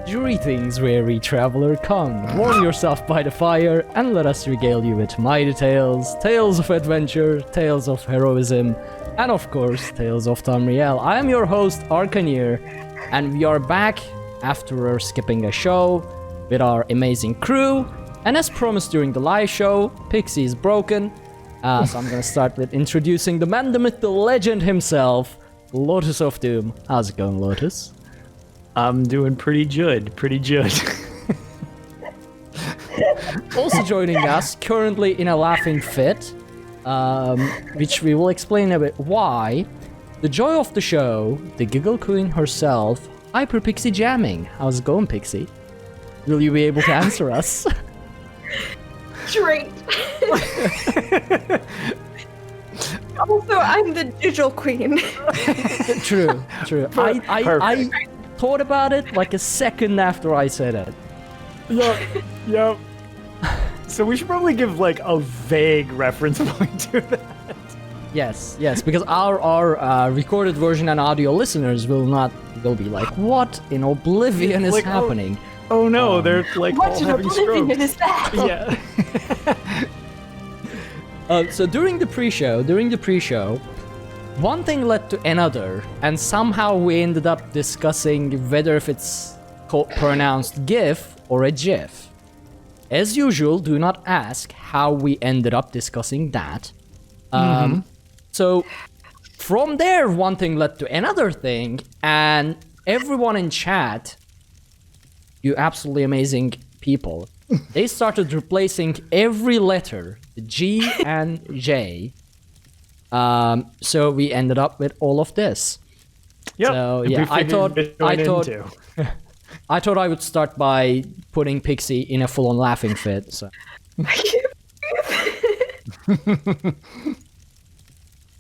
Greetings, weary traveler, come, warm yourself by the fire, and let us regale you with mighty tales, tales of adventure, tales of heroism, and of course, Tales of Tamriel. I am your host, Arkhaniir, and we are back after skipping a show with our amazing crew, and as promised during the live show, Pixie is broken, so I'm gonna start with introducing the man, the myth, the legend himself, LotusOfDoom. How's it going, Lotus? I'm doing pretty good. Also joining us, currently in a laughing fit, which we will explain a bit why, the joy of the show, the giggle queen herself, HyperPixie jamming. How's it going, Pixie? Will you be able to answer us? Great. Also, I'm the digital queen. True. I thought about it like a second after I said it. Yep. So we should probably give like a vague reference point to that. Yes, because our recorded version and audio listeners will be like, what in oblivion is like, happening? Oh no, they're like What all in having oblivion strokes. is that? Yeah. So during the pre-show, one thing led to another, and somehow we ended up discussing whether if it's pronounced GIF or a GIF. As usual, do not ask how we ended up discussing that. So from there, one thing led to another thing, and everyone in chat, you absolutely amazing people, they started replacing every letter, the G and J. So we ended up with all of this. Yep. So yeah, I thought I would start by putting Pixie in a full-on laughing fit. So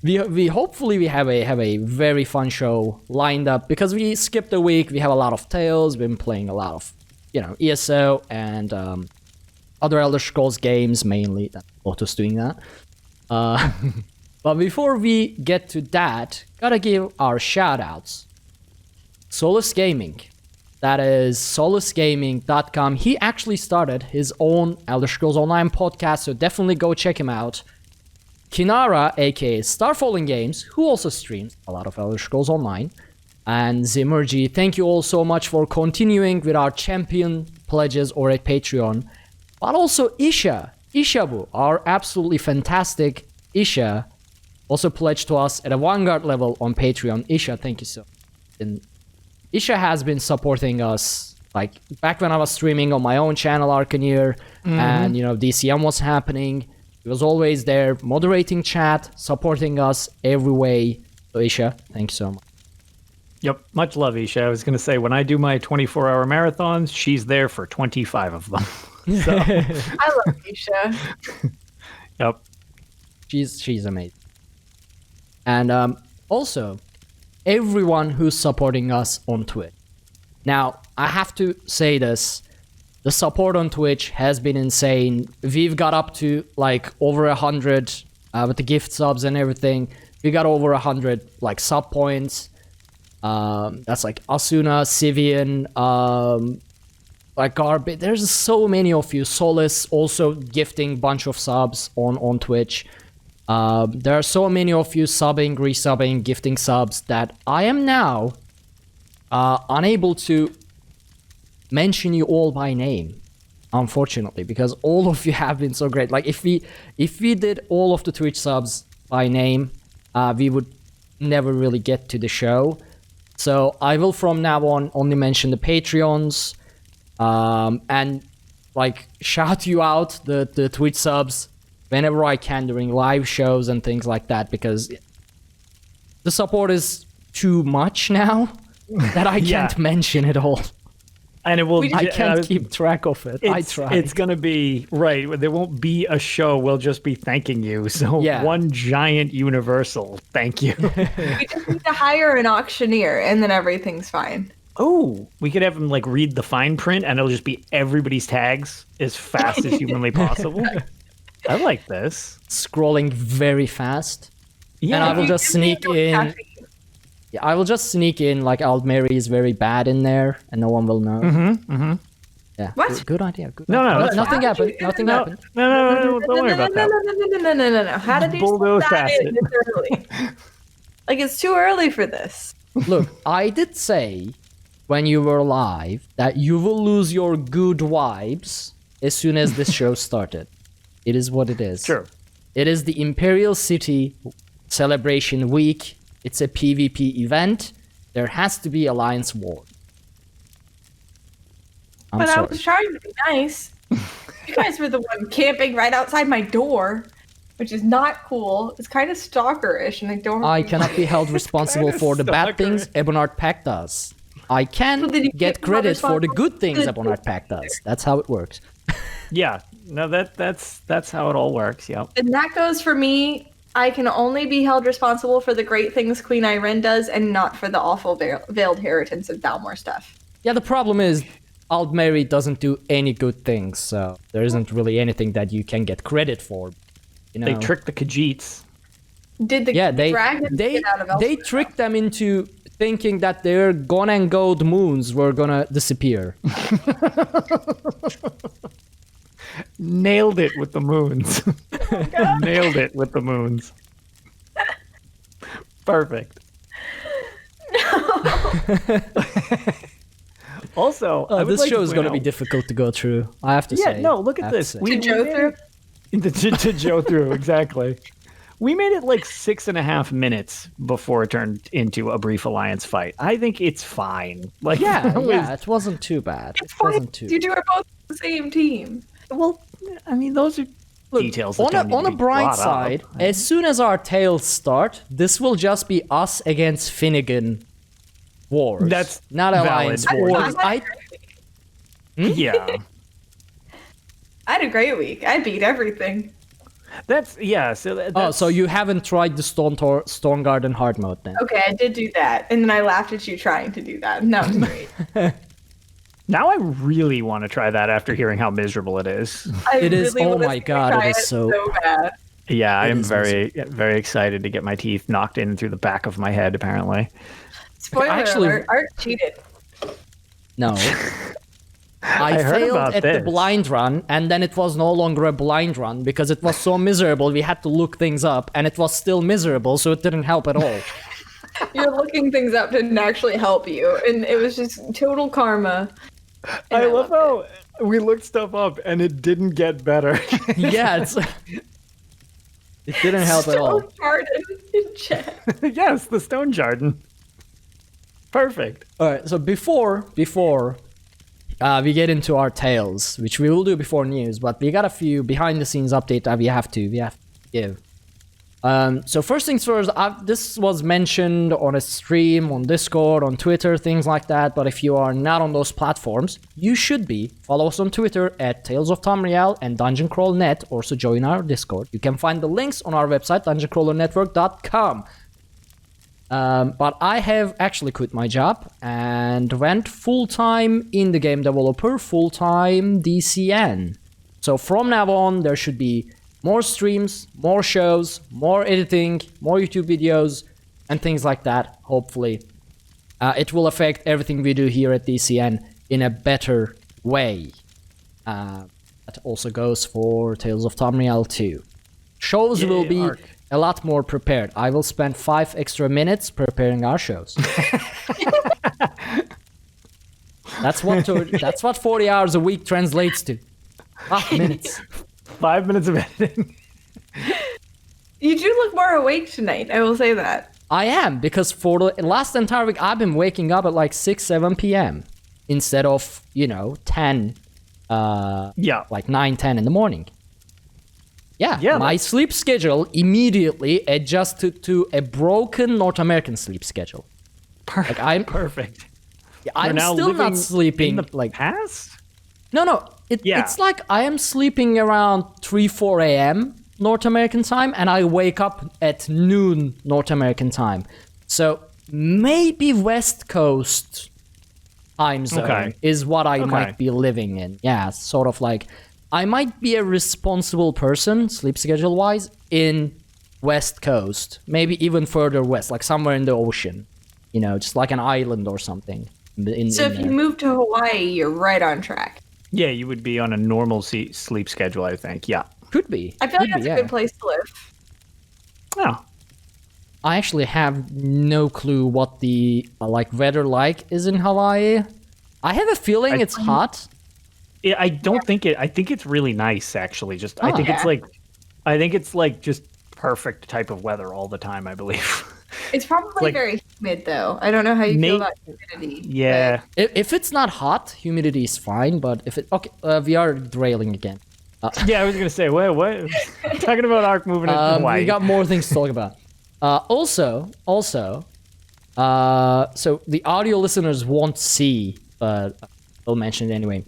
we hopefully have a very fun show lined up because we skipped a week. We have a lot of tales. We've been playing a lot of ESO and other Elder Scrolls games, mainly. Lotus doing that. But before we get to that, gotta give our shout-outs. Solus Gaming. That is solusgaming.com. He actually started his own Elder Scrolls Online podcast, so definitely go check him out. Kinara, aka Starfalling Games, who also streams a lot of Elder Scrolls Online. And Zimmergy, thank you all so much for continuing with our champion pledges or at Patreon. But also Ishabu, our absolutely fantastic Isha, also pledged to us at a Vanguard level on Patreon. Isha, thank you so much. And Isha has been supporting us, like, back when I was streaming on my own channel, Arkhaniir, and, DCM was happening. He was always there, moderating chat, supporting us every way. So, Isha, thank you so much. Yep. Much love, Isha. I was going to say, when I do my 24-hour marathons, she's there for 25 of them. So. I love Isha. Yep. She's amazing. And also, everyone who's supporting us on Twitch. Now, I have to say this. The support on Twitch has been insane. We've got up to like over 100 with the gift subs and everything. We got over 100 like sub points. That's like Asuna, Sivian, like Garbage. There's so many of you. Solus also gifting bunch of subs on Twitch. There are so many of you subbing, resubbing, gifting subs that I am now unable to mention you all by name, unfortunately, because all of you have been so great. Like if we did all of the Twitch subs by name, we would never really get to the show. So I will from now on only mention the Patreons, and like shout you out the Twitch subs whenever I can during live shows and things like that, because the support is too much now that I can't mention it all. And it will. I can't keep track of it. I try. It's gonna be right. There won't be a show. We'll just be thanking you. So one giant universal thank you. We just need to hire an auctioneer, and then everything's fine. Oh, we could have him like read the fine print, and it'll just be everybody's tags as fast as humanly possible. I like this. Scrolling very fast. Yeah, and I will just sneak in. Yeah, I will just sneak in like Aldmeri is very bad in there, and no one will know. Yeah. What? Good idea. Good No, idea. no, that's Nothing fine. happened. Nothing No, happened. no, don't worry about that. No. How did you Bulldoze stop past it it. this early? Like, it's too early for this. Look, I did say when you were live that you will lose your good vibes as soon as this show started. It is what it is. True. It is the Imperial City celebration week. It's a PvP event. There has to be Alliance War. I'm But I sorry. was trying to be nice. You guys were the one camping right outside my door, which is not cool. It's kind of stalkerish, and I don't. I cannot be held responsible for the bad Kinda things Ebonheart Pact does. I can So then you get can't be held credit for the responsible good things for the Ebonheart Pact does. That's how it works. Yeah. No, that's how it all works. Yep. And that goes for me. I can only be held responsible for the great things Queen Ayrenn does, and not for the awful veiled inheritance of Dalmor stuff. Yeah, the problem is Aldmeri doesn't do any good things, so there isn't really anything that you can get credit for. You know? They tricked the Khajiits. Did the dragons get out of they Elsewhere? tricked them into thinking that their gone and gold moons were gonna disappear. Nailed it with the moons. Nailed it with the moons. Perfect. Also, I would This like show to is point gonna be out- difficult to go through. I have to Yeah, say. no, look I at have to this. say. We Joe made through? it- to Joe through, exactly. We made it like 6.5 minutes before it turned into a brief alliance fight. I think it's fine. Like, Yeah, it was- yeah, it wasn't too bad. It's It fine. wasn't too. You two are both the same team. Well, I mean, those are details. That don't need On to a be bright brought side, up. as soon as our tales start, this will just be us against Finnegan wars. That's not alliance valid. wars. Yeah, I had a great week. I beat everything. that's yeah. So that, Oh, that's, so you haven't tried the Stormgarden hard mode then? Okay, I did do that, and then I laughed at you trying to do that, and that was great. now I really want to try that after hearing how miserable it is. I It is- really oh wanna my see God, you try it is so- bad. Yeah, I am is very excited to get my teeth knocked in through the back of my head. Apparently, Spoiler Actually- alert: Art cheated. No. I heard failed about at the this. blind run, and then it was no longer a blind run because it was so miserable. We had to look things up, and it was still miserable, so it didn't help at all. You're looking things up didn't actually help you, and it was just total karma. And I love loved how we looked stuff up and it didn't get better. Yeah, it didn't help at all. Stone Garden in chat. Yes, the Stone Garden. Perfect. All right, so before we get into our tales, which we will do before news, but we got a few behind the scenes update that we have to give. So first things first, this was mentioned on a stream, on Discord, on Twitter, things like that. But if you are not on those platforms, you should be. Follow us on Twitter at Tales of Tamriel and Dungeon Crawl Net. Also join our Discord. You can find the links on our website, dungeoncrawlernetwork.com. But I have actually quit my job and went full-time in the game developer, full-time DCN. So from now on, there should be more streams, more shows, more editing, more YouTube videos, and things like that, hopefully. It will affect everything we do here at DCN in a better way. That also goes for Tales of Tamriel 2. Shows will be Ark. a lot more prepared. I will spend 5 extra minutes preparing our shows. That's what 40 hours a week translates to. 5 minutes. 5 minutes of editing. You do look more awake tonight. I will say that. I am, because for the last entire week, I've been waking up at like 6, 7 p.m. instead of, 10, Yeah. like 9, 10 in the morning. Yeah, my that's- sleep schedule immediately adjusted to a broken North American sleep schedule. Like I'm Perfect. I'm now still living not sleeping in the like past? No. Yeah. It's like I am sleeping around 3, 4 a.m. North American time, and I wake up at noon North American time. So maybe West Coast time zone Okay. is what I Okay. might be living in. Yeah, sort of like I might be a responsible person, sleep schedule-wise, in West Coast. Maybe even further west, like somewhere in the ocean. just like an island or something. So if you move to Hawaii, you're right on track. Yeah, you would be on a normal sleep schedule, I think. Yeah. Could be. I feel like that's a good place to live. Oh. I actually have no clue what the weather is in Hawaii. I have a feeling it's hot. Yeah, I don't think it. I think it's really nice, actually. I think it's just perfect type of weather all the time, I believe. It's probably very humid, though. I don't know how you feel about humidity. Yeah. If it's not hot, humidity is fine. But if it we are derailing again. Yeah, I was gonna say, what? Talking about Ark moving to Hawaii. We got more things to talk about. Also, so the audio listeners won't see, but I'll mention it anyway.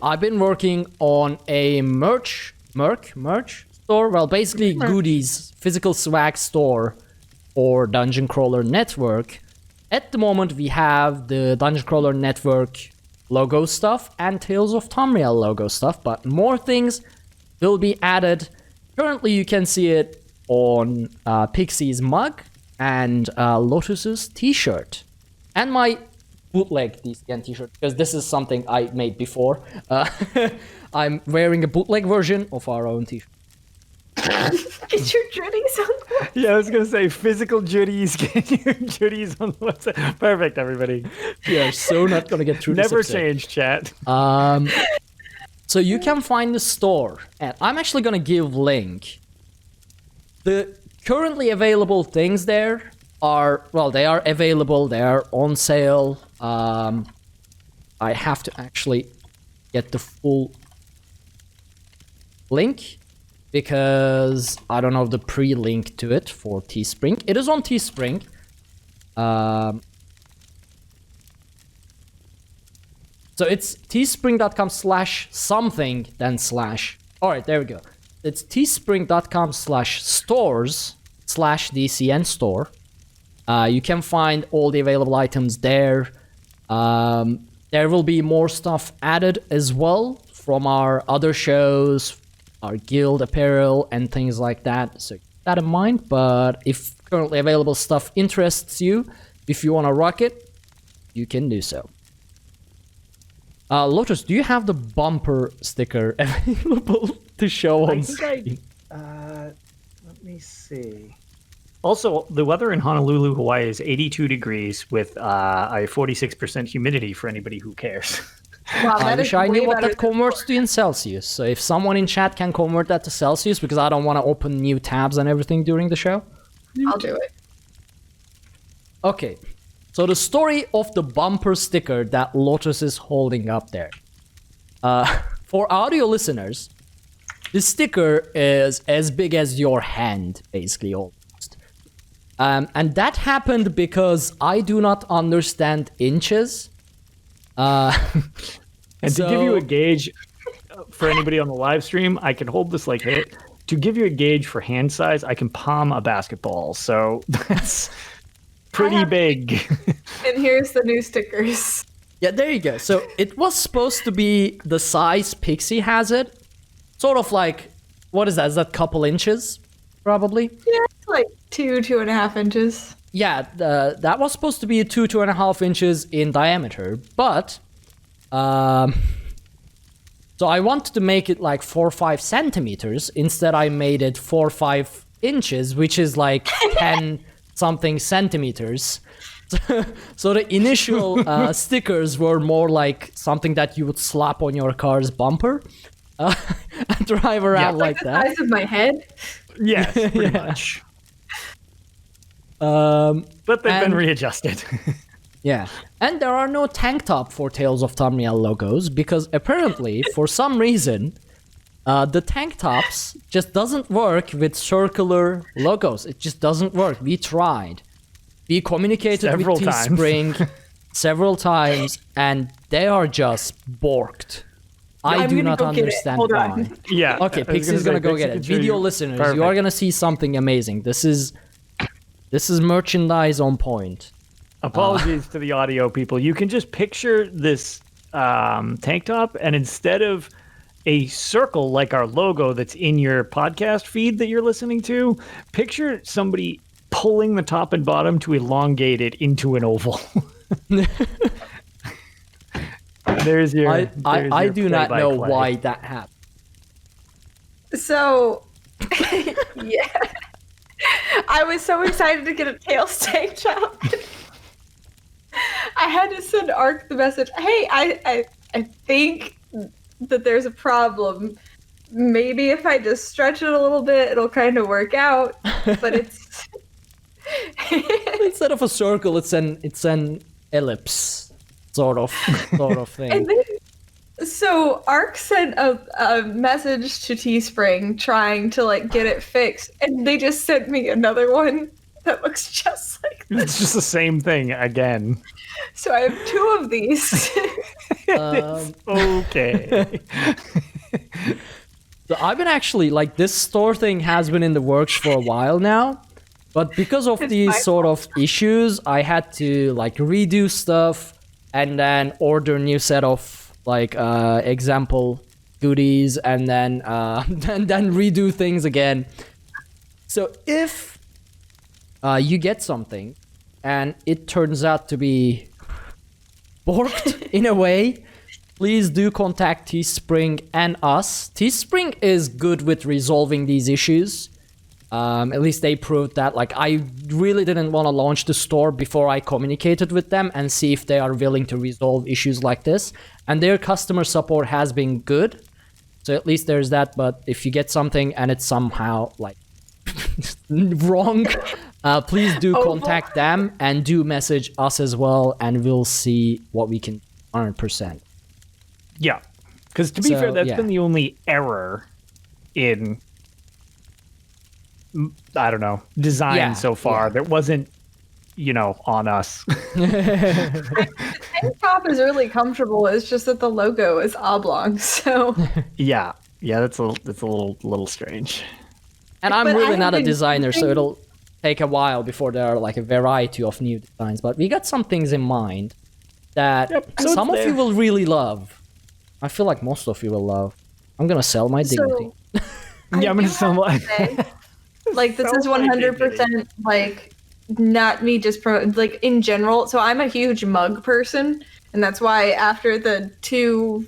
I've been working on a merch store. Well, basically goodies, physical swag store for Dungeon Crawler Network. At the moment, we have the Dungeon Crawler Network logo stuff and Tales of Tamriel logo stuff, but more things will be added. Currently, you can see it on Pixie's mug and Lotus's t-shirt. And my bootleg DCN t-shirt, because this is something I made before. I'm wearing a bootleg version of our own t-shirt. Get your juddies on. Yeah, I was gonna say physical juddies. Get your juddies on the website. Perfect, everybody. We are so not gonna get through Never this episode. change, chat. So you can find the store, and I'm actually gonna give link. The currently available things there are they are available. They are on sale. I have to actually get the full link, because I don't know the pre-link to it for Teespring. It is on Teespring. So it's teespring.com/something then / Alright, there we go. It's teespring.com/stores/DCN store. You can find all the available items there. There will be more stuff added as well from our other shows, our guild apparel and things like that, so keep that in mind. But if currently available stuff interests you, if you want to rock it, you can do so. Lotus, do you have the bumper sticker available to show on screen? Let me see. Also, the weather in Honolulu, Hawaii is 82 degrees with a 46% humidity for anybody who cares. Wow, I wish I knew what that converts to in Celsius. So if someone in chat can convert that to Celsius, because I don't want to open new tabs and everything during the show. I'll do it. Okay, so the story of the bumper sticker that Lotus is holding up there. For audio listeners, the sticker is as big as your hand, basically, almost. And that happened because I do not understand inches. And to give you a gauge for anybody on the live stream, I can hold this like it. To give you a gauge for hand size, I can palm a basketball. So that's pretty big. And here's the new stickers. Yeah, there you go. So it was supposed to be the size Pixie has it. Sort of like, what is that? Is that a couple inches? Probably? Yeah, it's like 2.5 inches. Yeah, that was supposed to be 2.5 inches in diameter, but so I wanted to make it like 4 or 5 centimeters. Instead, I made it 4 or 5 inches, which is like 10 something centimeters. So the initial stickers were more like something that you would slap on your car's bumper and drive around like the that. size of my head. Yes, pretty much. But they've been readjusted. Yeah, and there are no tank top for Tales of Tamriel logos, because apparently, for some reason, the tank tops just doesn't work with circular logos. It just doesn't work. We tried. We communicated Several with times. Teespring several times, and they are just borked. I do not understand why. Yeah. Okay, Pixie's gonna go get it. Video listeners, you are gonna see something amazing. This is merchandise on point. Apologies to the audio people. You can just picture this tank top, and instead of a circle like our logo that's in your podcast feed that you're listening to, picture somebody pulling the top and bottom to elongate it into an oval. There's your. I do not know why that happened. So, yeah. I was so excited to get a Tales tank top. I had to send Ark the message, hey, I think that there's a problem. Maybe if I just stretch it a little bit, it'll kind of work out. But it's... Instead of a circle, it's an ellipse sort of thing. And then, so Ark sent a message to Teespring trying to like get it fixed, and they just sent me another one that looks just like this. It's just the same thing again. So I have two of these. Okay. So I've been actually like this store thing has been in the works for a while now, but because of these sort of issues, I had to like redo stuff and then order a new set of like example goodies and then then redo things again. So if you get something and it turns out to be borked in a way, please do contact Teespring and us. Teespring is good with resolving these issues. At least they proved that. Like, I really didn't want to launch the store before I communicated with them and see if they are willing to resolve issues like this. And their customer support has been good. So at least there's that. But if you get something and it's somehow like wrong, please do contact them and do message us as well. And we'll see what we can 100%. Yeah. Because to be fair, that's been the only error in... I don't know, design so far that wasn't, on us. The tank top is really comfortable. It's just that the logo is oblong. So yeah, that's a little strange. And I'm really not a designer, so it'll take a while before there are like a variety of new designs. But we got some things in mind that some of you will really love. I feel like most of you will love. I'm gonna sell my dignity. I'm gonna sell my. Like, this is 100% like not me just like in general. So I'm a huge mug person, and that's why after the 2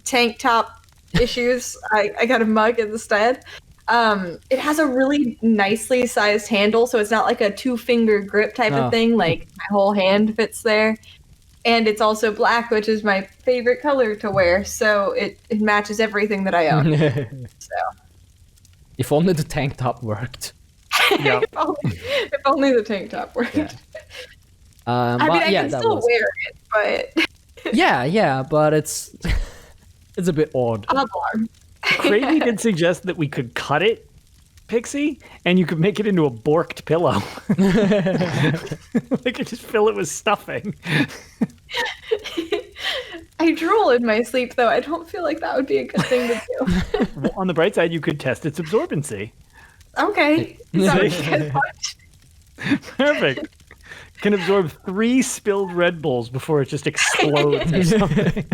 tank top issues, I got a mug instead. It has a really nicely sized handle, so it's not like a 2-finger grip type of thing. Like, my whole hand fits there. And it's also black, which is my favorite color to wear. So it matches everything that I own. So. If only the tank top worked. Yeah. if only the tank top worked. Yeah. I can still wear it, but... yeah, but it's a bit odd. Crazy did suggest that we could cut it, Pixie, and you could make it into a borked pillow. We could just fill it with stuffing. I drool in my sleep, though. I don't feel like that would be a good thing to do. Well, on the bright side, you could test its absorbency. Okay. Perfect. Can absorb 3 spilled Red Bulls before it just explodes or something.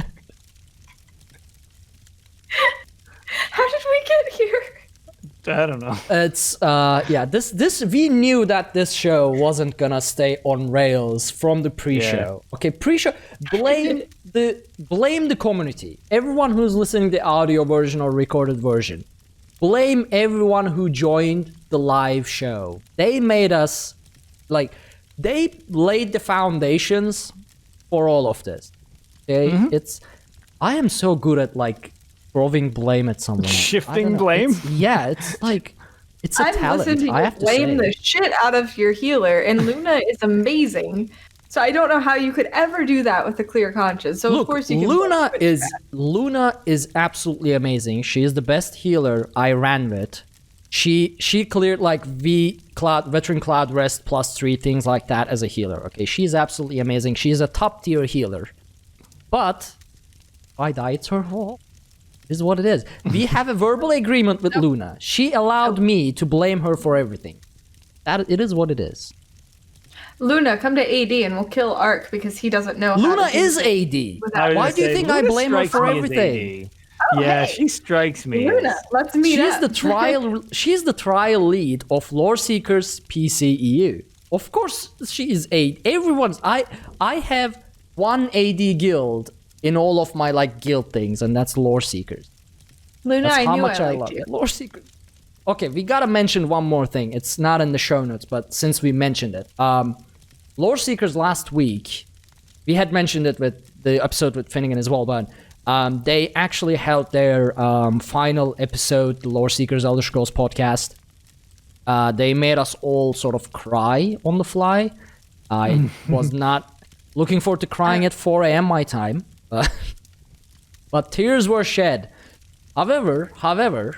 How did we get here? I don't know. It's this we knew that this show wasn't gonna stay on rails from the pre-show. Yeah. Okay, pre-show, blame the community. Everyone who's listening to the audio version or recorded version. Blame everyone who joined the live show. They made us they laid the foundations for all of this. Okay? Mm-hmm. I am so good at throwing blame at someone. Shifting blame? It's like, it's a talent. Listening to you blame the shit out of your healer, and Luna is amazing. So I don't know how you could ever do that with a clear conscience. So of course you can. Luna is absolutely amazing. She is the best healer I ran with. She cleared veteran cloud rest +3 things like that as a healer. Okay, she's absolutely amazing. She's a top tier healer. But I die, it's her fault. This is what it is. We have a verbal agreement with Luna. She allowed me to blame her for everything. It is what it is. Luna, come to AD and we'll kill Ark because he doesn't know. Luna is AD. Why do you think I blame her for everything? Yeah, hey, she strikes me. Luna, let's meet She's up. she's the trial lead of Lore Seekers PCEU. Of course, she is everyone's. I have one AD guild in all of my like guild things, and that's Lore Seekers. Luna, That's I how knew much I I liked love you. it. Lore Seekers. Okay, we gotta mention one more thing. It's not in the show notes, but since we mentioned it, Lore Seekers last week, we had mentioned it with the episode with Finnegan as well, but they actually held their final episode, the Lore Seekers Elder Scrolls podcast. They made us all sort of cry on the fly. I was not looking forward to crying at 4 a.m. my time, but tears were shed. However,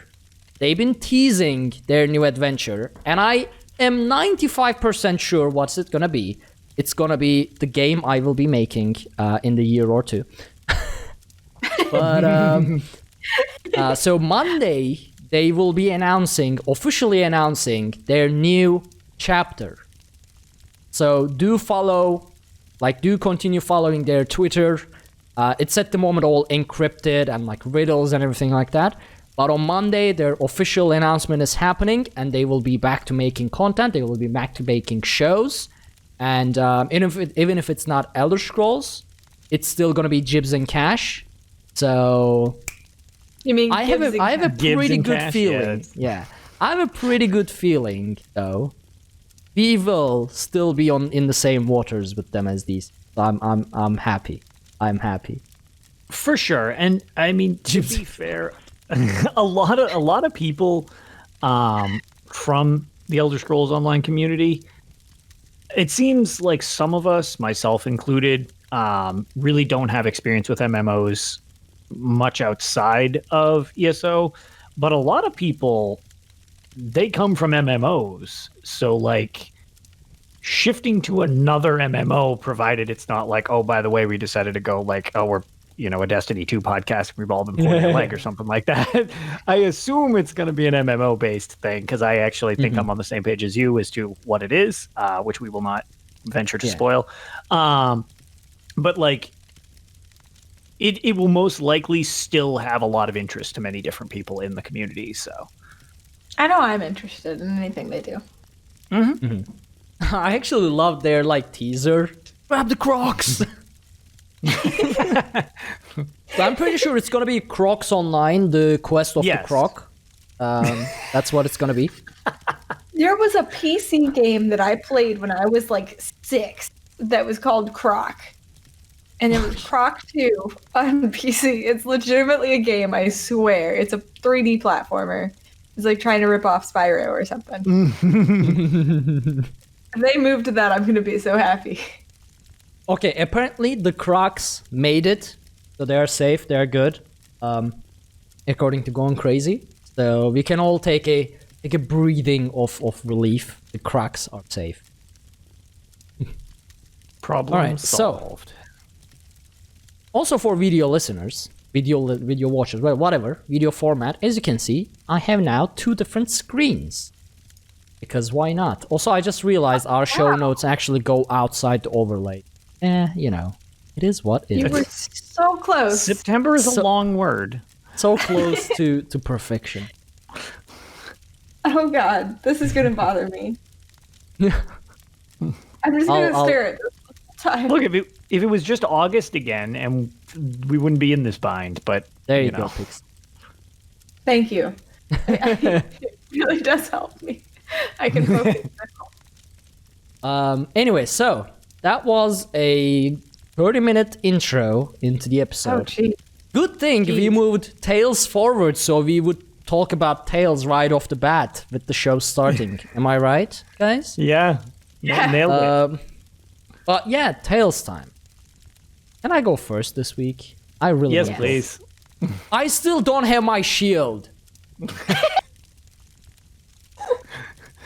they've been teasing their new adventure, and I am 95% sure what's it gonna be. It's gonna be the game I will be making in the year or two. But so Monday they will be officially announcing their new chapter. So do continue following their Twitter. It's at the moment all encrypted and like riddles and everything like that. But on Monday, their official announcement is happening, and they will be back to making content. They will be back to making shows. And even if it's not Elder Scrolls, it's still going to be Jibs and Cash. So You mean I have a Gibbs pretty and good Cash, feeling. Yeah, I have a pretty good feeling, though. We will still be in the same waters with them as these. So I'm happy. I'm happy. For sure. And I mean, to be fair, a lot of people from the Elder Scrolls Online community, it seems like some of us, myself included, really don't have experience with MMOs much outside of ESO, but a lot of people, they come from MMOs. So like shifting to another MMO, provided it's not like, oh, by the way, we decided to go like, oh, we're a Destiny 2 podcast, we've all been pulling a leg or something like that. I assume it's going to be an MMO based thing, because I actually think I'm on the same page as you as to what it is, which we will not venture to spoil. But like, it will most likely still have a lot of interest to many different people in the community. So I know I'm interested in anything they do. I actually love their like teaser. Grab the Crocs. So I'm pretty sure it's gonna be Crocs Online, the quest of the Croc. That's what it's gonna be. There was a PC game that I played when I was like 6 that was called Croc. And it was Croc 2 on PC. It's legitimately a game, I swear. It's a 3D platformer. It's like trying to rip off Spyro or something. If they move to that, I'm going to be so happy. Okay, apparently the Crocs made it. So they're safe, they're good. According to Going Crazy. So we can all take a breathing of relief. The Crocs are safe. Problem solved. Also for video listeners, video watchers, well, whatever, video format, as you can see, I have now 2 different screens. Because why not? Also, I just realized our show notes actually go outside the overlay. It is what it is. You were so close. September is a long word. So close to perfection. Oh god, this is going to bother me. I'm just going to stare at this time. Look, if it was just August again, and we wouldn't be in this bind, but there you go, Pix. Thank you. It really does help me. I can focus now. Anyway, so that was a 30-minute intro into the episode. Oh, geez. Good thing we moved Tales forward, so we would talk about Tales right off the bat with the show starting. Am I right, guys? Yeah. Nailed it. But yeah, Tales time. Can I go first this week? I really Yes, want to. please. I still don't have my shield.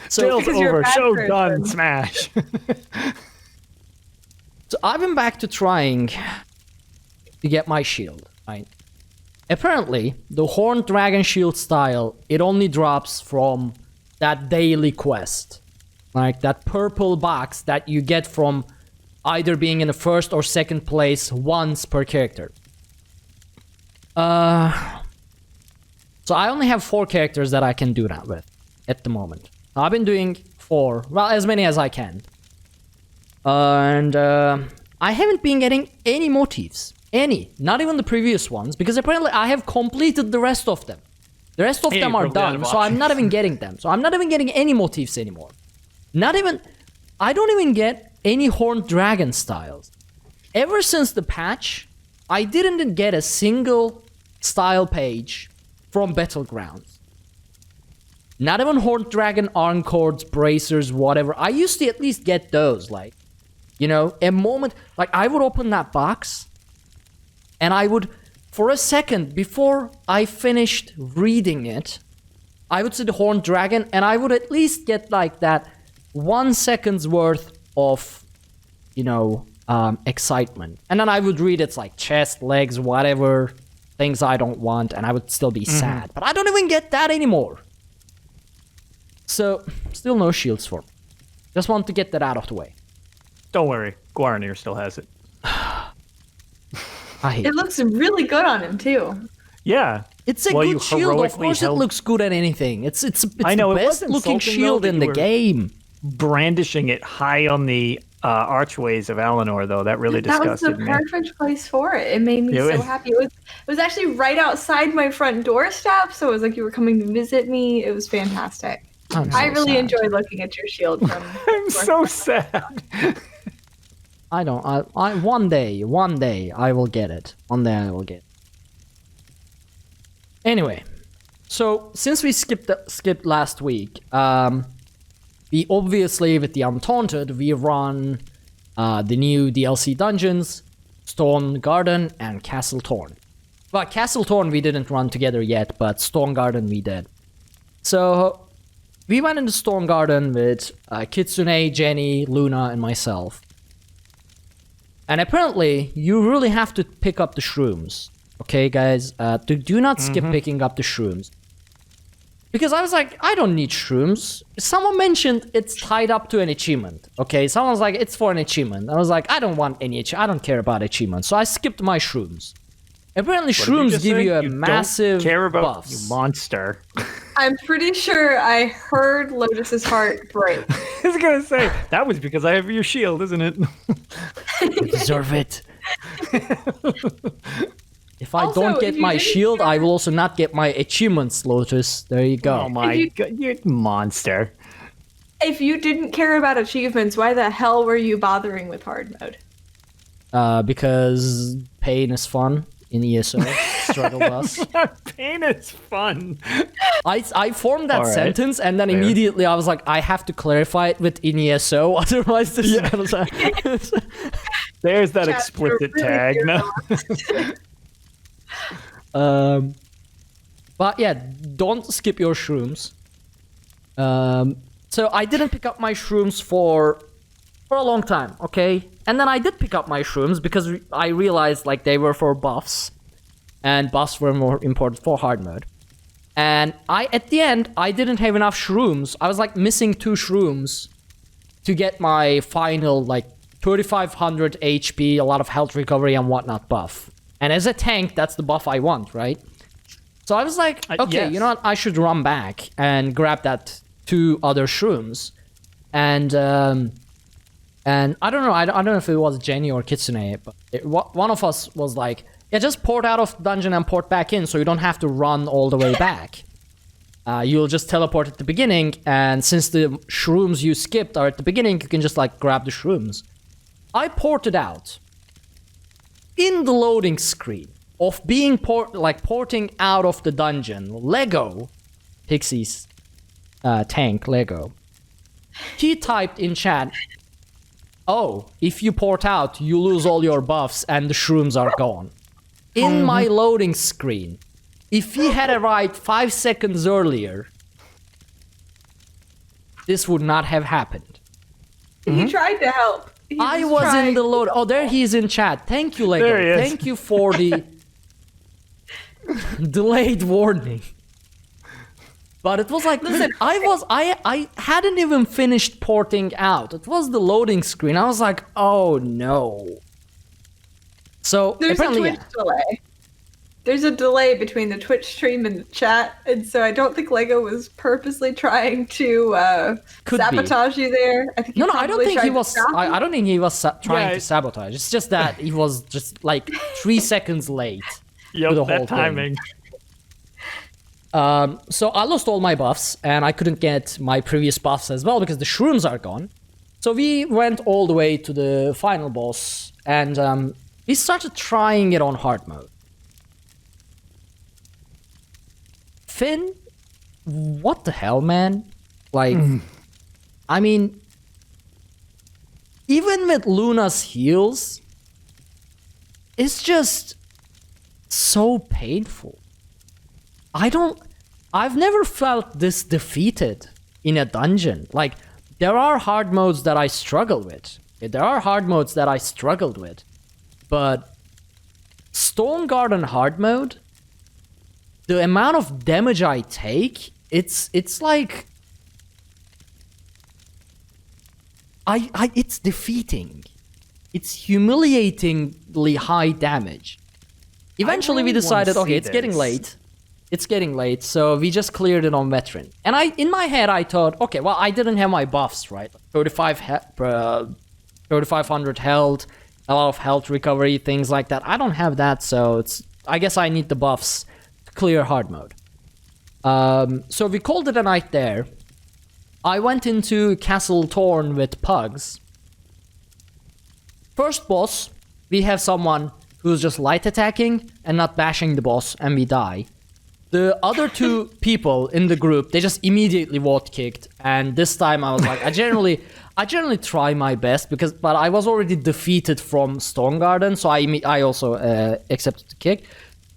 Tales Because you're a over, bad show person. done, smash. So I've been back to trying to get my shield, right? Apparently, the Horned Dragon Shield style, it only drops from that daily quest. Like that purple box that you get from either being in the first or second place once per character. So I only have 4 characters that I can do that with at the moment. I've been doing 4, well, as many as I can. And I haven't been getting any motifs. Any. Not even the previous ones, because apparently I have completed the rest of them. The rest of them are done, so I'm not even getting them. So I'm not even getting any motifs anymore. I don't even get any Horned Dragon styles. Ever since the patch, I didn't get a single style page from Battlegrounds. Not even Horned Dragon arm cords, bracers, whatever. I used to at least get those, like, you know, a moment, like I would open that box and I would, for a second before I finished reading it, I would see the Horned Dragon and I would at least get like that 1 second's worth of, you know, excitement. And then I would read its like chest, legs, whatever, things I don't want, and I would still be sad. But I don't even get that anymore. So, still no shields for me. Just want to get that out of the way. Don't worry, Arkhaniir still has it. It looks really good on him too. Yeah. It's a good shield. Of course it looks good at anything. It's I know, the best looking shield in the game. Brandishing it high on the archways of Alinor, though, that really disgusted me. That was the perfect place for it. It made me so happy. It was actually right outside my front doorstep, so it was like you were coming to visit me. It was fantastic. I really enjoyed looking at your shield from. I'm so sad. One day I will get it. One day I will get it. Anyway, so since we skipped last week, we obviously, with the Untaunted, we run the new DLC dungeons, Stone Garden and Castle Thorne. Well, Castle Thorne we didn't run together yet, but Stone Garden we did. So we went into Stone Garden with Kitsune, Jenny, Luna, and myself. And apparently, you really have to pick up the shrooms. Okay, guys? Do not skip picking up the shrooms. Because I was like, I don't need shrooms. Someone mentioned it's tied up to an achievement. Okay, someone's like, it's for an achievement. I was like, I don't want any I don't care about achievements. So I skipped my shrooms. Apparently, shrooms give you a massive don't care about buffs. You monster. I'm pretty sure I heard Lotus's heart break. I was gonna say, that was because I have your shield, isn't it? You deserve it. If I don't get my shield, I will also not get my achievements, Lotus. There you go. Oh my god, you monster. If you didn't care about achievements, why the hell were you bothering with hard mode? Because pain is fun in ESO. Struggle bus. Pain is fun. I formed that sentence and then immediately I was like, I have to clarify it with in ESO, otherwise this is gonna There's that explicit tag. No. But yeah, don't skip your shrooms. So I didn't pick up my shrooms for a long time, okay? And then I did pick up my shrooms because I realized like they were for buffs, and buffs were more important for hard mode. And at the end, I didn't have enough shrooms. I was like missing 2 shrooms to get my final like 3500 HP, a lot of health recovery and whatnot buff. And as a tank, that's the buff I want, right? So I was like, okay, you know what? I should run back and grab that 2 other shrooms. And I don't know. I don't know if it was Jenny or Kitsune, but one of us was like, yeah, just port out of the dungeon and port back in so you don't have to run all the way back. You'll just teleport at the beginning, and since the shrooms you skipped are at the beginning, you can just like grab the shrooms. I ported out. In the loading screen of being porting out of the dungeon, Lego, Pixie's tank, Lego, he typed in chat, oh, if you port out, you lose all your buffs and the shrooms are gone. In my loading screen, if he had arrived 5 seconds earlier, this would not have happened. He tried to help. I was in the load. Oh, there he is in chat. Thank you, Lego. There he is. Thank you for the delayed warning. But it was like, listen, I hadn't even finished porting out. It was the loading screen. I was like, oh no. So there's apparently, a Twitch delay. there's a delay between the Twitch stream and the chat, and so I don't think Lego was purposely trying to sabotage you there. I think I don't think he was. I don't think he was trying to sabotage. It's just that he was just like 3 seconds late. Yep, to the that whole timing. So I lost all my buffs, and I couldn't get my previous buffs as well because the shrooms are gone. So we went all the way to the final boss, and we started trying it on hard mode. Finn, what the hell, man? Like, I mean, even with Luna's heals, it's just so painful. I've never felt this defeated in a dungeon. Like, there are hard modes that I struggle with. There are hard modes that I struggled with. But Stone Garden hard mode, the amount of damage I take, it's like it's defeating. It's humiliatingly high damage. Eventually we decided, okay, it's getting late. It's getting late, so we just cleared it on veteran. And in my head I thought, okay, well, I didn't have my buffs, right? 3500 health, a lot of health recovery, things like that. I don't have that, so I guess I need the buffs to clear hard mode. So we called it a night there. I went into Castle Thorne with Pugs. First boss, we have someone who's just light attacking and not bashing the boss, and we die. The other two people in the group, they just immediately vote kicked, and this time I was like, I generally try my best but I was already defeated from Stone Garden, so I also accepted the kick.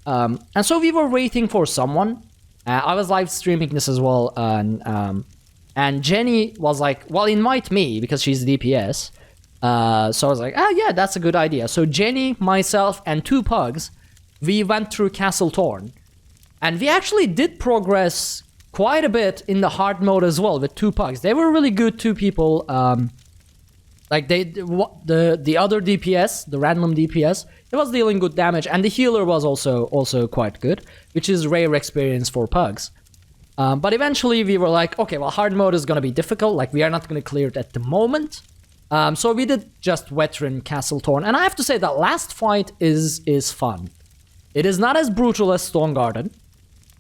And so we were waiting for someone. I was live streaming this as well, and Jenny was like, well, invite me because she's DPS. So I was like, yeah, that's a good idea. So Jenny, myself, and 2 Pugs, we went through Castle Thorne. And we actually did progress quite a bit in the hard mode as well with 2 Pugs. They were really good 2 people. Like the other DPS, the random DPS, it was dealing good damage, and the healer was also quite good, which is rare experience for Pugs. But eventually we were like, okay, well, hard mode is gonna be difficult. Like, we are not gonna clear it at the moment. So we did just veteran Castle Thorne, and I have to say that last fight is fun. It is not as brutal as Stone Garden.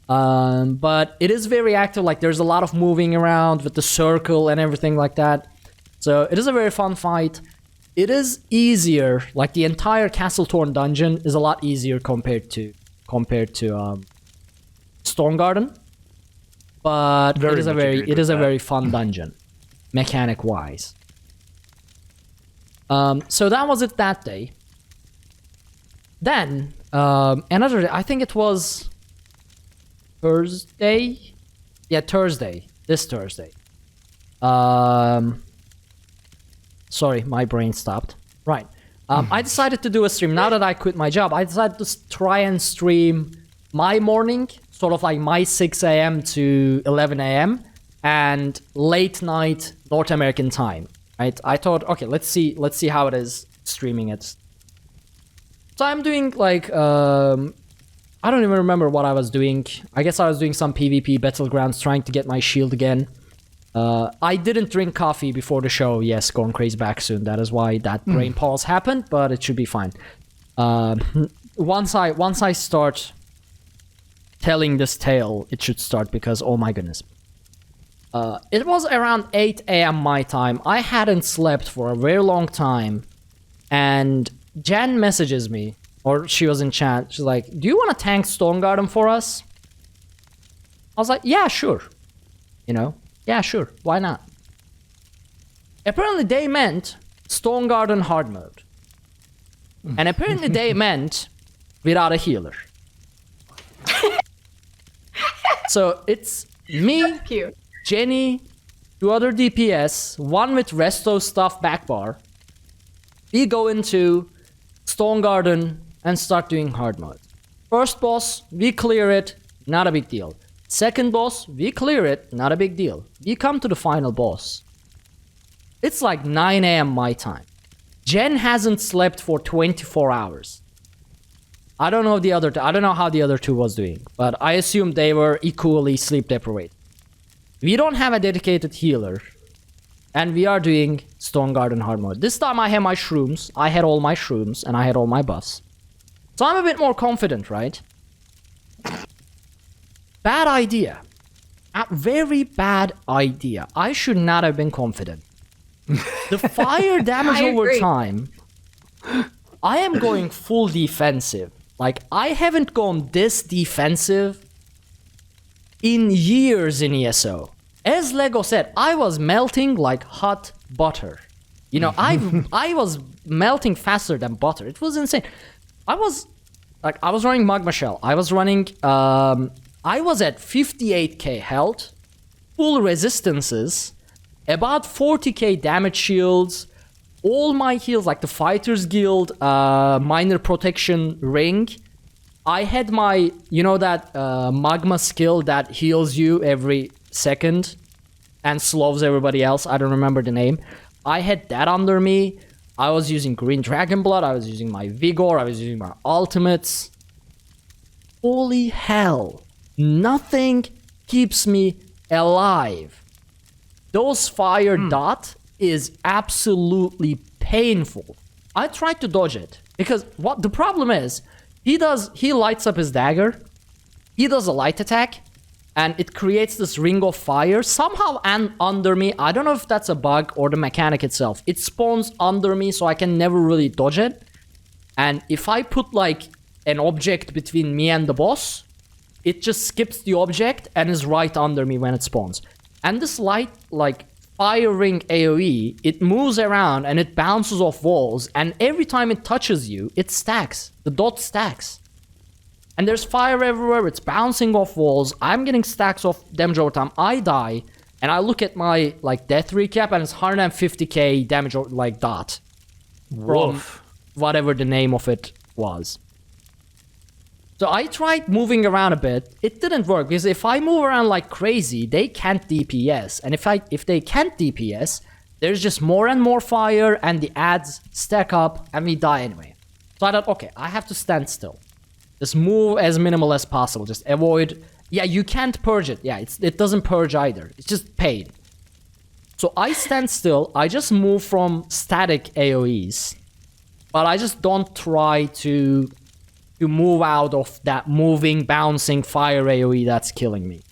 But it is very active. Like, there's a lot of moving around with the circle and everything like that. So it is a very fun fight. It is easier. Like, the entire Castle Thorn dungeon is a lot easier compared to Stone Garden. But it is a very fun dungeon, mechanic wise. So that was it that day. Then another day, I think it was Thursday? Yeah, Thursday. This Thursday. Sorry, my brain stopped. Right. I decided to do a stream. Now that I quit my job, I decided to try and stream my morning, sort of like my 6 a.m. to 11 a.m. and late night North American time. Right? I thought, okay, let's see how it is streaming it. So I'm doing like I don't even remember what I was doing. I guess I was doing some PvP battlegrounds, trying to get my shield again. I didn't drink coffee before the show. Yes, Gorn Craze back soon. That is why that brain pause happened, but it should be fine. Once I start telling this tale, it should start, because oh my goodness. It was around 8 a.m. my time. I hadn't slept for a very long time, and Jen messages me. Or she was in chat. She's like, do you want to tank Stone Garden for us? I was like, yeah, sure. Yeah, sure. Why not? Apparently they meant Stone Garden hard mode. And apparently they meant without a healer. So it's me, Jenny, 2 other DPS, 1 with resto stuff back bar. We go into Stone Garden and start doing hard mode. First boss, we clear it, not a big deal. Second boss, we clear it, not a big deal. We come to the final boss. It's like 9 a.m. my time. Jen hasn't slept for 24 hours. I don't know the other two. I don't know how the other two was doing, but I assume they were equally sleep deprived. We don't have a dedicated healer, and we are doing Stone Garden hard mode. This time I have my shrooms. I had all my shrooms, and I had all my buffs. So I'm a bit more confident, right? Bad idea. A very bad idea. I should not have been confident. The fire damage over time, I am going full defensive. Like, I haven't gone this defensive in years in ESO. As Lego said, I was melting like hot butter. You know, I was melting faster than butter. It was insane. I was running Magma Shell. I was at 58k health, full resistances, about 40k damage shields, all my heals, like the Fighters Guild minor protection ring. I had my, you know, that magma skill that heals you every second and slows everybody else. I don't remember the name. I had that under me. I was using Green Dragon Blood. I was using my Vigor. I was using my ultimates. Holy hell. Nothing keeps me alive. Those fire dot is absolutely painful. I tried to dodge it because what the problem is, he lights up his dagger, he does a light attack, and it creates this ring of fire somehow and under me. I don't know if that's a bug or the mechanic itself. It spawns under me, so I can never really dodge it. And if I put like an object between me and the boss, it just skips the object and is right under me when it spawns. And this light, like fire ring AoE, it moves around and it bounces off walls, and every time it touches you, it stacks. The dot stacks. And there's fire everywhere, it's bouncing off walls, I'm getting stacks of damage over time, I die, and I look at my like death recap and it's 150k damage like dot. From whatever the name of it was. So I tried moving around a bit. It didn't work because if I move around like crazy, they can't DPS. And if they can't DPS, there's just more and more fire and the adds stack up and we die anyway. So I thought, okay, I have to stand still. Just move as minimal as possible. Just avoid. Yeah, you can't purge it. Yeah, it doesn't purge either. It's just pain. So I stand still. I just move from static AoEs. But I just don't try to move out of that moving, bouncing fire AoE that's killing me.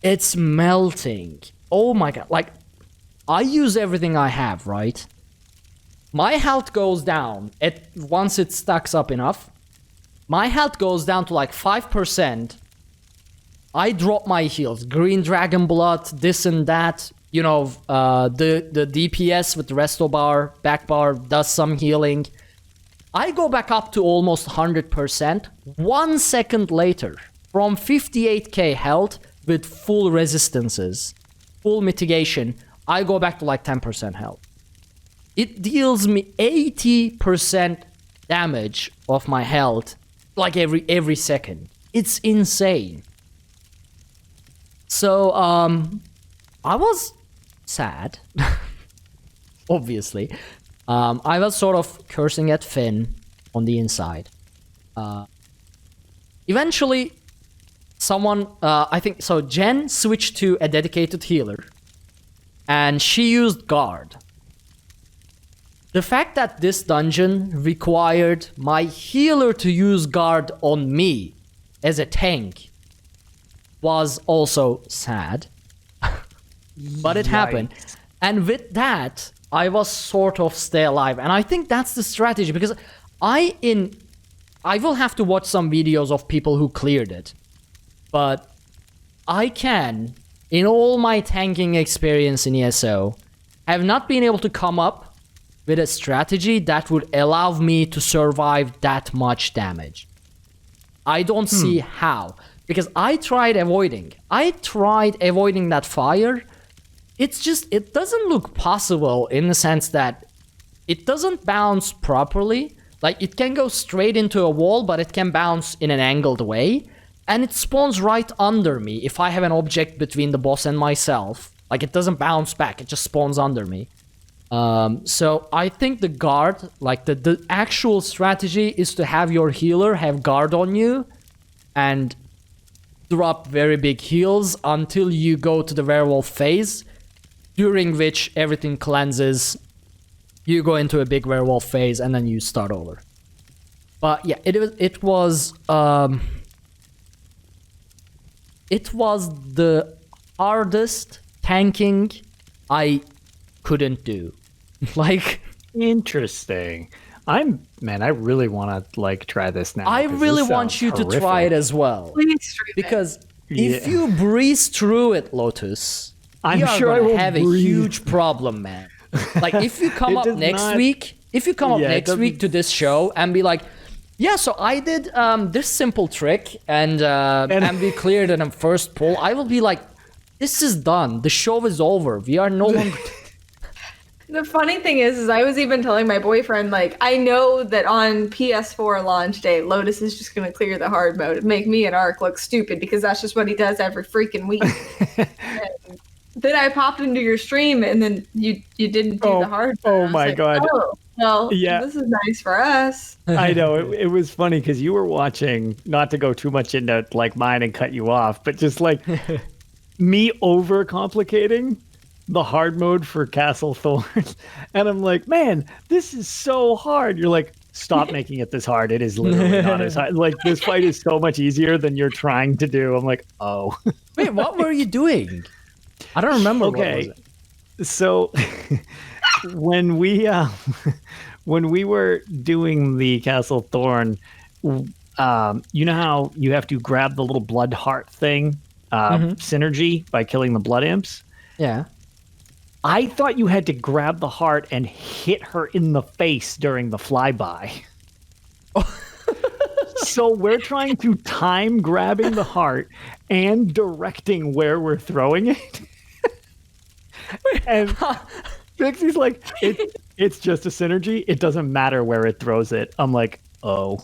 It's melting. Oh my god. Like, I use everything I have, right? My health goes down once it stacks up enough. My health goes down to like 5%. I drop my heals. Green Dragon Blood, this and that. You know, the DPS with the resto bar, back bar does some healing. I go back up to almost 100%. 1 second later, from 58k health with full resistances, full mitigation, I go back to like 10% health. It deals me 80% damage of my health like every second. It's insane. So, I was sad, obviously. I was sort of cursing at Finn on the inside. Eventually, someone, I think, so Jen switched to a dedicated healer, and she used Guard. The fact that this dungeon required my healer to use Guard on me as a tank was also sad. But it happened. And with that, I was sort of stay alive. And I think that's the strategy, because I will have to watch some videos of people who cleared it. But I can, in all my tanking experience in ESO, have not been able to come up with a strategy that would allow me to survive that much damage. I don't see how. Because I tried avoiding that fire. It's just, it doesn't look possible in the sense that it doesn't bounce properly. Like, it can go straight into a wall, but it can bounce in an angled way. And it spawns right under me if I have an object between the boss and myself. Like, it doesn't bounce back, it just spawns under me. So I think the guard, like the actual strategy is to have your healer have guard on you and drop very big heals until you go to the werewolf phase, during which everything cleanses. You go into a big werewolf phase and then you start over. But yeah, it was the hardest tanking I couldn't do. Like, interesting. I really want to like try this now. I really want you to try it as well. Please stream because if you breeze through it, Lotus, I'm you sure I will have a huge problem, man. Like if you come up next week, to this show and be like, yeah, so I did this simple trick and we cleared it in first pull, I will be like, this is done. The show is over. We are no longer. The funny thing is I was even telling my boyfriend, like, I know that on PS4 launch day, Lotus is just going to clear the hard mode and make me and Ark look stupid because that's just what he does every freaking week. Then I popped into your stream and then you didn't do the hard mode. Oh my God. Oh, well, this is nice for us. I know. It was funny because you were watching, not to go too much into like mine and cut you off, but just like me overcomplicating the hard mode for Castle Thorne. And I'm like, man, this is so hard. You're like, stop making it this hard. It is literally not as hard. Like, this fight is so much easier than you're trying to do. I'm like, oh. Wait, what were you doing? I don't remember. Okay. What was it? So when we were doing the Castle Thorne, you know how you have to grab the little blood heart thing, synergy by killing the blood imps? Yeah. I thought you had to grab the heart and hit her in the face during the flyby. So we're trying to time grabbing the heart and directing where we're throwing it. And Pixie's like, it's just a synergy. It doesn't matter where it throws it. I'm like, oh.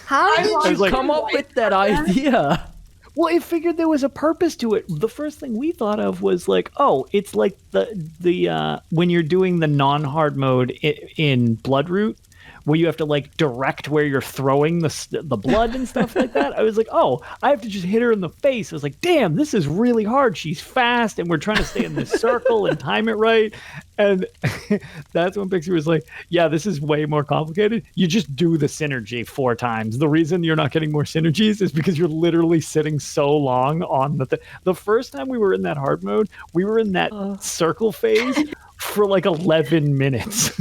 How did you come up with that idea? Well, I figured there was a purpose to it. The first thing we thought of was like, oh, it's like the when you're doing the non-hard mode in Bloodroot, where you have to like direct where you're throwing the blood and stuff like that. I was like, oh, I have to just hit her in the face. I was like, damn, this is really hard. She's fast, and we're trying to stay in this circle and time it right. And that's when Pixie was like, yeah, this is way more complicated. You just do the synergy 4 times. The reason you're not getting more synergies is because you're literally sitting so long on the first time we were in that hard mode, we were in that circle phase for like 11 minutes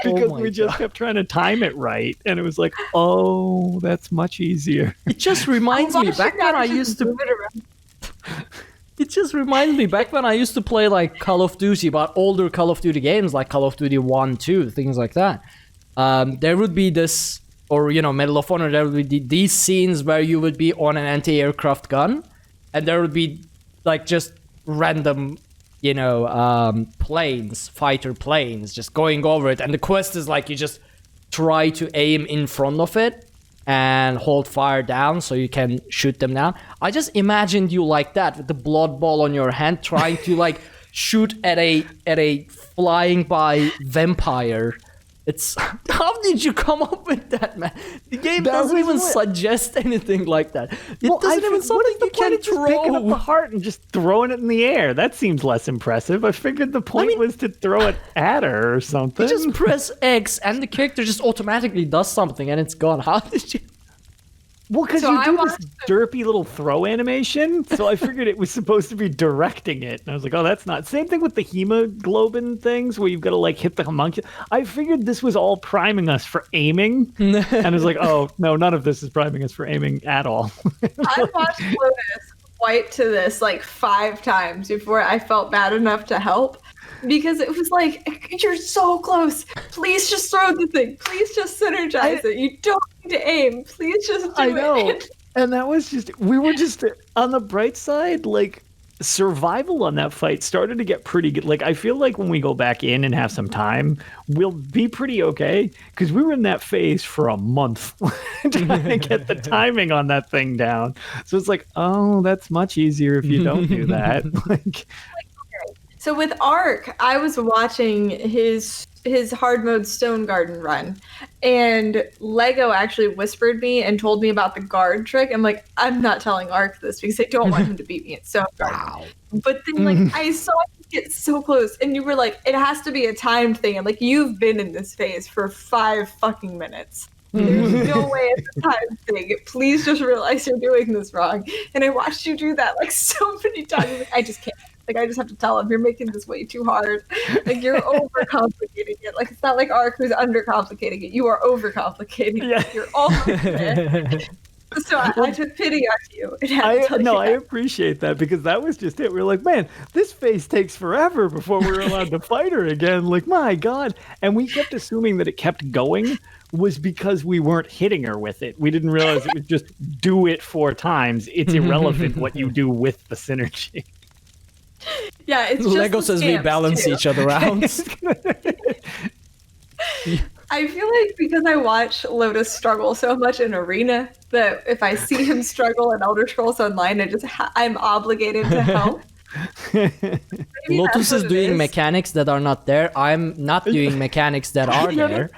because we just kept trying to time it right. And it was like, oh, that's much easier. It just reminds me back when I used to... It just reminds me back when I used to play like Call of Duty, but older Call of Duty games like Call of Duty 1, 2, things like that. There would be this, or Medal of Honor, there would be these scenes where you would be on an anti-aircraft gun, and there would be like just random, planes, fighter planes, just going over it. And the quest is like you just try to aim in front of it and hold fire down so you can shoot them down. I just imagined you like that with the blood ball on your hand, trying to like shoot at a flying by vampire. It's how did you come up with that, man? The game doesn't even suggest anything like that. It doesn't even something you can throw. Picking up the heart and just throwing it in the air. That seems less impressive. I figured the point was to throw it at her or something. You just press X and the character just automatically does something and it's gone. How did you? Well, because you do this derpy little throw animation, so I figured it was supposed to be directing it. And I was like, oh, that's not... Same thing with the hemoglobin things, where you've got to, like, hit the homunculus. I figured this was all priming us for aiming. And I was like, oh, no, none of this is priming us for aiming at all. I watched Lotus wipe to this, like, 5 times before I felt bad enough to help. Because it was like, you're so close. Please just throw the thing. Please just synergize it. You don't need to aim. Please just do it. I know. And that was just, we were just on the bright side, like, survival on that fight started to get pretty good. Like, I feel like when we go back in and have some time, we'll be pretty okay. Because we were in that phase for a month trying to get the timing on that thing down. So it's like, oh, that's much easier if you don't do that. So So with Ark, I was watching his hard mode Stone Garden run, and Lego actually whispered me and told me about the guard trick. I'm like, I'm not telling Ark this because I don't want him to beat me at Stone Garden. Wow. But then, like, I saw you get so close, and you were like, it has to be a timed thing. I'm like, you've been in this phase for 5 fucking minutes. There's no way it's a timed thing. Please just realize you're doing this wrong. And I watched you do that like so many times. Like, I just can't. Like, I just have to tell him, you're making this way too hard. Like, you're overcomplicating it. Like, it's not like Ark who's undercomplicating it. You are overcomplicating it. You're almost there. So I took pity on you. I appreciate that, because that was just it. We were like, man, this phase takes forever before we're allowed to fight her again. Like, my God. And we kept assuming that it kept going was because we weren't hitting her with it. We didn't realize it was just do it 4 times. It's irrelevant what you do with the synergy. Yeah, it's just Lego says we balance each other out. I feel like because I watch Lotus struggle so much in Arena that if I see him struggle in Elder Scrolls Online, I'm obligated to help. Lotus is doing mechanics that are not there. I'm not doing mechanics that are there.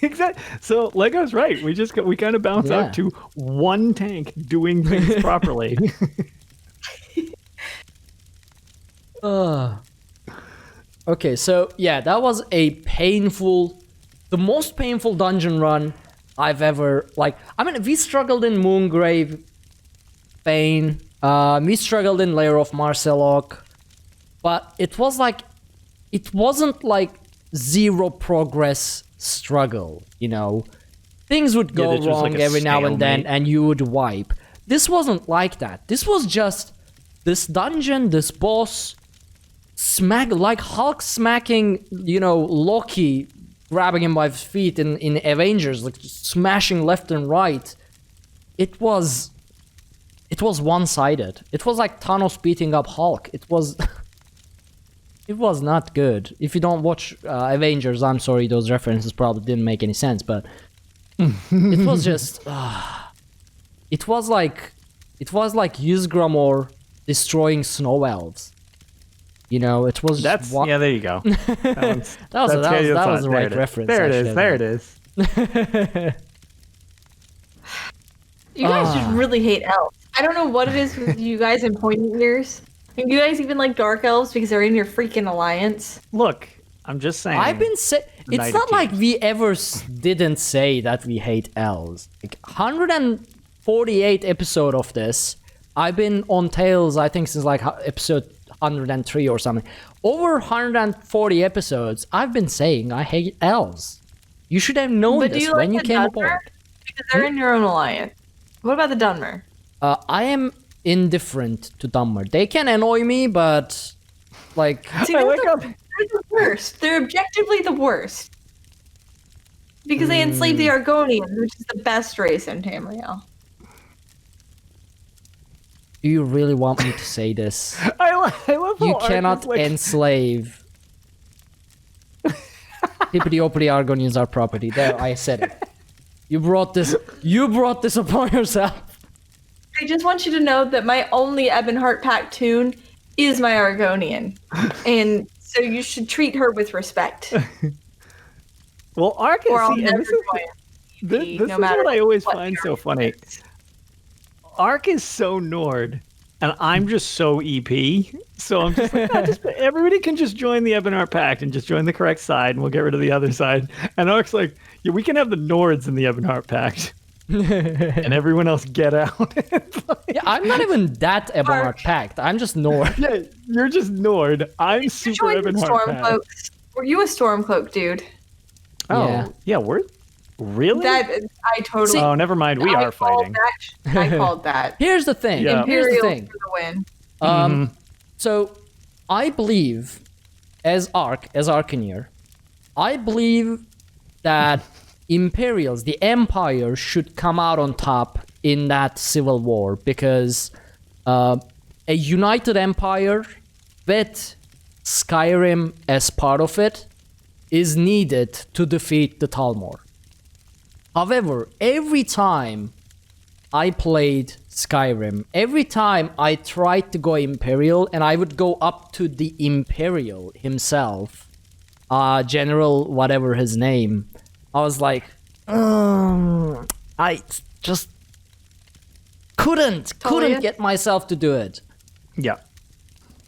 Exactly. So Lego's right. We kind of bounce out to one tank doing things properly. Okay, so yeah, that was the most painful dungeon run I've ever, we struggled in Moongrave, Bane, we struggled in Lair of Marcelok, but it wasn't like zero progress struggle, you know? Things would go wrong every now and then and you would wipe. This wasn't like that. This was just this dungeon, this boss, like Hulk smacking, Loki, grabbing him by his feet in Avengers, like smashing left and right. It was one-sided. It was like Thanos beating up Hulk. It was not good. If you don't watch Avengers, I'm sorry, those references probably didn't make any sense, but it was just it was like Ysgramor destroying snow elves. It was there you go. That was the right reference. There it is. You guys just really hate elves. I don't know what it is with you guys in pointy ears. And you guys even like dark elves because they're in your freaking alliance. Look, I'm just saying. It's not like we ever didn't say that we hate elves. Like 148 episode of this. I've been on Tales, I think, since like episode 103 or something. Over 140 episodes, I've been saying I hate elves. You should have known this when you came aboard. Because they're in your own alliance. What about the Dunmer? I am indifferent to Dunmer. They can annoy me, but like... See, they're the worst. They're objectively the worst. Because they enslaved the Argonians, which is the best race in Tamriel. Do you really want me to say this? I love how you cannot enslave. Hippity-hoppity Argonians are property. There, I said it. You brought this upon yourself. I just want you to know that my only Ebonheart Pact tune is my Argonian. And so you should treat her with respect. Well, Ark this is what I always find so funny. Ark is so Nord, and I'm just so EP. So I'm just like, everybody can just join the Ebonheart Pact and just join the correct side, and we'll get rid of the other side. And Ark's like, yeah, we can have the Nords in the Ebonheart Pact. And everyone else get out. Yeah, I'm not even that Ebonheart Pact. I'm just Nord. Yeah, you're just Nord. I'm super Ebonheart Pact. Were you a Stormcloak dude? Oh, yeah, we're... Really? I totally... Oh, never mind. We are fighting. I called that. Here's the thing. Yeah. Imperial for the win. So, I believe, as Arkhaniir, I believe that Imperials, the Empire, should come out on top in that civil war because a united Empire with Skyrim as part of it is needed to defeat the Talmor. However, every time I played Skyrim, every time I tried to go Imperial, and I would go up to the Imperial himself, General whatever his name, I was like, I just couldn't get myself to do it. Yeah.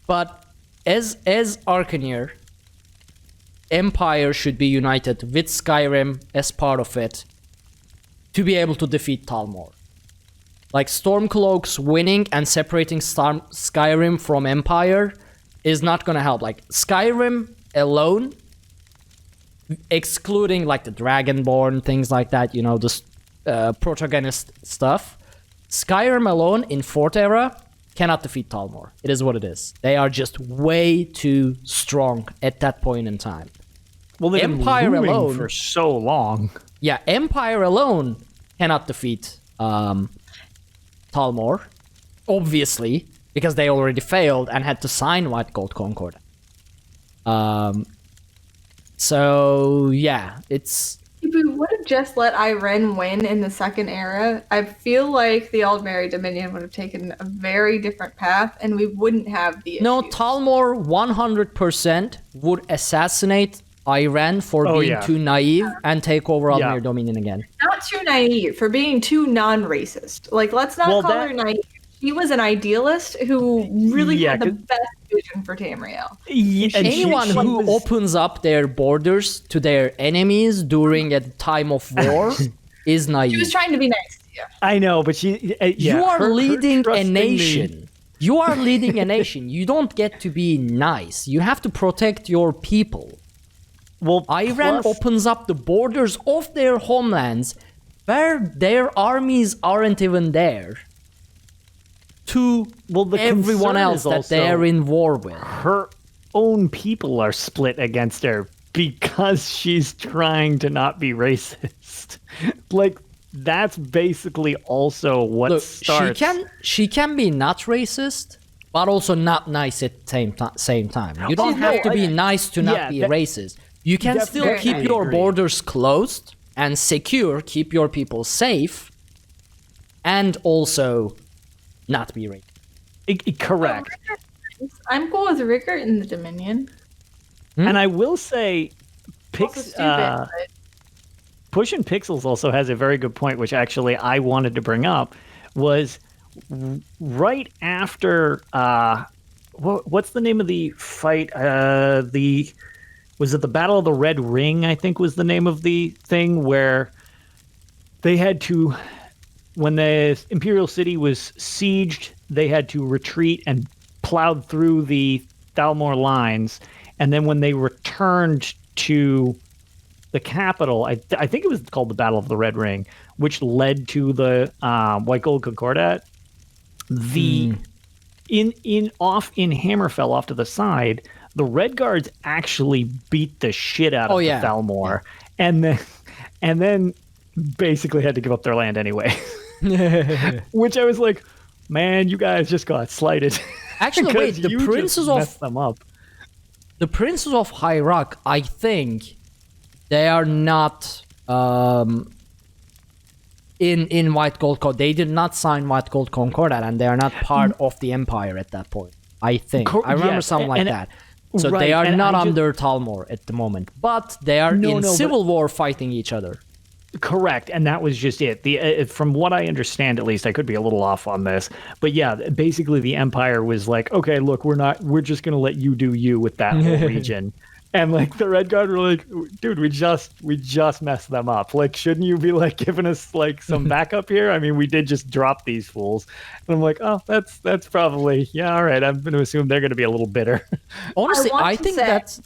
But as Arkhaniir, Empire should be united with Skyrim as part of it to be able to defeat Talmor. Like, Stormcloaks winning and separating Skyrim from Empire is not gonna help. Like, Skyrim alone, excluding like the Dragonborn, things like that, you know, the protagonist stuff, Skyrim alone in 4th era cannot defeat Talmor. It is what it is. They are just way too strong at that point in time. Well, they've Empire been looming alone for so long. Yeah, Empire alone cannot defeat Talmor, obviously, because they already failed and had to sign White Gold Concord. So yeah, it's. If we would have just let Ayrenn win in the 2nd era, I feel like the Aldmeri Dominion would have taken a very different path, and we wouldn't have the No, issues. Talmor 100% would assassinate Ayrenn for being too naive and take over Aldmeri Dominion again. Not too naive, for being too non-racist. Like, let's not call her naive. She was an idealist who really had the best vision for Tamriel. Anyone who opens up their borders to their enemies during a time of war is naive. She was trying to be nice to you. I know, but you are leading a nation. You are leading a nation. You don't get to be nice. You have to protect your people. Well, Ayrenn opens up the borders of their homelands where their armies aren't even there to everyone else that they're in war with. Her own people are split against her because she's trying to not be racist. Like, that's basically also what starts. She can be not racist, but also not nice at the same time. You don't have to be nice to not be racist. You can still keep your borders closed and secure, keep your people safe, and also not be racist. Correct. I'm cool with Rickert in the Dominion. And I will say, Pushing Pixels also has a very good point, which actually I wanted to bring up, was right after, what's the name of the fight? Was it the Battle of the Red Ring, I think was the name of the thing, where they had to, when the Imperial City was sieged, they had to retreat and plowed through the Thalmor lines. And then when they returned to the capital, I think it was called the Battle of the Red Ring, which led to the White Gold Concordat. In Hammerfell off to the side, the Red Guards actually beat the shit out of the Thalmor, and then basically had to give up their land anyway. Which I was like, man, you guys just got slighted. Actually, wait, the princes of them up. The princes of Hyrule, I think they are not in White Gold Concordat. They did not sign White Gold Concordat, and they are not part of the Empire at that point. I think I remember something like that. So they are not under Talmor at the moment, but they are in civil war fighting each other. Correct, and that was just it. From what I understand, at least, I could be a little off on this, but yeah, basically the Empire was like, okay, look, we're just gonna let you do you with that whole region, and like the Red Guard were like, dude, we just messed them up. Like, shouldn't you be like giving us like some backup here? I mean, we did just drop these fools, and I'm like, oh, that's probably all right. I'm gonna assume they're gonna be a little bitter. Honestly, I think that's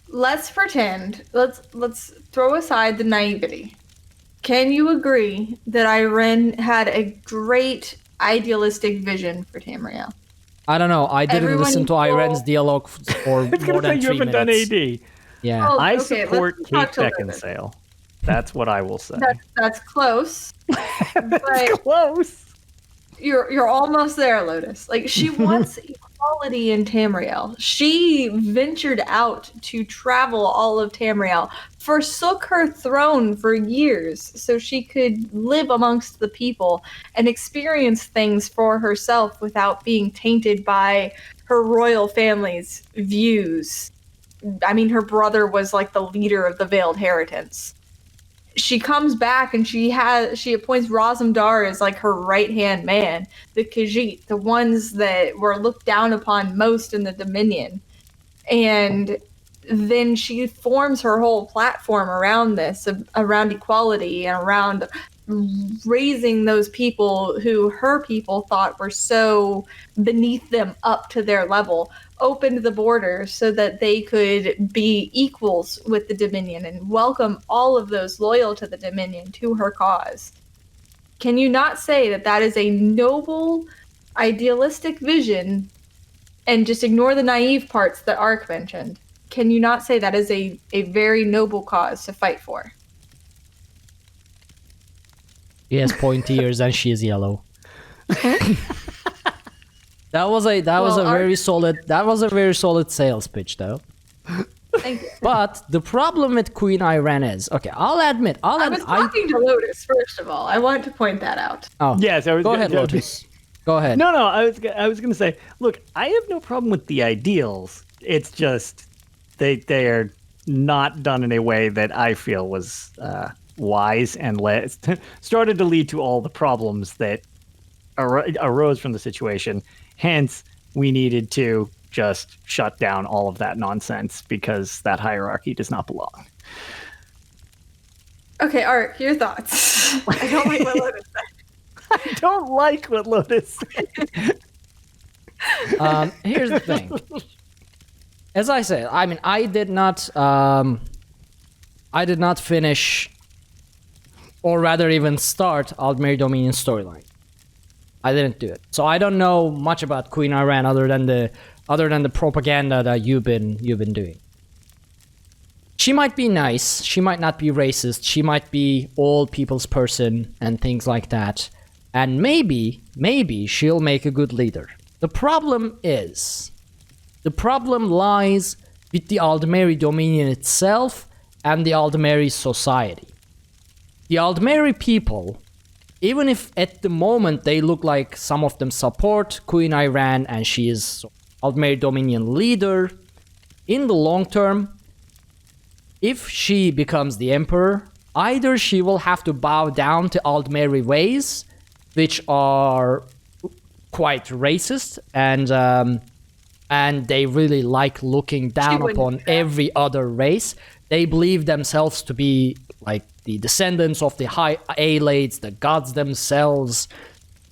Let's pretend. Let's throw aside the naivety. Can you agree that Ayrenn had a great idealistic vision for Tamriel? I don't know. I didn't listen to Ayrenn's dialogue for more than 3 minutes. You haven't done AD. Yeah. Oh, I support Kate Beckinsale. That's what I will say. That's close. That's close. You're almost there, Lotus. Like, she wants equality in Tamriel. She ventured out to travel all of Tamriel, forsook her throne for years so she could live amongst the people and experience things for herself without being tainted by her royal family's views. I mean, her brother was like the leader of the Veiled Inheritance. She comes back and she appoints Razumdar as like her right-hand man, the Khajiit, the ones that were looked down upon most in the Dominion. And then she forms her whole platform around this, around equality and around raising those people who her people thought were so beneath them up to their level, opened the borders so that they could be equals with the Dominion and welcome all of those loyal to the Dominion to her cause. Can you not say that that is a noble, idealistic vision, and just ignore the naive parts that Ark mentioned? Can you not say that is a very noble cause to fight for? She has pointy ears and she is yellow. That was a very solid sales pitch, though. Thank you. But the problem with Queen Ayrenn is, okay, I'll admit, I was talking to Lotus, first of all. I want to point that out. Oh, yes, go ahead, Lotus. Go ahead. No, I was going to say, look, I have no problem with the ideals. It's just they are not done in a way that I feel was wise and started to lead to all the problems that arose from the situation. Hence, we needed to just shut down all of that nonsense because that hierarchy does not belong. Okay, Ark, your thoughts. I don't like what Lotus said. I don't like what Lotus said. Here's the thing. As I said, I mean, I did not finish, or rather even start, Aldmeri Dominion storyline. I didn't do it, so I don't know much about Queen Ayrenn other than the propaganda that you've been doing. She might be nice. She might not be racist. She might be all people's person and things like that. And maybe she'll make a good leader. The problem lies with the Aldmeri Dominion itself and the Aldmeri society. The Aldmeri people, even if at the moment they look like some of them support Queen Ayrenn and she is Aldmeri Dominion leader, in the long term, if she becomes the emperor, either she will have to bow down to Aldmeri ways, which are quite racist, and they really like looking down upon every other race. They believe themselves to be like the descendants of the high Aelades, the gods themselves.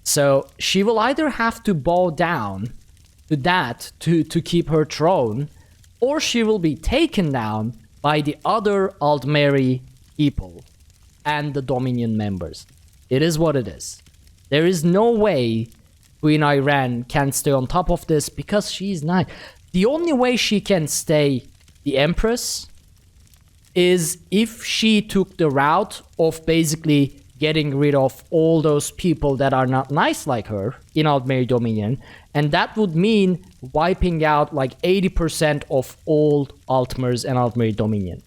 So she will either have to bow down to that to keep her throne, or she will be taken down by the other Aldmeri people and the Dominion members. It is what it is. There is no way Queen Ayrenn can stay on top of this because she's not. The only way she can stay the Empress is if she took the route of basically getting rid of all those people that are not nice like her in Aldmeri Dominion, and that would mean wiping out like 80% of all Altmers and Aldmeri Dominion.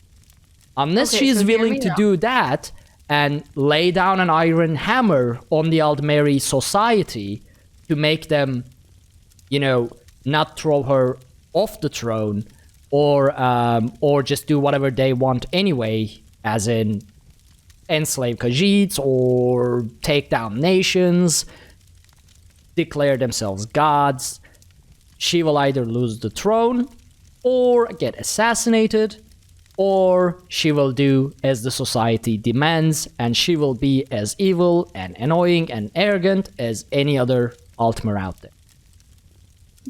Unless she's willing to do that and lay down an iron hammer on the Aldmeri society to make them, not throw her off the throne, or just do whatever they want anyway, as in enslave Khajiits or take down nations, declare themselves gods. She will either lose the throne or get assassinated, or she will do as the society demands, and she will be as evil and annoying and arrogant as any other Altmer out there.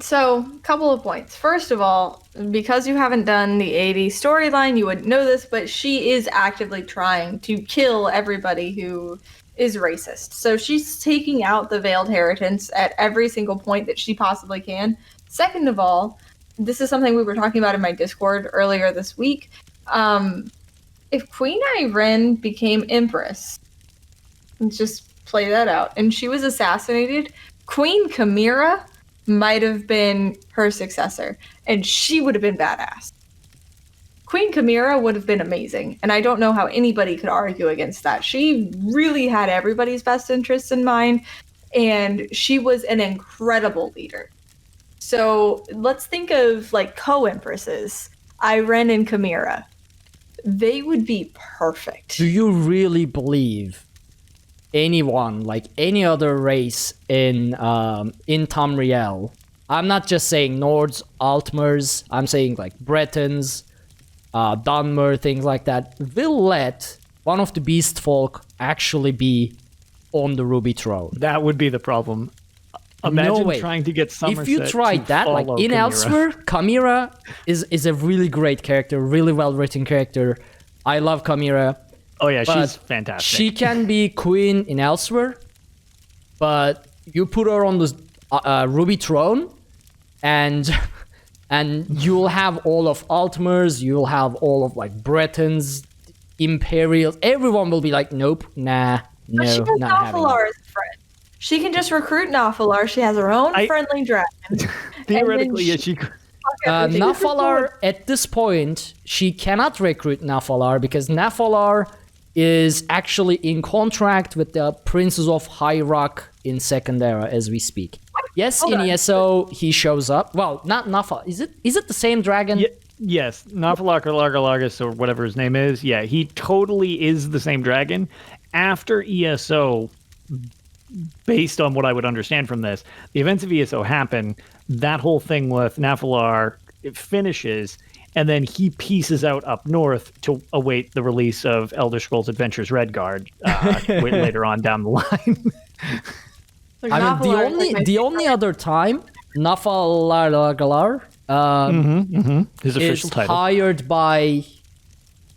So, a couple of points. First of all, because you haven't done the 80 storyline, you wouldn't know this, but she is actively trying to kill everybody who is racist. So she's taking out the Veiled Inheritance at every single point that she possibly can. Second of all, this is something we were talking about in my Discord earlier this week. If Queen Ayrenn became Empress, let's just play that out, and she was assassinated, Queen Chimera might have been her successor, and she would have been badass. Queen Chimera would have been amazing, and I don't know how anybody could argue against that. She really had everybody's best interests in mind, and she was an incredible leader. So let's think of like co-empresses, Ayrenn and Chimera. They would be perfect. Do you really believe anyone, like any other race in Tamriel? I'm not just saying Nords, Altmers, I'm saying like Bretons, Dunmer, things like that, will let one of the beast folk actually be on the Ruby Throne. That would be the problem. Imagine trying to get Somerset. If you tried that, like in Elsewhere, Chimera is a really great character, really well written character. I love Chimera. Oh yeah, she's fantastic. She can be queen in Elsewhere, but you put her on the Ruby Throne, and you'll have all of Altmers, you'll have all of like Bretons, Imperials. Everyone will be like, nope, nah, no, she has not having it. Nafalar as a friend. She can just recruit Nafalar. She has her own friendly dragon. Theoretically, yeah, she could. Nafalar, at this point, she cannot recruit Nafalar because Nafalar is actually in contract with the Princes of High Rock in Second Era as we speak. Yes, in ESO, he shows up. Well, not Nafalar. Is it the same dragon? Yes, Nafalar or Largalagus or whatever his name is. Yeah, he totally is the same dragon. After ESO, based on what I would understand from this, the events of ESO happen, that whole thing with Nafalar, it finishes, and then he pieces out up north to await the release of Elder Scrolls Adventures Redguard later on down the line. I mean, the only other time Nafalar his official is title, hired by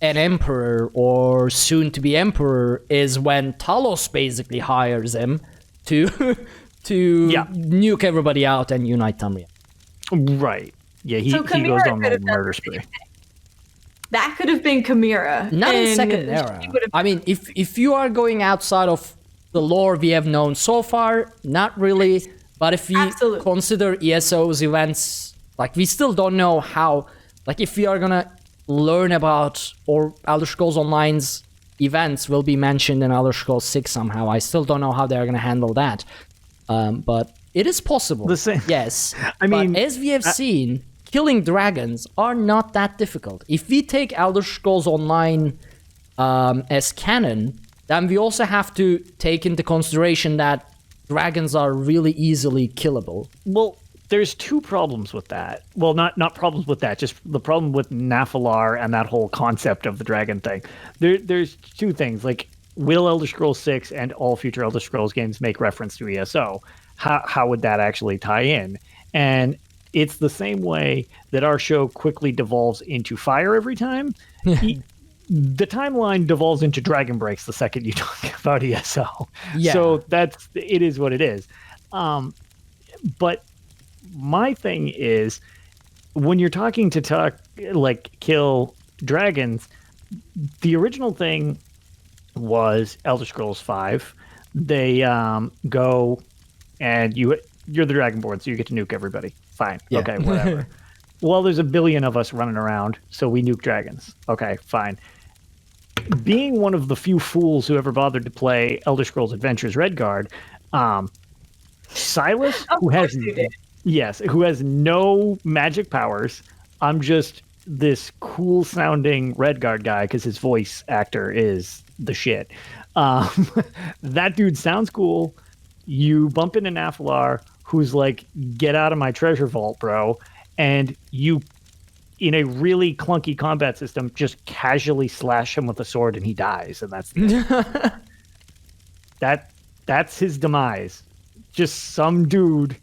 an emperor or soon-to-be emperor is when Talos basically hires him to nuke everybody out and unite Tamriel. Right. Yeah, he goes on the murder spree. That could have been Chimera. Not in Second Era. I mean, if you are going outside of the lore we have known so far, not really. But if we consider ESO's events, like we still don't know how, like if we are gonna learn about, or Elder Scrolls Online's events will be mentioned in Elder Scrolls 6 somehow. I still don't know how they're gonna handle that. But it is possible. Yes. I mean, but as we have seen, killing dragons are not that difficult. If we take Elder Scrolls Online as canon, then we also have to take into consideration that dragons are really easily killable. Well, there's two problems with that. Well, not problems with that, just the problem with Nafalar and that whole concept of the dragon thing. There's two things. Like, will Elder Scrolls 6 and all future Elder Scrolls games make reference to ESO? How would that actually tie in? And it's the same way that our show quickly devolves into fire every time. The timeline devolves into Dragon Breaks the second you talk about ESO. Yeah. So it is what it is. But my thing is, when you're talking to kill dragons, the original thing was Elder Scrolls 5. They go and you're the Dragonborn, so you get to nuke everybody. Fine. Yeah. Okay, whatever. Well, there's a billion of us running around, so we nuke dragons. Okay, fine. Being one of the few fools who ever bothered to play Elder Scrolls Adventures Redguard, Silas, who has no magic powers. I'm just this cool sounding Redguard guy because his voice actor is the shit. That dude sounds cool. You bump into Nafalar, who's like, get out of my treasure vault, bro. And you, in a really clunky combat system, just casually slash him with a sword and he dies. And that's that's his demise. Just some dude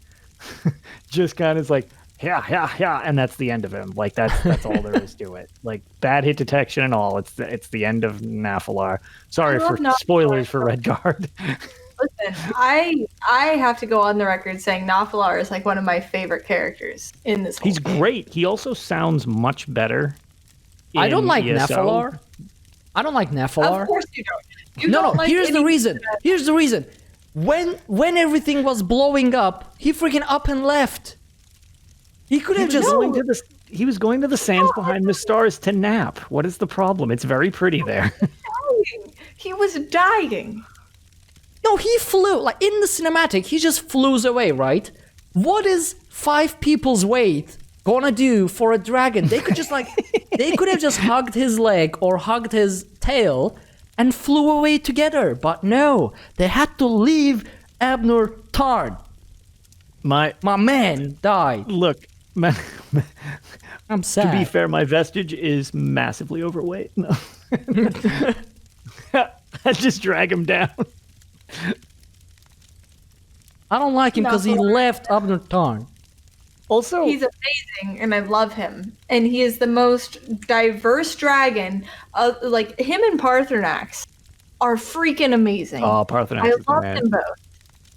just kind of is like, yeah, and that's the end of him. Like that's all there is to it. Like bad hit detection and all. It's the end of Nafalar. Sorry for spoilers for Redguard. Listen, I have to go on the record saying Nafalar is like one of my favorite characters in this whole He's game. Great. He also sounds much better. I don't like Nafalar. Of course you don't. No. Here's the reason. When everything was blowing up, he freaking up and left. He could have just He was going to the sands behind the stars to nap. What is the problem? It's very pretty there. He was dying. No, he flew. Like, in the cinematic, he just flew away, right? What is 5 people's weight gonna do for a dragon? They could just, like, they could have just hugged his leg or hugged his tail and flew away together. But no, they had to leave Abner Tarn. My man died. Look, I'm sad. to be fair, my vestige is massively overweight. No. I just drag him down. I don't like him because he left Abner Tarn. Also, he's amazing, and I love him. And he is the most diverse dragon. Like, him and Paarthurnax are freaking amazing. Oh, Paarthurnax I is the love man. them both.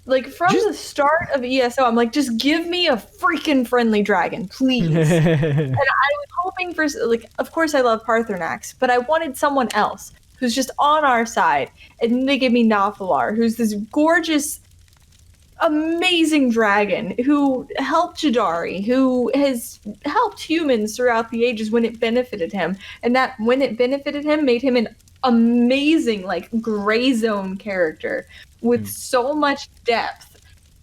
Like, from the start of ESO, I'm like, just give me a freaking friendly dragon, please. And I was hoping for, like, of course I love Paarthurnax, but I wanted someone else who's just on our side. And then they give me Nafalar, who's this gorgeous, amazing dragon who helped Jadari, who has helped humans throughout the ages when it benefited him. And that when it benefited him made him an amazing, like, gray zone character with so much depth.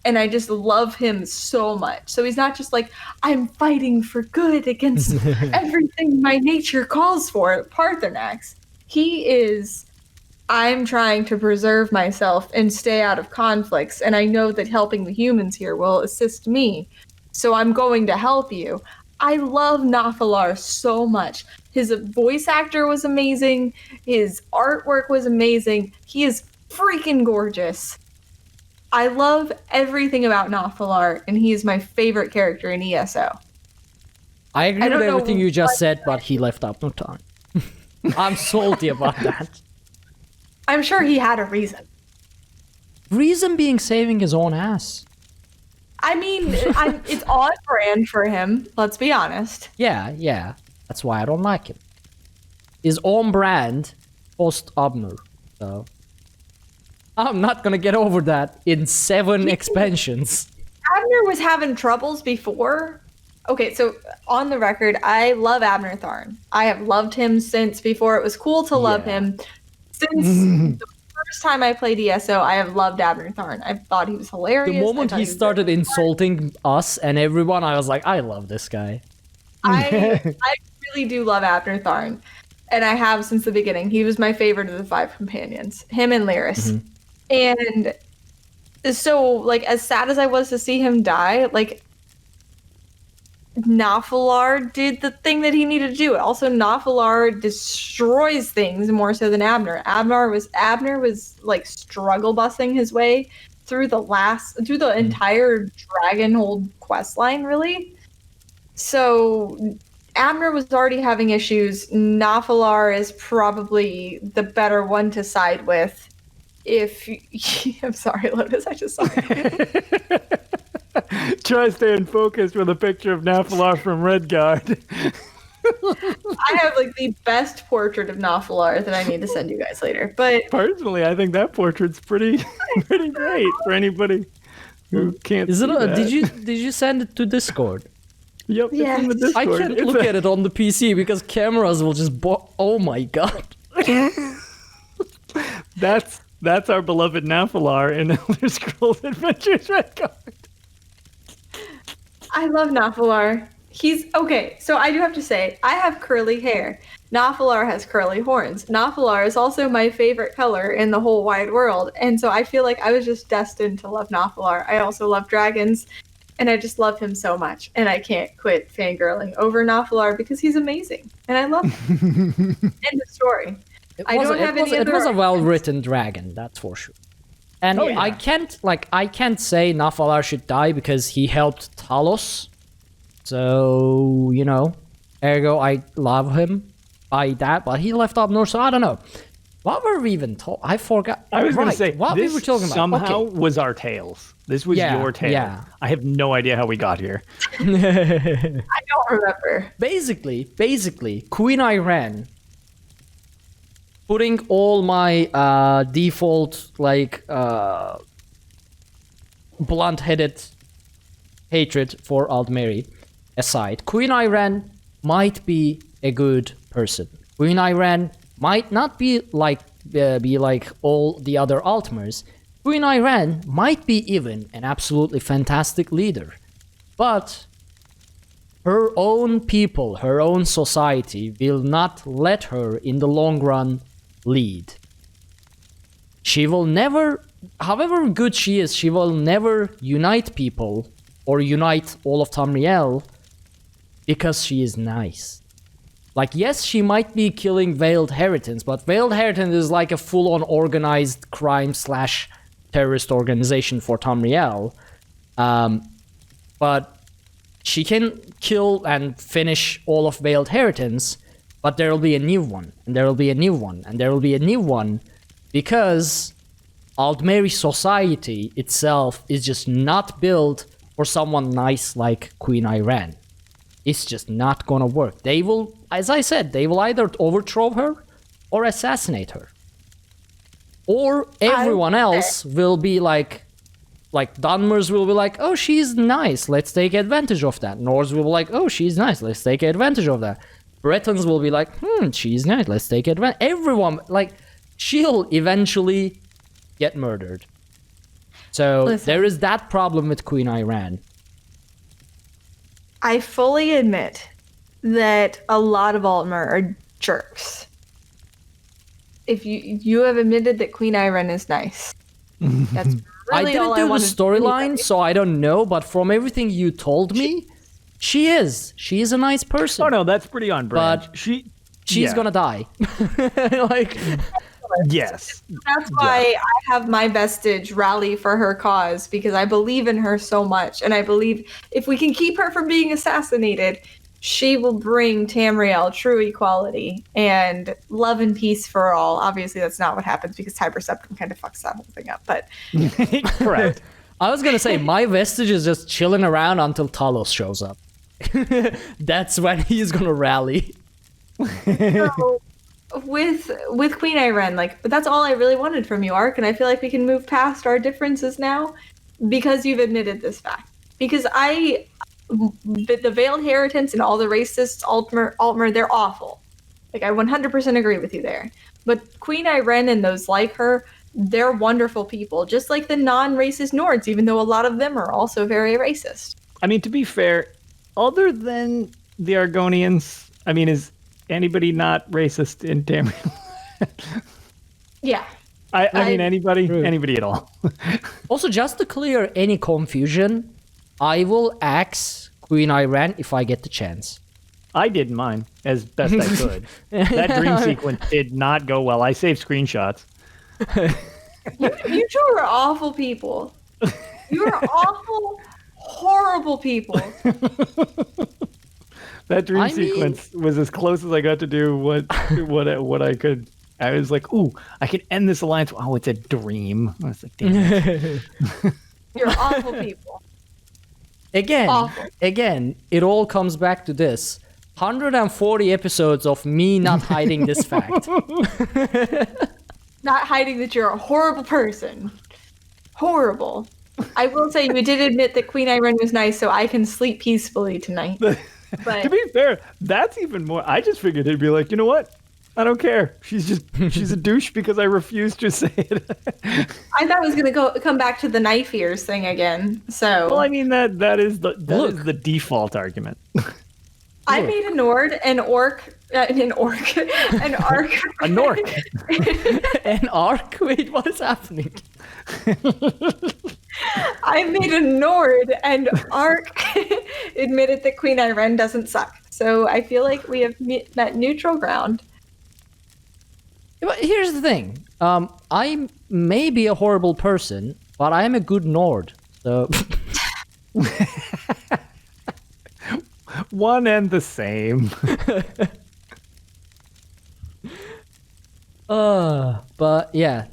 And I just love him so much. So he's not just like, I'm fighting for good against everything my nature calls for. Paarthurnax. He is, I'm trying to preserve myself and stay out of conflicts. And I know that helping the humans here will assist me. So I'm going to help you. I love Nafalar so much. His voice actor was amazing. His artwork was amazing. He is freaking gorgeous. I love everything about Nafalar, and he is my favorite character in ESO. I agree with everything you just said, but he left Abner Tarn. I'm salty about that. I'm sure he had a reason. Reason being saving his own ass. I mean, it's on brand for him, let's be honest. Yeah. That's why I don't like him. Is on brand post Abner, so I'm not gonna get over that in 7 expansions. Abner was having troubles before. Okay, so on the record, I love Abner Tharn. I have loved him since before it was cool to love him. Since the first time I played ESO, I have loved Abner Tharn. I thought he was hilarious. The moment he started insulting us and everyone, I was like, I love this guy. I really do love Abner Tharn, and I have since the beginning. He was my favorite of the 5 companions, him and Lyris. And so, like, as sad as I was to see him die, like, Nafalar did the thing that he needed to do. Also, Nafalar destroys things more so than Abner. Abner was like struggle busting his way through the entire Dragonhold quest line, really. So Abner was already having issues. Nafalar is probably the better one to side with. I'm sorry, Lotus, I just saw you. Try staying focused with a picture of Nafalar from Redguard. I have like the best portrait of Nafalar that I need to send you guys later. But personally, I think that portrait's pretty great for anybody who can't. Is it? Did you send it to Discord? Yep. Yeah. It's in the Discord. I can't look at it on the PC because cameras will just. Oh my god. That's our beloved Nafalar in Elder Scrolls Adventures Redguard. I love Nafalar. He's okay. So I do have to say, I have curly hair. Nafalar has curly horns. Nafalar is also my favorite color in the whole wide world. And so I feel like I was just destined to love Nafalar. I also love dragons, and I just love him so much. And I can't quit fangirling over Nafalar because he's amazing. And I love him. End of story. It was a well-written dragon, that's for sure. And I can't say Nafalar should die because he helped Talos. So, ergo I love him by that, but he left up north, so I don't know. What were we even talking? I forgot. I was going to say, what we were talking about. Somehow was our tales. This was your tale. Yeah. I have no idea how we got here. I don't remember. Basically, Queen Ayrenn putting all my default, blunt-headed hatred for Aldmeri aside, Queen Ayrenn might be a good person. Queen Ayrenn might not be like all the other Altmers. Queen Ayrenn might be even an absolutely fantastic leader. But her own people, her own society will not let her in the long run lead. She will never, however good she is, she will never unite people or unite all of Tamriel because she is nice. Like, yes, she might be killing Veiled Heritance, but Veiled Heritance is like a full-on organized crime/terrorist organization for Tamriel. But she can kill and finish all of Veiled Heritance, but there will be a new one, and there will be a new one, and there will be a new one, because Aldmeri society itself is just not built for someone nice like Queen Ayrenn. It's just not gonna work. They will, as I said, they will either overthrow her or assassinate her. Or everyone else will be like Dunmers will be like, oh, she's nice, let's take advantage of that. Nords will be like, oh, she's nice, let's take advantage of that. Bretons will be like, she's nice, let's take advantage. Everyone, like, she'll eventually get murdered. So there is that problem with Queen Ayrenn. I fully admit that a lot of Altmer are jerks. If you have admitted that Queen Ayrenn is nice, that's really I didn't do the storyline, so I don't know. But from everything you told me, she is a nice person. Oh no, that's pretty on brand. But she's gonna die. Like, yes. That's why I have my vestige rally for her cause, because I believe in her so much, and I believe if we can keep her from being assassinated, she will bring Tamriel true equality and love and peace for all. Obviously, that's not what happens because HyperPixie kind of fucks that whole thing up. But correct. I was gonna say my vestige is just chilling around until Talos shows up. That's when he's gonna rally. So, with Queen Ayrenn, like, that's all I really wanted from you, Ark, and I feel like we can move past our differences now because you've admitted this fact. Because the Veiled Heritance and all the racists, Altmer, they're awful. Like, I 100% agree with you there. But Queen Ayrenn and those like her, they're wonderful people, just like the non-racist Nords, even though a lot of them are also very racist. I mean, to be fair, other than the Argonians, I mean, is anybody not racist in Tamriel? Yeah. I mean, anybody at all. Also, just to clear any confusion, I will axe Queen Ayrenn if I get the chance. I did mine as best I could. That dream sequence did not go well. I saved screenshots. You two are awful people. You are awful, horrible people. That dream sequence was as close as I got to do what I could. I was like, ooh, I can end this alliance. Oh, it's a dream. I was like, damn it. You're awful people. Again, it all comes back to this. 140 episodes of me not hiding this fact. Not hiding that you're a horrible person. Horrible. I will say you did admit that Queen Ayrenn was nice, so I can sleep peacefully tonight. But to be fair, that's even more. I just figured he'd be like, you know what? I don't care. She's a douche because I refuse to say it. I thought I was gonna come back to the knife ears thing again. So well, I mean that is the default argument. I made a Nord, an Ark. An Orc. An Ark? Wait, what is happening? I made a Nord, and Ark admitted that Queen Ayrenn doesn't suck. So I feel like we have met neutral ground. But here's the thing. I may be a horrible person, but I'm a good Nord. So one and the same. But yeah.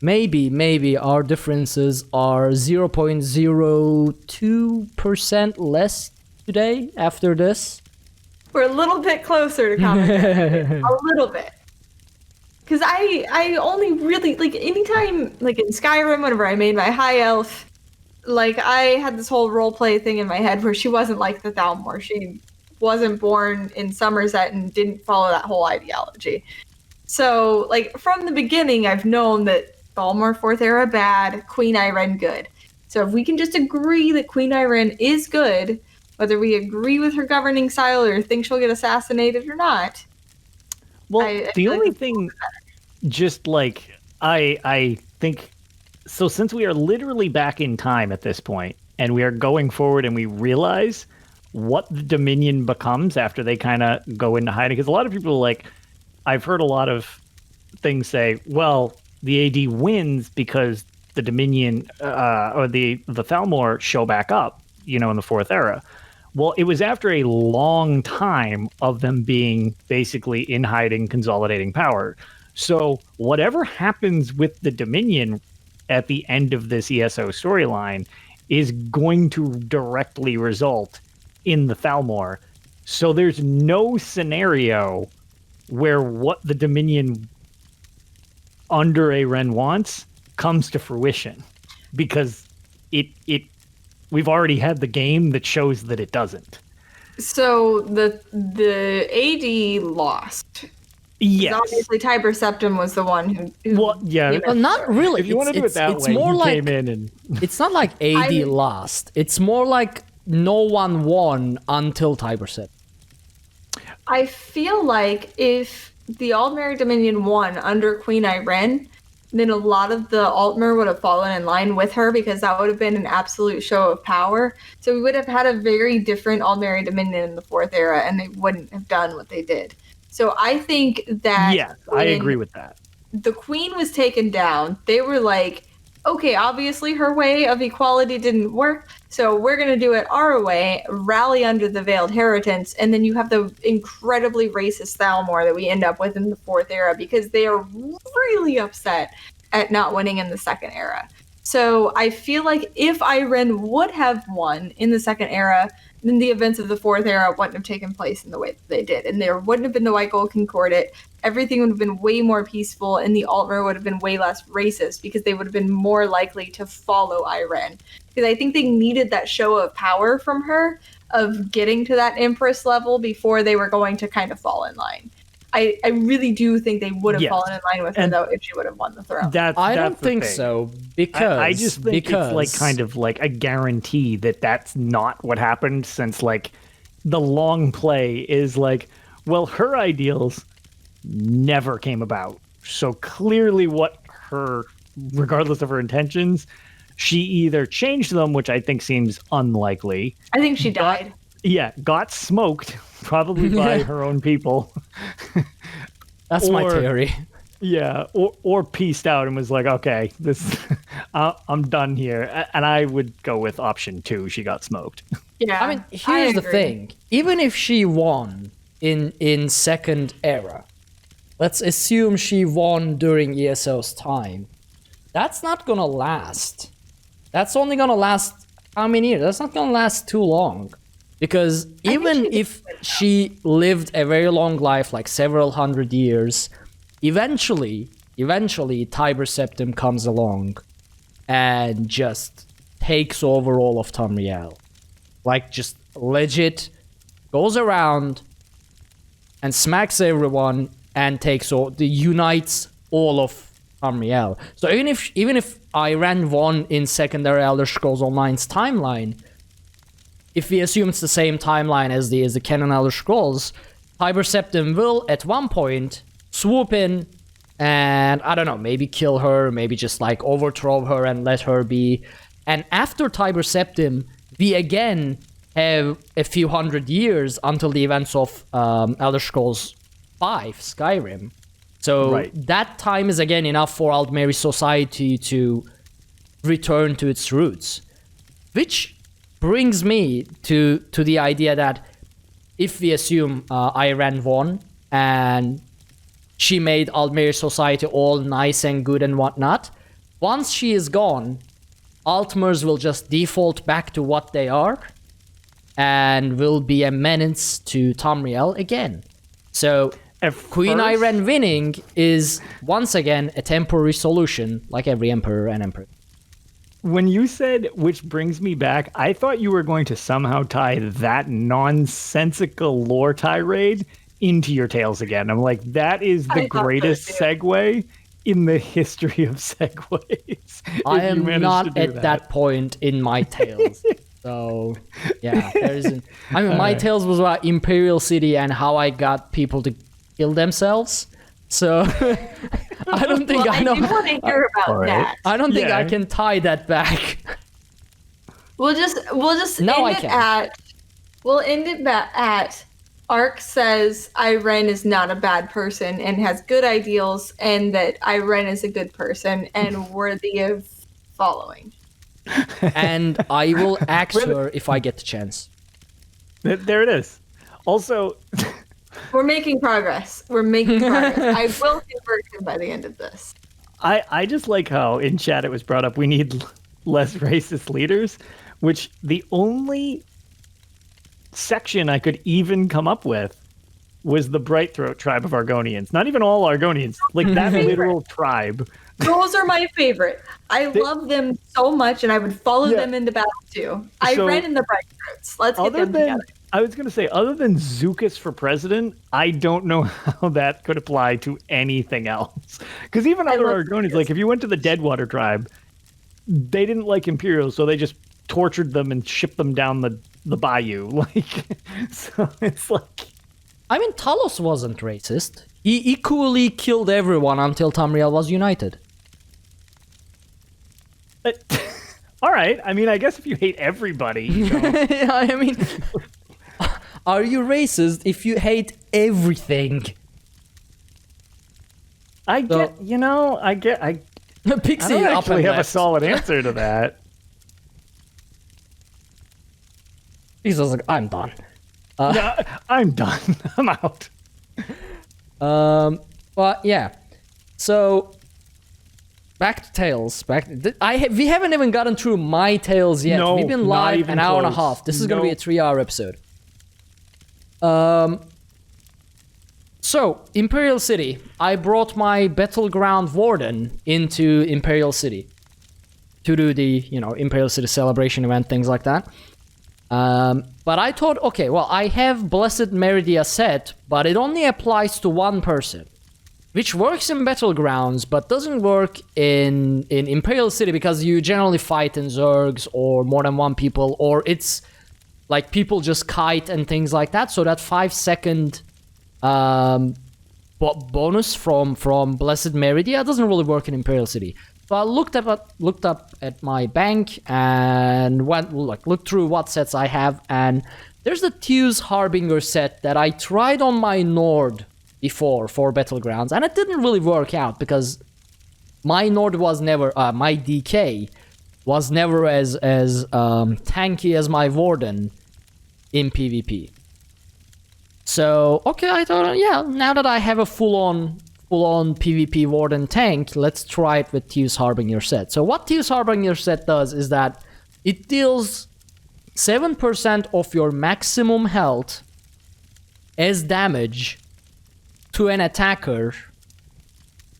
Maybe our differences are 0.02% less today after this. We're a little bit closer to common ground. A little bit. Because I only really, like, anytime, like in Skyrim, whenever I made my high elf, like I had this whole role play thing in my head where she wasn't like the Thalmor. She wasn't born in Somerset and didn't follow that whole ideology. So, like, from the beginning, I've known that Thalmor 4th Era bad, Queen Ayrenn good. So if we can just agree that Queen Ayrenn is good, whether we agree with her governing style or think she'll get assassinated or not. Well, the only thing, just like, I think, so since we are literally back in time at this point, and we are going forward and we realize what the Dominion becomes after they kind of go into hiding, because a lot of people, like, I've heard a lot of things say, well, the AD wins because the Dominion or the Thalmor show back up, in the 4th Era. Well, it was after a long time of them being basically in hiding, consolidating power. So whatever happens with the Dominion at the end of this ESO storyline is going to directly result in the Thalmor. So there's no scenario where what the Dominion under Ayrenn wants comes to fruition, because we've already had the game that shows that it doesn't. So the AD lost. Yes. Obviously, Tiber Septim was the one who well, yeah. Well, not really. If you want to do it that way, more you like, came in and... It's not like AD lost. It's more like no one won until Tiber Septim. I feel like if the Aldmeri Dominion won under Queen Ayrenn, then a lot of the Altmer would have fallen in line with her, because that would have been an absolute show of power. So we would have had a very different Aldmeri Dominion in the 4th Era, and they wouldn't have done what they did. So I think that... Yeah, I agree with that. The Queen was taken down. They were like, okay, obviously her way of equality didn't work, so we're going to do it our way, rally under the Veiled Inheritance, and then you have the incredibly racist Thalmor that we end up with in the 4th Era, because they are really upset at not winning in the 2nd Era. So I feel like if Ayrenn would have won in the 2nd Era, then the events of the 4th Era wouldn't have taken place in the way that they did, and there wouldn't have been the White Gold Concordat. Everything would have been way more peaceful, and the Altmer would have been way less racist, because they would have been more likely to follow Ayrenn. Because I think they needed that show of power from her, of getting to that Empress level before they were going to kind of fall in line. I really do think they would have fallen in line with her, though, if she would have won the throne. I don't think so, because... I just think it's like kind of like a guarantee that that's not what happened, since like the long play is like, well, her ideals never came about. So clearly what her, regardless of her intentions, she either changed them, which I think seems unlikely. I think she died. Got smoked, probably by her own people. That's my theory. Yeah, or pieced out and was like, okay, this, I'm done here. And I would go with option 2. She got smoked. Yeah, I mean, here's the thing. Even if she won in 2nd Era, let's assume she won during ESO's time, that's not gonna last. That's only gonna last how many years? That's not gonna last too long. Because even if she lived a very long life, like several hundred years, eventually Tiber Septim comes along and just takes over all of Tamriel. Like, just legit goes around and smacks everyone and unites all of Tamriel. So even if Ayrenn won in secondary Elder Scrolls Online's timeline, if we assume it's the same timeline as the canon Elder Scrolls, Tiber Septim will at one point swoop in and, I don't know, maybe kill her, maybe just like overthrow her and let her be. And after Tiber Septim, we again have a few hundred years until the events of Elder Scrolls 5, Skyrim. So that time is again enough for Aldmeri society to return to its roots. Which brings me to the idea that if we assume Ayrenn won and she made Aldmeri society all nice and good and whatnot, once she is gone, Altmers will just default back to what they are and will be a menace to Tamriel again. So Queen Ayrenn winning is once again a temporary solution, like every emperor and empress. when you said, which brings me back, I thought you were going to somehow tie that nonsensical lore tirade into your tales again. I'm like, that is the greatest segue in the history of segues. I am not at that point in my tales. So, yeah, there isn't. I mean, my tales was about Imperial City and how I got people to kill themselves. So, I don't think I know. I do want to hear about that. I don't think I can tie that back. We'll just we'll end it at Ark says Ayrenn is not a bad person and has good ideals, and that Ayrenn is a good person and worthy of following. And I will axe her if I get the chance. There it is. Also, we're making progress. I will convert him by the end of this. I just like how in chat it was brought up we need less racist leaders, which the only section I could even come up with was the Brightthroat tribe of Argonians. Not even all Argonians, like that literal tribe. Those are my favorite. I love them so much, and I would follow them into battle too. Ayrenn and the Brightthroats. Let's get them together. I was going to say, other than Zukas for president, I don't know how that could apply to anything else. Because even other Argonians, like if you went to the Deadwater tribe, they didn't like Imperials, so they just tortured them and shipped them down the bayou. So it's like... I mean, Talos wasn't racist. He equally killed everyone until Tamriel was united. All right. I mean, I guess if you hate everybody... I mean... Are you racist if you hate everything? I get... Pixie I don't up actually and have left. a solid answer to that. He's just like, I'm done. No, I'm done. I'm out. But yeah. So back to Tales. We haven't even gotten through my Tales yet. No, we've been not live even an hour and a close. half. This is going to be a 3-hour episode. So Imperial City. I brought my Battleground Warden into Imperial City to do the, Imperial City celebration event, things like that. But I thought, okay, well, I have Blessed Meridia set, but it only applies to one person, which works in Battlegrounds, but doesn't work in Imperial City because you generally fight in Zergs or more than one people, or it's like people just kite and things like that. So that 5-second bonus from Blessed Meridia doesn't really work in Imperial City. So I looked up at my bank and looked through what sets I have, and there's the Thews Harbinger set that I tried on my Nord before for Battlegrounds, and it didn't really work out because my Nord was never my DK was never as tanky as my Warden in PvP. So okay, I thought, yeah, now that I have a full-on PvP Warden tank, let's try it with Thews Harbinger set. So what Thews Harbinger set does is that it deals 7% of your maximum health as damage to an attacker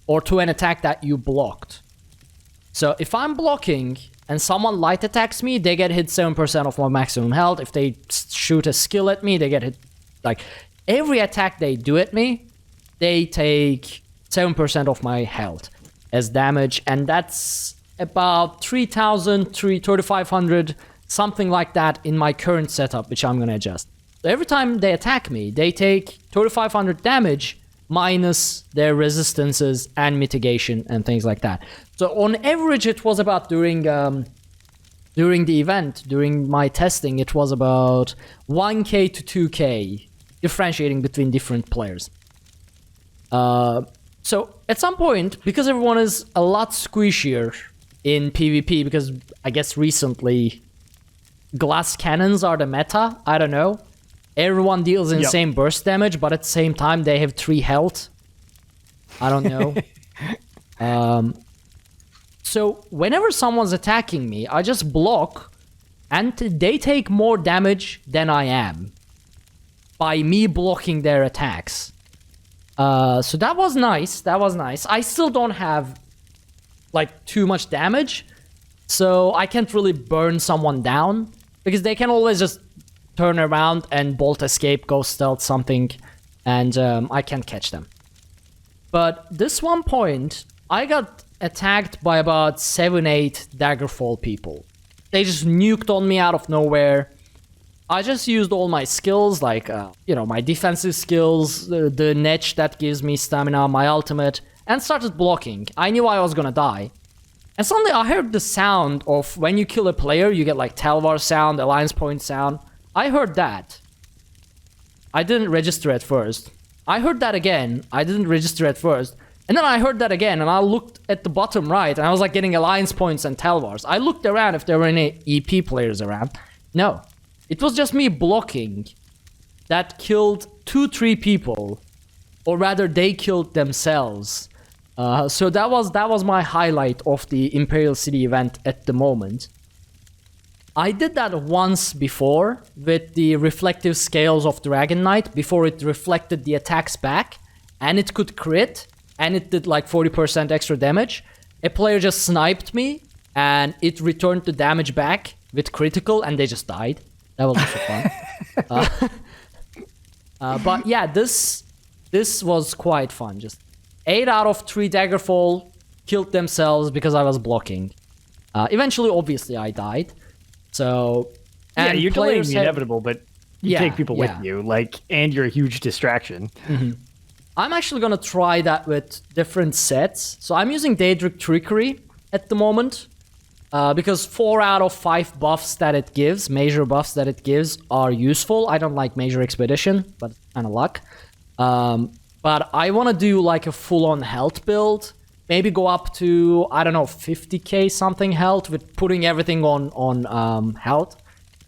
or to an attack that you blocked. So if I'm blocking and someone light attacks me, they get hit 7% of my maximum health. If they shoot a skill at me, they get hit. Like every attack they do at me, they take 7% of my health as damage, and that's about 3,000, 3,500, something like that in my current setup, which I'm gonna adjust. So every time they attack me, they take 3,500 damage minus their resistances and mitigation and things like that. So on average, it was about during the event, during my testing, it was about 1k to 2k, differentiating between different players. So at some point, because everyone is a lot squishier in PvP, because I guess recently glass cannons are the meta, I don't know. Everyone deals insane burst damage, but at the same time they have 3 health. I don't know. So whenever someone's attacking me, I just block, and they take more damage than I am by me blocking their attacks. So that was nice. I still don't have like too much damage, So I can't really burn someone down because they can always just turn around and bolt escape, go stealth something, and I can't catch them. But this one point, I got attacked by about 7-8 Daggerfall people. They just nuked on me out of nowhere. I just used all my skills, like, my defensive skills, the niche that gives me stamina, my ultimate, and started blocking. I knew I was gonna die. And suddenly I heard the sound of when you kill a player, you get like Talvar sound, Alliance Point sound. I heard that. I didn't register at first. I heard that again. I didn't register at first. And then I heard that again, and I looked at the bottom right, and I was like getting Alliance Points and Talvars. I looked around if there were any EP players around. No. It was just me blocking that killed 2-3 people. Or rather, they killed themselves. So that was my highlight of the Imperial City event at the moment. I did that once before with the reflective scales of Dragon Knight before it reflected the attacks back, and it could crit, and it did like 40% extra damage. A player just sniped me, and it returned the damage back with critical, and they just died. That was also fun. But yeah, this was quite fun. Just 8 out of 3 Daggerfall killed themselves because I was blocking. Eventually, obviously, I died. So, yeah, you're delaying the inevitable, but you take people with you, and you're a huge distraction. Mm-hmm. I'm actually gonna try that with different sets. So I'm using Daedric Trickery at the moment, because 4 out of 5 buffs that it gives, major buffs that it gives, are useful. I don't like Major Expedition, but it's kind of luck. But I want to do like a full-on health build. Maybe go up to, I don't know, 50k something health with putting everything on health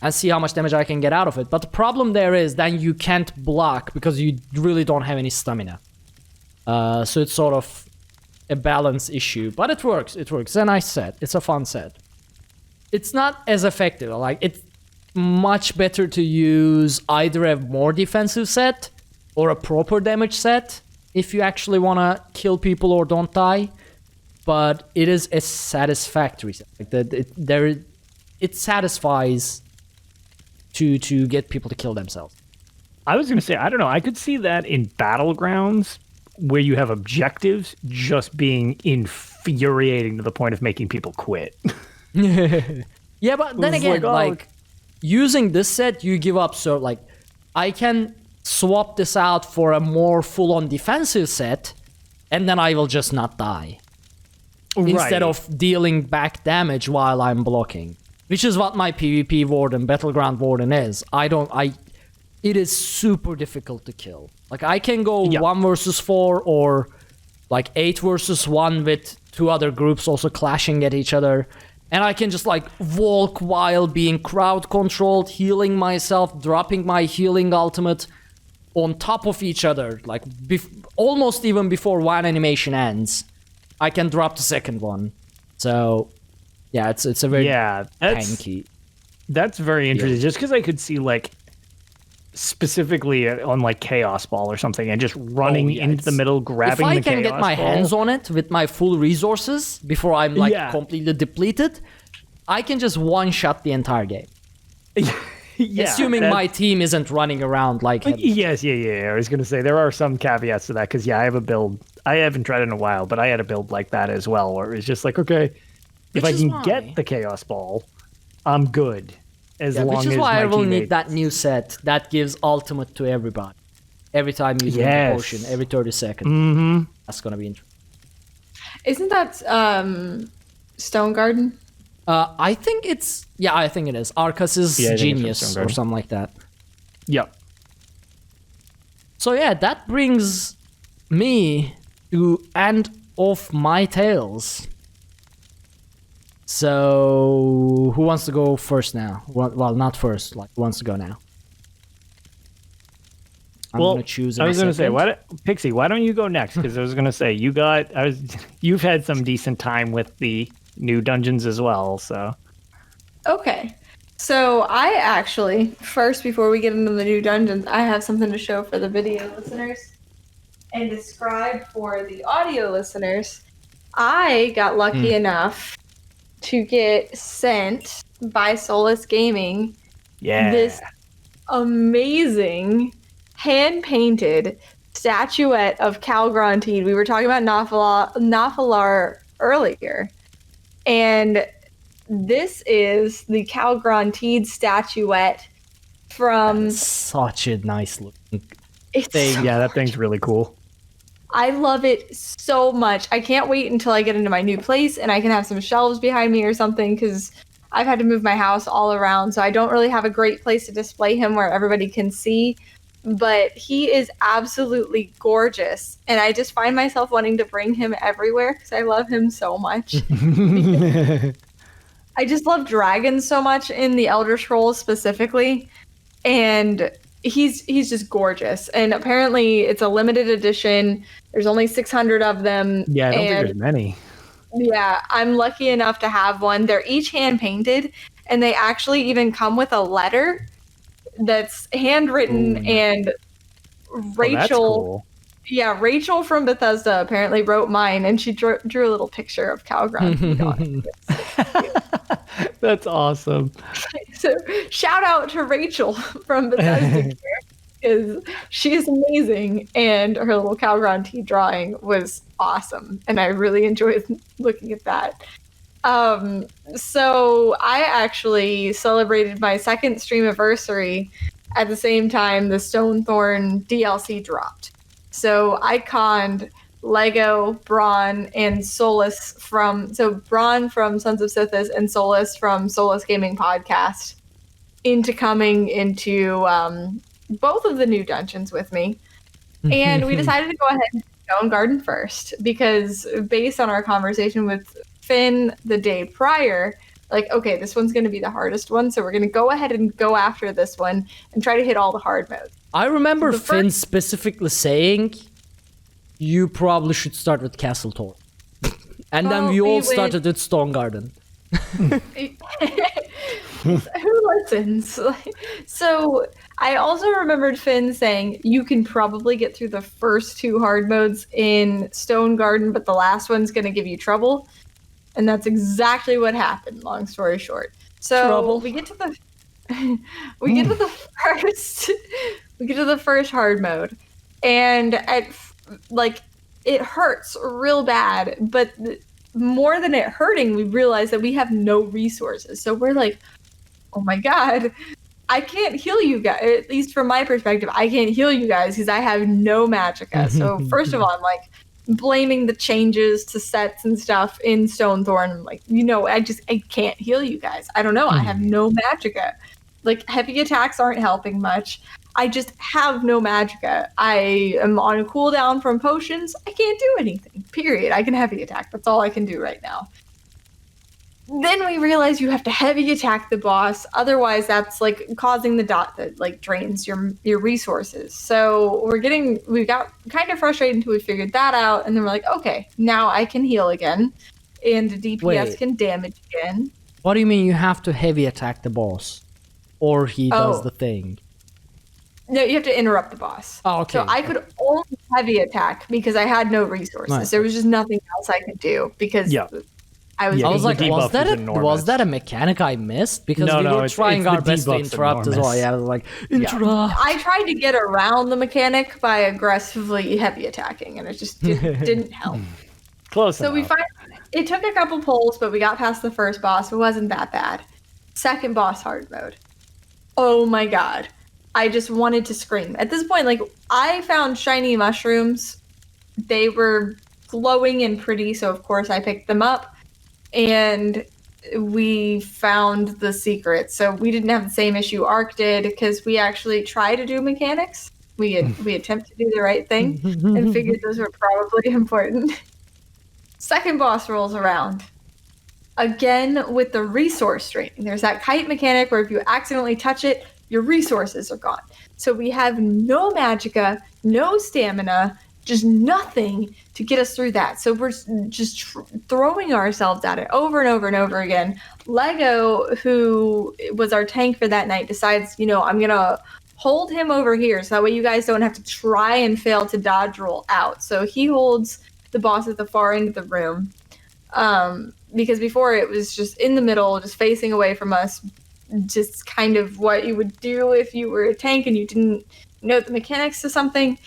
and see how much damage I can get out of it. But the problem there is then you can't block because you really don't have any stamina. So it's sort of a balance issue. But it works. It's a nice set. It's a fun set. It's not as effective. Like, it's much better to use either a more defensive set or a proper damage set if you actually want to kill people or don't die, but it is a satisfactory set. Like it satisfies to get people to kill themselves. I was going to say, I don't know, I could see that in Battlegrounds where you have objectives just being infuriating to the point of making people quit. Yeah, but then again, like using this set, you give up. So like, I can swap this out for a more full-on defensive set, and then I will just not die. Right. Instead of dealing back damage while I'm blocking. Which is what my PvP Warden, Battleground Warden is. It is super difficult to kill. Like, I can go 1 versus 4 or like 8 versus 1 with 2 other groups also clashing at each other. And I can just like walk while being crowd controlled, healing myself, dropping my healing ultimate on top of each other, like almost even before one animation ends, I can drop the second one. So, yeah, it's a very tanky. That's very interesting. Just because I could see like specifically on like Chaos Ball or something, and just running into the middle, grabbing the Chaos Ball. If I can get my hands on it with my full resources before I'm like completely depleted, I can just one-shot the entire game. Assuming my team isn't running around like... Yes, I was going to say, there are some caveats to that, because, I have a build... I haven't tried it in a while, but I had a build like that as well, where it was just like, okay, if I can get the Chaos Ball, I'm good. As long as which is why I will need that new set that gives ultimate to everybody. Every time you use a potion, every 30 seconds. Mm-hmm. That's going to be interesting. Isn't that Stone Garden? I think it's... Yeah, I think it is. Arcus's Genius or something like that. Yep. So yeah, that brings me to end of my tales. So, who wants to go first now? Well, not first. Like, who wants to go now? I'm gonna choose. I was gonna say, Pixie, why don't you go next? Because I was gonna say you've had some decent time with the new dungeons as well. So. Okay. So I actually, first, before we get into the new dungeons, I have something to show for the video listeners and describe for the audio listeners. I got lucky enough to get sent by Solus Gaming this amazing hand-painted statuette of Calgronteed. We were talking about Nafalar earlier, and this is the Calgronteed statuette from... Such a nice looking thing. Yeah, that thing's really cool. I love it so much. I can't wait until I get into my new place and I can have some shelves behind me or something, because I've had to move my house all around, so I don't really have a great place to display him where everybody can see. But he is absolutely gorgeous, and I just find myself wanting to bring him everywhere because I love him so much. I just love dragons so much in the Elder Scrolls specifically, and he's just gorgeous. And apparently it's a limited edition. There's only 600 of them. Yeah, I don't think there's many. Yeah, I'm lucky enough to have one. They're each hand painted, and they actually even come with a letter that's handwritten. And Rachel, that's cool. Yeah, Rachel from Bethesda apparently wrote mine, and she drew a little picture of Calgron on it. That's awesome. So shout out to Rachel from Bethesda because she is amazing, and her little Calgron drawing was awesome, and I really enjoyed looking at that. So I actually celebrated my second streamiversary at the same time the Stonethorn DLC dropped. So I conned Lego, Braun, and Solus Braun from Sons of Sithis and Solus from Solus Gaming Podcast into coming into both of the new dungeons with me. And we decided to go ahead and do Stone Garden first, because based on our conversation with Finn the day prior, like, okay, this one's going to be the hardest one, so we're going to go ahead and go after this one and try to hit all the hard modes. I remember Finn specifically saying, you probably should start with Castle Thorne. And then we all started with Stone Garden. Who listens? So I also remembered Finn saying, you can probably get through the first two hard modes in Stone Garden, but the last one's going to give you trouble. And that's exactly what happened, long story short. So we get to the first hard mode, and it hurts real bad, but more than it hurting, we realize that we have no resources. So we're like, oh my god, I can't heal you guys. At least from my perspective, I can't heal you guys because I have no magicka. So first of all, I'm like blaming the changes to sets and stuff in Stonethorn. I'm like, I can't heal you guys. I don't know. I have no magicka. Like, heavy attacks aren't helping much. I just have no magicka. I am on a cooldown from potions. I can't do anything, period. I can heavy attack. That's all I can do right now. Then we realize you have to heavy attack the boss. Otherwise, that's like causing the dot that like drains your resources. So we got kind of frustrated until we figured that out. And then we're like, okay, now I can heal again. And DPS can damage again. What do you mean you have to heavy attack the boss? Or he does the thing? No, you have to interrupt the boss. Oh, okay. So I could only heavy attack because I had no resources. Nice. There was just nothing else I could do because I was like, was that a mechanic I missed? Because we were trying our best to interrupt as well. Yeah, I was like, interrupt. I tried to get around the mechanic by aggressively heavy attacking, and it just didn't help. Close enough. So it took a couple pulls, but we got past the first boss. It wasn't that bad. Second boss hard mode. Oh my god. I just wanted to scream. At this point, like, I found shiny mushrooms. They were glowing and pretty, so of course I picked them up. And we found the secret. So we didn't have the same issue Ark did, because we actually tried to do mechanics. We attempted to do the right thing and figured those were probably important. Second boss rolls around. Again with the resource drain. There's that kite mechanic where if you accidentally touch it, your resources are gone. So we have no magicka, no stamina, just nothing to get us through that. So we're just throwing ourselves at it over and over and over again. Lego, who was our tank for that night, decides, I'm going to hold him over here so that way you guys don't have to try and fail to dodge roll out. So he holds the boss at the far end of the room. because before it was just in the middle, just facing away from us, just kind of what you would do if you were a tank and you didn't know the mechanics to something,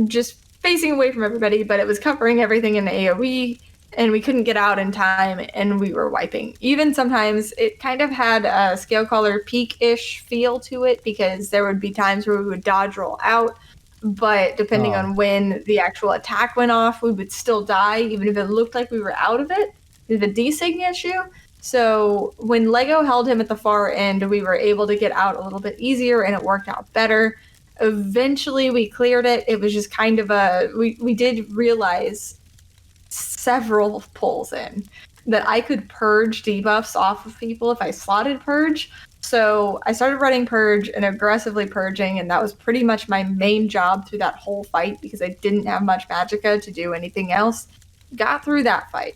just facing away from everybody, but it was covering everything in AoE, and we couldn't get out in time, and we were wiping. Even sometimes it kind of had a Scalecaller Peak-ish feel to it, because there would be times where we would dodge roll out, but depending on when the actual attack went off, we would still die, even if it looked like we were out of it. It was a desync issue. So when Lego held him at the far end, we were able to get out a little bit easier, and it worked out better. Eventually, we cleared it. It was just kind of we did realize several pulls in that I could purge debuffs off of people if I slotted purge. So I started running purge and aggressively purging, and that was pretty much my main job through that whole fight because I didn't have much magicka to do anything else. Got through that fight.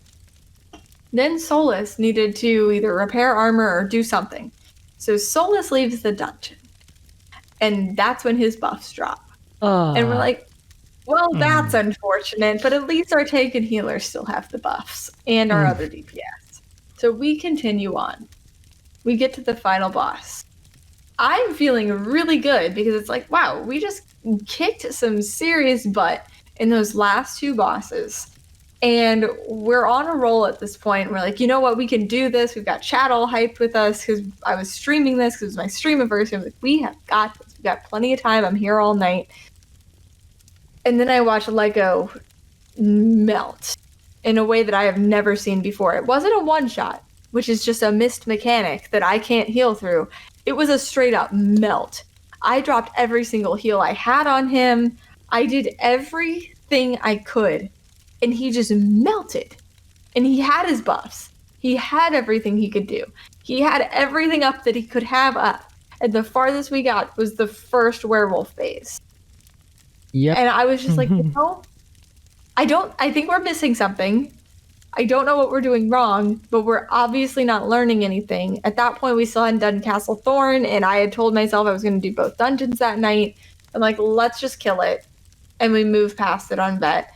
Then Solus needed to either repair armor or do something. So Solus leaves the dungeon. And that's when his buffs drop. And we're like, well, that's unfortunate, but at least our tank and healers still have the buffs and our other DPS. So we continue on. We get to the final boss. I'm feeling really good because it's like, wow, we just kicked some serious butt in those last two bosses. And we're on a roll at this point. We're like, you know what? We can do this. We've got chat all hyped with us because I was streaming this because it was my stream anniversary. I was like, we have got this. We've got plenty of time. I'm here all night. And then I watched Lego melt in a way that I have never seen before. It wasn't a one-shot, which is just a missed mechanic that I can't heal through. It was a straight-up melt. I dropped every single heal I had on him. I did everything I could. And he just melted. And he had his buffs. He had everything he could do. He had everything up that he could have up. And the farthest we got was the first werewolf phase. Yep. And I was just like, I think we're missing something. I don't know what we're doing wrong, but we're obviously not learning anything. At that point, we still hadn't done Castle Thorne, and I had told myself I was going to do both dungeons that night. I'm like, let's just kill it. And we moved past it on vet.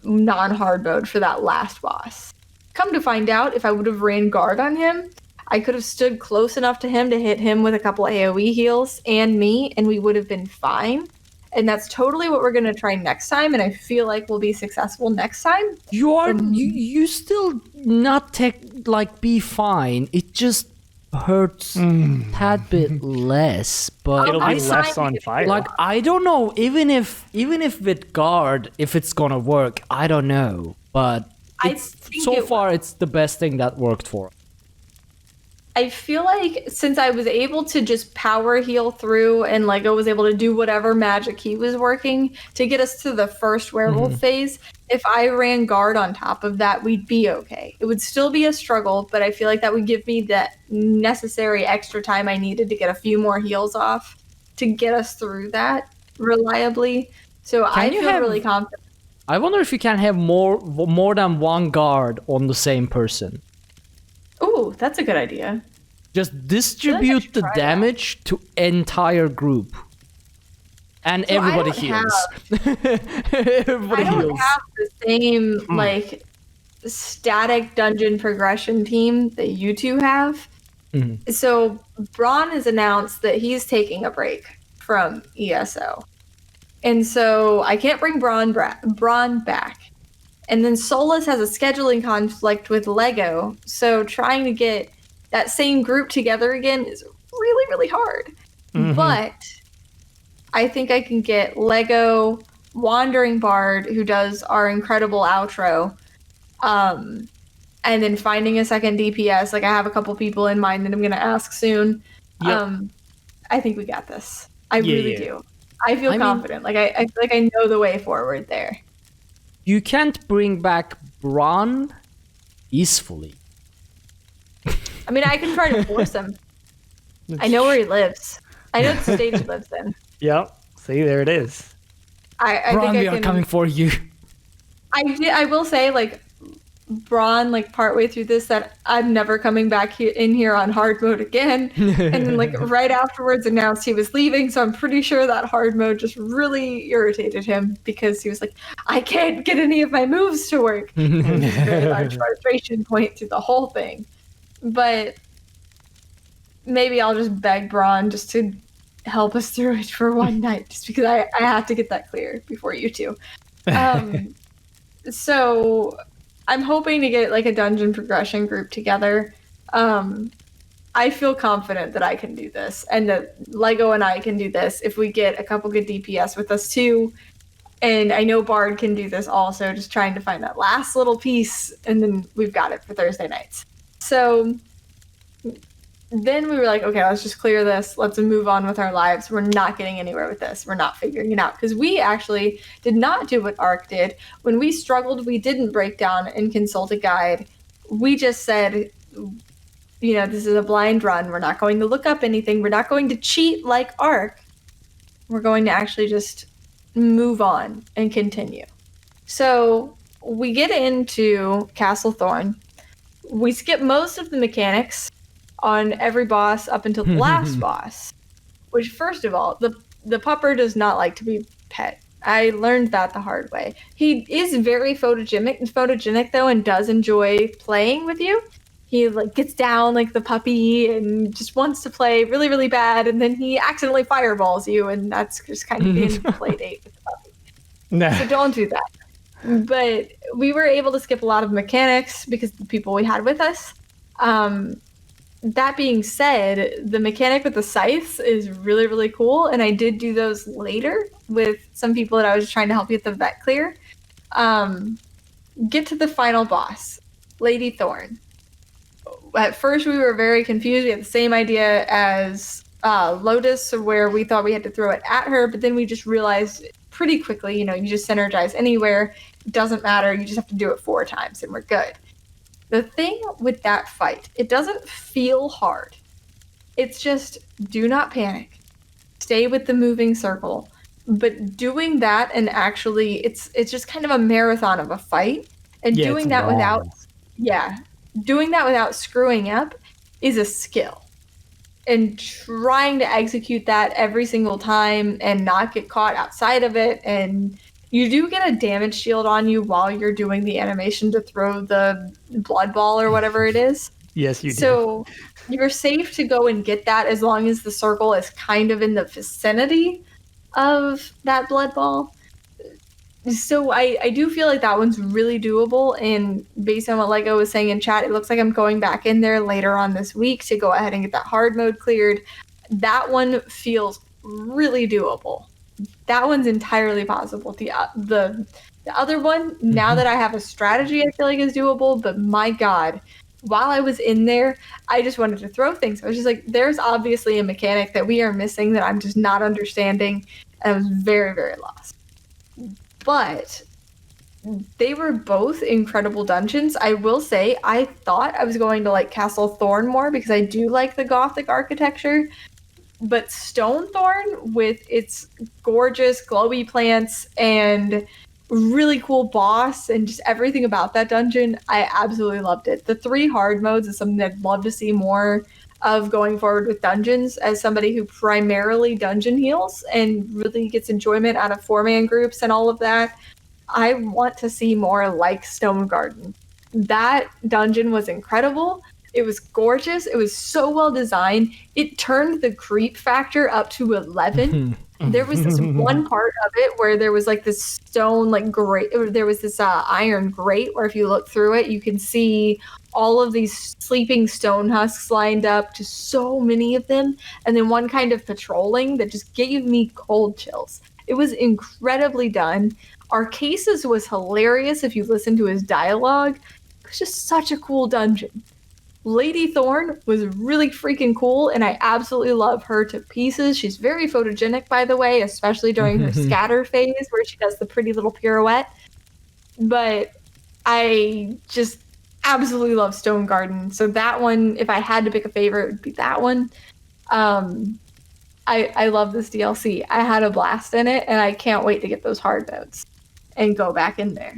Non-hard mode for that last boss. Come to find out, if I would have ran guard on him, I could have stood close enough to him to hit him with a couple AoE heals and me, and we would have been fine. And that's totally what we're going to try next time, and I feel like we'll be successful next time. You still not be fine. It just hurts a tad bit less, but it'll be less on fire. Like, I don't know, even if with guard, if it's gonna work, I don't know. But so far, it's the best thing that worked for us. I feel like since I was able to just power heal through and Lego was able to do whatever magic he was working to get us to the first werewolf phase, if I ran guard on top of that, we'd be okay. It would still be a struggle, but I feel like that would give me that necessary extra time I needed to get a few more heals off to get us through that reliably. So I feel really confident. I wonder if you can have more than one guard on the same person. Ooh, that's a good idea. Just distribute the damage to entire group. And so everybody heals. Everybody I don't have the same static dungeon progression team that you two have. So Braun has announced that he's taking a break from ESO. And so I can't bring Braun back. And then Solus has a scheduling conflict with Lego, so trying to get that same group together again is really, really hard. But I think I can get Lego, Wandering Bard, who does our incredible outro, and then finding a second DPS. Like, I have a couple people in mind that I'm going to ask soon. Yep. I think we got this. I really do. I feel confident. I feel like I know the way forward there. You can't bring back Braun peacefully. I mean, I can try to force him. I know where he lives. I know the stage he lives in. Yep. See, there it is. Braun, we are coming for you. I will say, Braun like partway through this that I'm never coming back in here on hard mode again, and then like right afterwards announced he was leaving. So I'm pretty sure that hard mode just really irritated him because he was like, I can't get any of my moves to work. And it was a very large frustration point through the whole thing. But maybe I'll just beg Braun just to help us through it for one night, just because I have to get that clear before you two. So I'm hoping to get like a dungeon progression group together. I feel confident that I can do this, and that Lego and I can do this if we get a couple good DPS with us too. And I know Bard can do this also, just trying to find that last little piece, and then we've got it for Thursday nights. So then we were like, okay, let's just clear this. Let's move on with our lives. We're not getting anywhere with this. We're not figuring it out. Because we actually did not do what Ark did. When we struggled, we didn't break down and consult a guide. We just said, this is a blind run. We're not going to look up anything. We're not going to cheat like Ark. We're going to actually just move on and continue. So we get into Castle Thorne. We skip most of the mechanics on every boss up until the last boss, which, first of all, the pupper does not like to be pet. I learned that the hard way. He is very photogenic though, and does enjoy playing with you. He like gets down like the puppy and just wants to play really, really bad, and then he accidentally fireballs you, and that's just kind of the play date with the puppy. Nah. So don't do that. But we were able to skip a lot of mechanics because of the people we had with us. That being said, the mechanic with the scythes is really, really cool, and I did do those later with some people that I was trying to help get the vet clear. Get to the final boss, Lady Thorne. At first, we were very confused. We had the same idea as Lotus, where we thought we had to throw it at her, but then we just realized pretty quickly, you just synergize anywhere. It doesn't matter. You just have to do it 4 times, and we're good. The thing with that fight, it doesn't feel hard. It's just, do not panic. Stay with the moving circle. But doing that, and actually, it's just kind of a marathon of a fight. And doing that without screwing up is a skill. And trying to execute that every single time and not get caught outside of it, and you do get a damage shield on you while you're doing the animation to throw the blood ball or whatever it is. Yes, you do. So you're safe to go and get that as long as the circle is kind of in the vicinity of that blood ball. So I do feel like that one's really doable, and based on what Lego was saying in chat, it looks like I'm going back in there later on this week to go ahead and get that hard mode cleared. That one feels really doable. That one's entirely possible. The other one, now that I have a strategy, I feel like is doable, but my God, while I was in there, I just wanted to throw things. I was just like, there's obviously a mechanic that we are missing that I'm just not understanding, and I was very, very lost. But they were both incredible dungeons. I will say, I thought I was going to like Castle Thorne more because I do like the Gothic architecture. But Stonethorn, with its gorgeous glowy plants and really cool boss and just everything about that dungeon, I absolutely loved it. The 3 hard modes is something that I'd love to see more of going forward with dungeons, as somebody who primarily dungeon heals and really gets enjoyment out of 4-man groups and all of that. I want to see more like Stone Garden. That dungeon was incredible. It was gorgeous. It was so well designed. It turned the creep factor up to 11. There was this one part of it where there was like this stone, like grate. There was this iron grate where if you look through it, you can see all of these sleeping stone husks lined up, just so many of them. And then one kind of patrolling that just gave me cold chills. It was incredibly done. Arcasis was hilarious if you listen to his dialogue. It was just such a cool dungeon. Lady Thorne was really freaking cool, and I absolutely love her to pieces. She's very photogenic, by the way, especially during her scatter phase where she does the pretty little pirouette. But I just absolutely love Stone Garden. So that one, if I had to pick a favorite, it would be that one. I love this DLC. I had a blast in it, and I can't wait to get those hard modes and go back in there.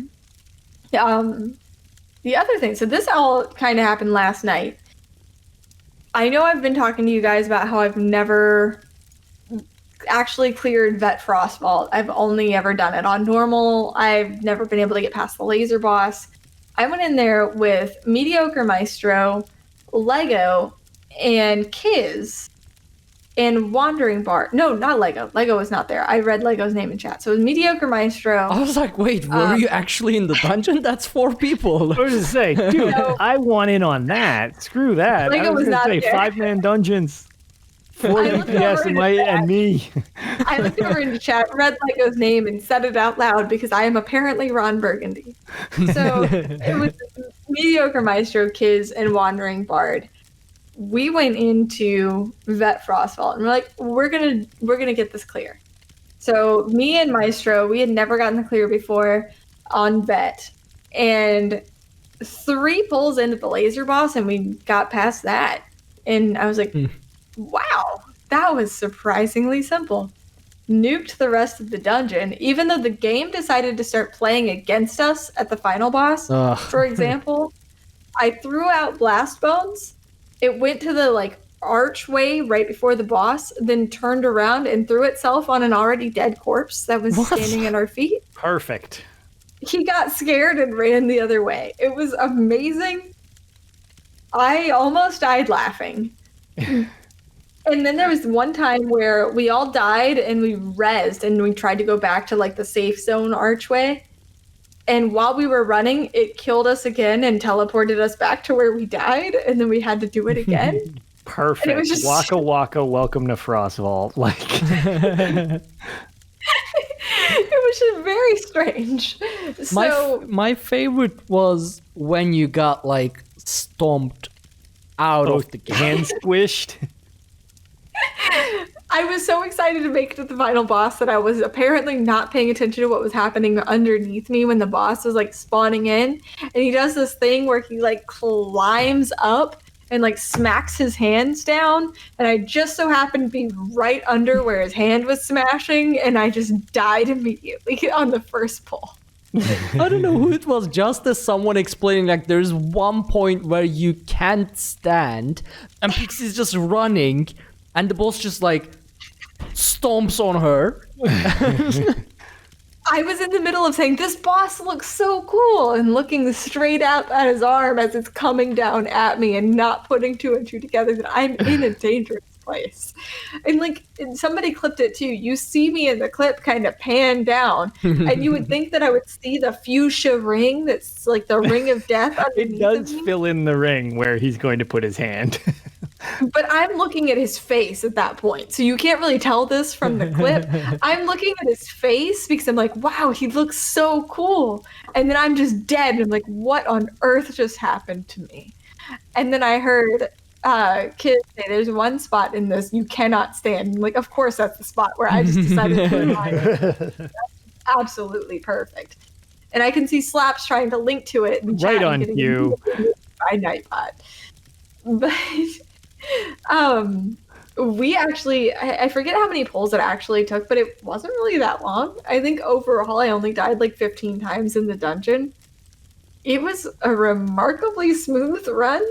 the other thing, so this all kind of happened last night. I know I've been talking to you guys about how I've never actually cleared Vet Frostvault. I've only ever done it on normal. I've never been able to get past the laser boss. I went in there with Mediocre Maestro, Lego, and Kiz, and Wandering Bard. No, not Lego. Lego was not there. I read Lego's name in chat. So it was Mediocre Maestro. I was like, wait, were you actually in the dungeon? That's 4 people. I was just say, dude, I want in on that. Screw that. Lego I was was gonna not say there. 5-man dungeons. 4 I looked DPS over and into chat. and me. I looked over into chat, read Lego's name, and said it out loud because I am apparently Ron Burgundy. So it was Mediocre Maestro, Kiz, and Wandering Bard. We went into Vet Frostvault and we're like, we're gonna get this clear. So me and Maestro, we had never gotten the clear before on Vet, and 3 pulls into the laser boss, and we got past that. And I was like, wow, that was surprisingly simple. Nuked the rest of the dungeon, even though the game decided to start playing against us at the final boss. For example, I threw out Blast Bones. It went to the archway right before the boss, then turned around and threw itself on an already dead corpse that was standing at our feet. Perfect. He got scared and ran the other way. It was amazing. I almost died laughing. And then there was one time where we all died and we rezzed and we tried to go back to the safe zone archway. And while we were running, it killed us again and teleported us back to where we died. And then we had to do it again. Perfect. It was just... Waka waka, welcome to Frostvault. It was just very strange. So My favorite was when you got stomped out of the game. Hand squished. I was so excited to make it to the final boss that I was apparently not paying attention to what was happening underneath me when the boss was spawning in. And he does this thing where he climbs up and smacks his hands down. And I just so happened to be right under where his hand was smashing. And I just died immediately on the first pull. I don't know who it was, just as someone explaining there's one point where you can't stand and Pixie's just running and the boss just stomps on her. I was in the middle of saying, this boss looks so cool, and looking straight up at his arm as it's coming down at me and not putting 2 and 2 together that I'm in a dangerous place. And somebody clipped it too. You see me in the clip kind of pan down, and you would think that I would see the fuchsia ring that's the ring of death underneath It does of me. fill in the ring where he's going to put his hand. But I'm looking at his face at that point, so you can't really tell this from the clip. I'm looking at his face because I'm like, wow, he looks so cool. And then I'm just dead, and I'm like, what on earth just happened to me? And then I heard kids say, there's one spot in this you cannot stand. I'm like, of course that's the spot where I just decided to lie. That's absolutely perfect. And I can see Slaps trying to link to it. And Right on you. By Nightbot. But we actually, I forget how many pulls it actually took, but it wasn't really that long. I think overall I only died 15 times in the dungeon. It was a remarkably smooth run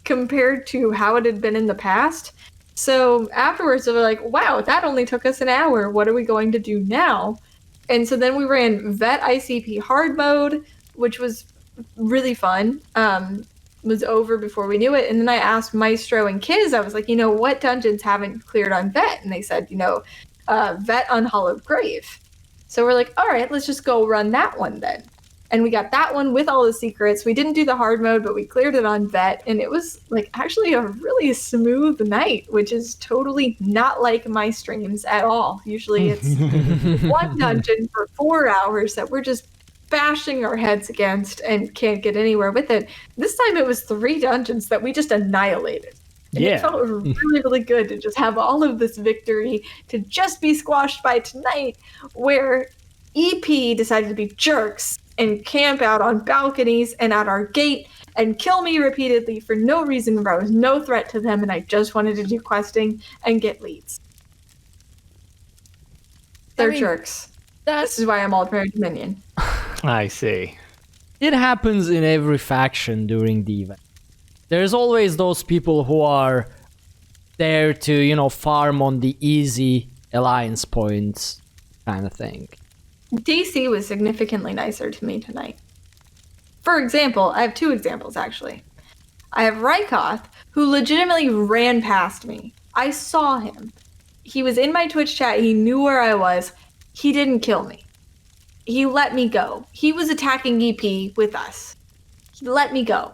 compared to how it had been in the past. So afterwards they were like, wow, that only took us an hour. What are we going to do now? And so then we ran Vet ICP hard mode, which was really fun. Was over before we knew it. And then I asked Maestro and Kiz, I was like, what dungeons haven't cleared on Vet? And they said, Vet Unhallowed Grave. So we're like, all right, let's just go run that one then. And we got that one with all the secrets. We didn't do the hard mode, but we cleared it on Vet. And it was actually a really smooth night, which is totally not like my streams at all. Usually it's one dungeon for 4 hours that we're just bashing our heads against and can't get anywhere with it. This time it was 3 dungeons that we just annihilated. And it felt really, really good to just have all of this victory to just be squashed by tonight, where EP decided to be jerks and camp out on balconies and at our gate and kill me repeatedly for no reason where I was no threat to them and I just wanted to do questing and get leads. They're jerks. This is why I'm Aldmeri Dominion. I see. it happens in every faction during the event. There's always those people who are there to, farm on the easy alliance points kind of thing. DC was significantly nicer to me tonight. For example, I have 2 examples, actually. I have Rykoth, who legitimately ran past me. I saw him. He was in my Twitch chat. He knew where I was. He didn't kill me. He let me go. He was attacking EP with us. He let me go.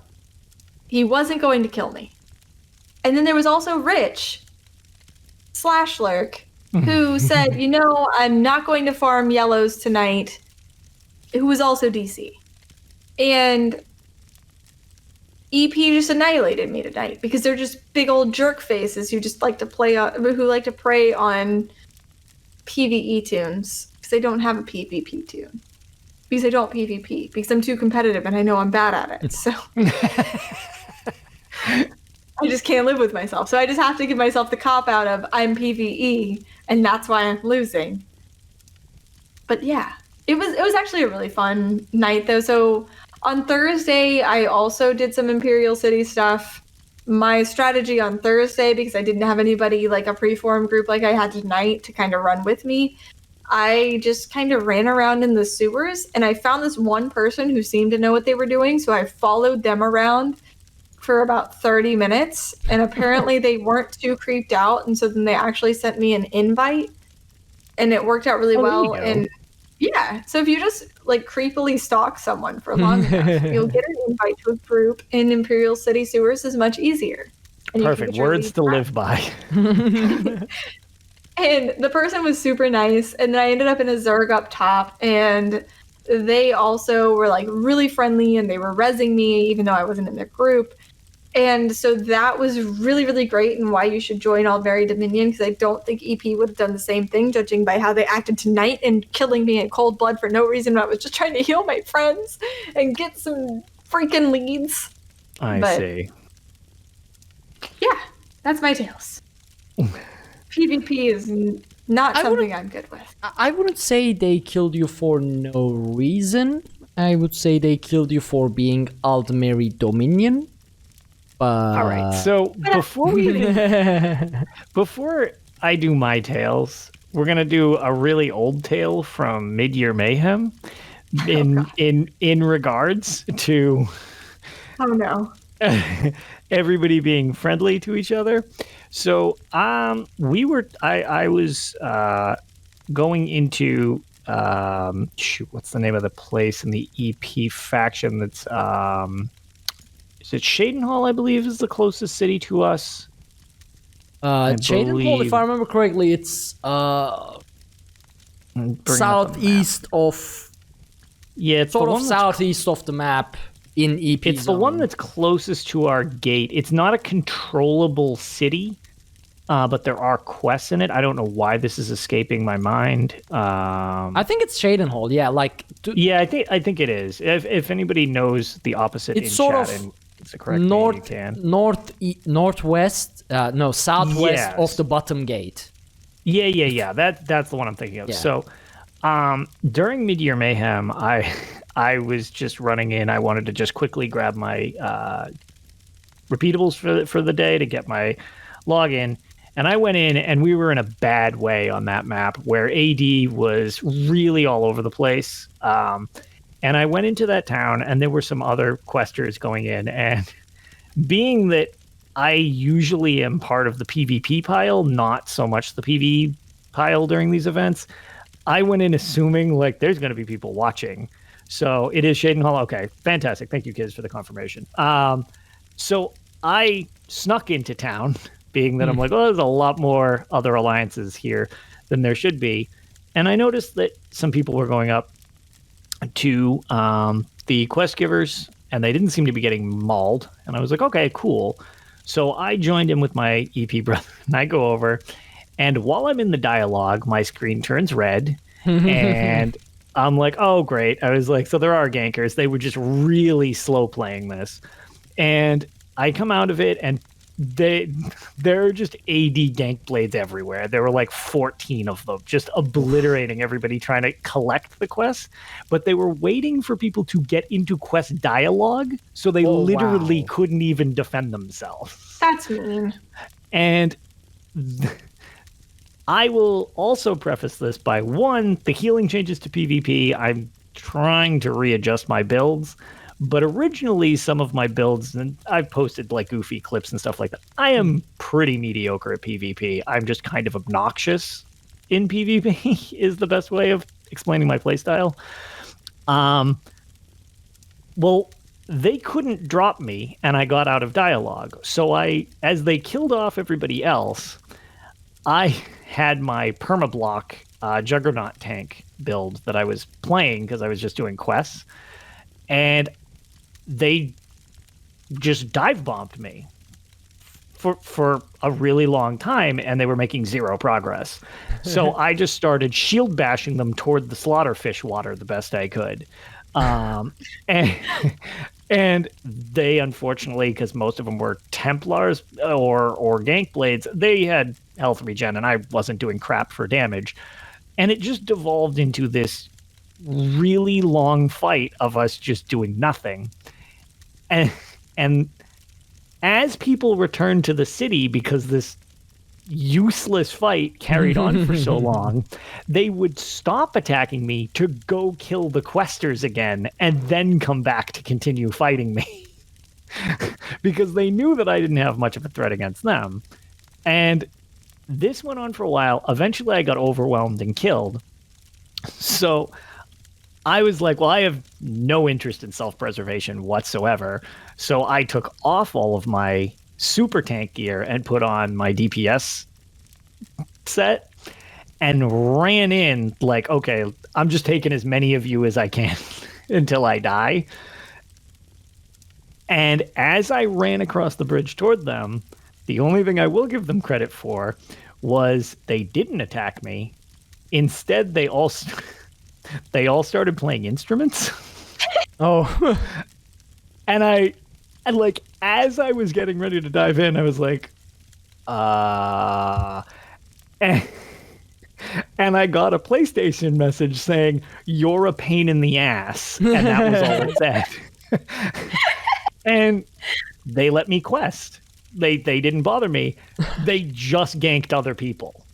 He wasn't going to kill me. And then there was also Rich / Lurk, who said, I'm not going to farm yellows tonight, who was also DC. And EP just annihilated me tonight because they're just big old jerk faces who just like to prey on PvE tunes because they don't have a PvP tune. Because I don't PvP because I'm too competitive and I know I'm bad at it. So I just can't live with myself. So I just have to give myself the cop out of I'm PvE and that's why I'm losing. But yeah, it was actually a really fun night though. So on Thursday, I also did some Imperial City stuff. My strategy on Thursday, because I didn't have anybody like a preform group like I had tonight to kind of run with me, I just kind of ran around in the sewers and I found this one person who seemed to know what they were doing. So I followed them around for about 30 minutes and apparently they weren't too creeped out. And so then they actually sent me an invite and it worked out really well. And yeah, so if you just like creepily stalk someone for long enough, you'll get an invite to a group in Imperial City sewers is much easier. And perfect words to live by. And the person was super nice, and then I ended up in a Zerg up top, and they also were like really friendly, and they were rezzing me even though I wasn't in their group. And so that was really, really great and why you should join Aldmeri Dominion, because I don't think EP would have done the same thing, judging by how they acted tonight and killing me in cold blood for no reason. I was just trying to heal my friends and get some freaking leads. I see. Yeah, that's my tales. PvP is not something I'm good with. I wouldn't say they killed you for no reason. I would say they killed you for being Aldmeri Dominion. All right. So before I do my tales, we're gonna do a really old tale from Mid-Year Mayhem, in regards to everybody being friendly to each other. So I was going into what's the name of the place in the EP faction that's is it Shadenhall, I believe, is the closest city to us. Shadenhall, if I remember correctly, it's southeast of... Yeah, it's sort of southeast of the map in EP It's zone. the one that's closest to our gate. It's not a controllable city, but there are quests in it. I don't know why this is escaping my mind. I think it's Shadenhall, yeah. Yeah, I think it is. If anybody knows the opposite it's in sort chat of and it's the correct name, you can. Southwest of the bottom gate. Yeah. That's the one I'm thinking of. Yeah. So, during Mid-Year Mayhem, I was just running in. I wanted to just quickly grab my repeatables for the day to get my login. And I went in, and we were in a bad way on that map where AD was really all over the place. And I went into that town, and there were some other questers going in. And being that I usually am part of the PvP pile, not so much the PvE pile during these events, I went in assuming like there's going to be people watching. So it is Shadenhall. Okay, fantastic. Thank you, kids, for the confirmation. So I snuck into town, being that I'm like, oh, there's a lot more other alliances here than there should be. And I noticed that some people were going up to the quest givers, and they didn't seem to be getting mauled. And I was like, okay, cool. So I joined in with my EP brother, and I go over. And while I'm in the dialogue, my screen turns red. And I'm like, oh, great. I was like, so there are gankers. They were just really slow playing this. And I come out of it, and there are just AD gank blades everywhere. There were like 14 of them, just obliterating everybody trying to collect the quest. But they were waiting for people to get into quest dialogue, so they literally couldn't even defend themselves. That's mean. And I will also preface this by, one, the healing changes to PvP. I'm trying to readjust my builds. But originally, some of my builds, and I've posted like goofy clips and stuff like that, I am pretty mediocre at PvP. I'm just kind of obnoxious in PvP is the best way of explaining my playstyle. Well, they couldn't drop me, and I got out of dialogue. So as they killed off everybody else, I had my permablock Juggernaut tank build that I was playing because I was just doing quests. And they just dive bombed me for a really long time, and they were making zero progress. So I just started shield bashing them toward the slaughterfish water the best I could. And they, unfortunately, because most of them were Templars or Gank Blades, they had health regen, and I wasn't doing crap for damage. And it just devolved into this really long fight of us just doing nothing. And as people returned to the city, because this useless fight carried on for so long, they would stop attacking me to go kill the questers again and then come back to continue fighting me. Because they knew that I didn't have much of a threat against them. And this went on for a while. Eventually I got overwhelmed and killed. So I was like, well, I have no interest in self-preservation whatsoever. So I took off all of my super tank gear and put on my DPS set and ran in like, okay, I'm just taking as many of you as I can until I die. And as I ran across the bridge toward them, the only thing I will give them credit for was they didn't attack me. Instead, they all started playing instruments. Oh. And like, as I was getting ready to dive in, I was like, and I got a PlayStation message saying, "You're a pain in the ass." And that was all it said. And they let me quest. They didn't bother me. They just ganked other people.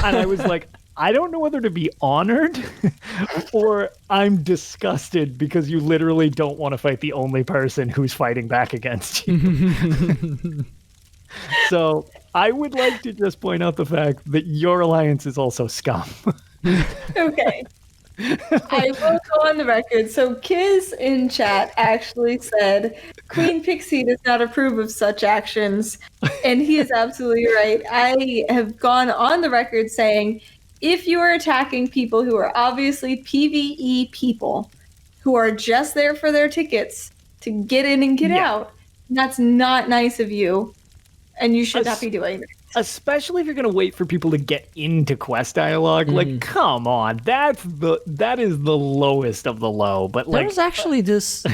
And I was like, I don't know whether to be honored or I'm disgusted because you literally don't want to fight the only person who's fighting back against you. So I would like to just point out the fact that your alliance is also scum. Okay. I will go on the record. So Kiz in chat actually said, Queen Pixie does not approve of such actions. And he is absolutely right. I have gone on the record saying, if you are attacking people who are obviously PvE people, who are just there for their tickets to get in and get out, that's not nice of you. And you should not be doing it. Especially if you're going to wait for people to get into quest dialogue. Like, come on. That is the lowest of the low. But like, there's actually this...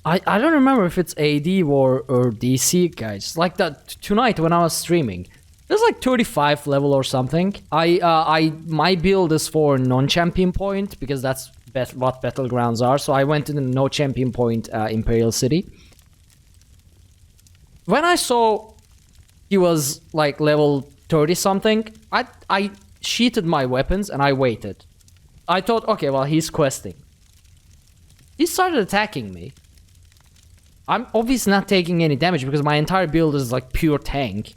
I don't remember if it's AD or DC, guys. Like that tonight when I was streaming. There's like 35 level or something. My build is for non-champion point because that's what battlegrounds are. So I went to the no champion point Imperial City. When I saw he was like level 30 something, I sheated my weapons and I waited. I thought, okay, well, he's questing. He started attacking me. I'm obviously not taking any damage because my entire build is like pure tank.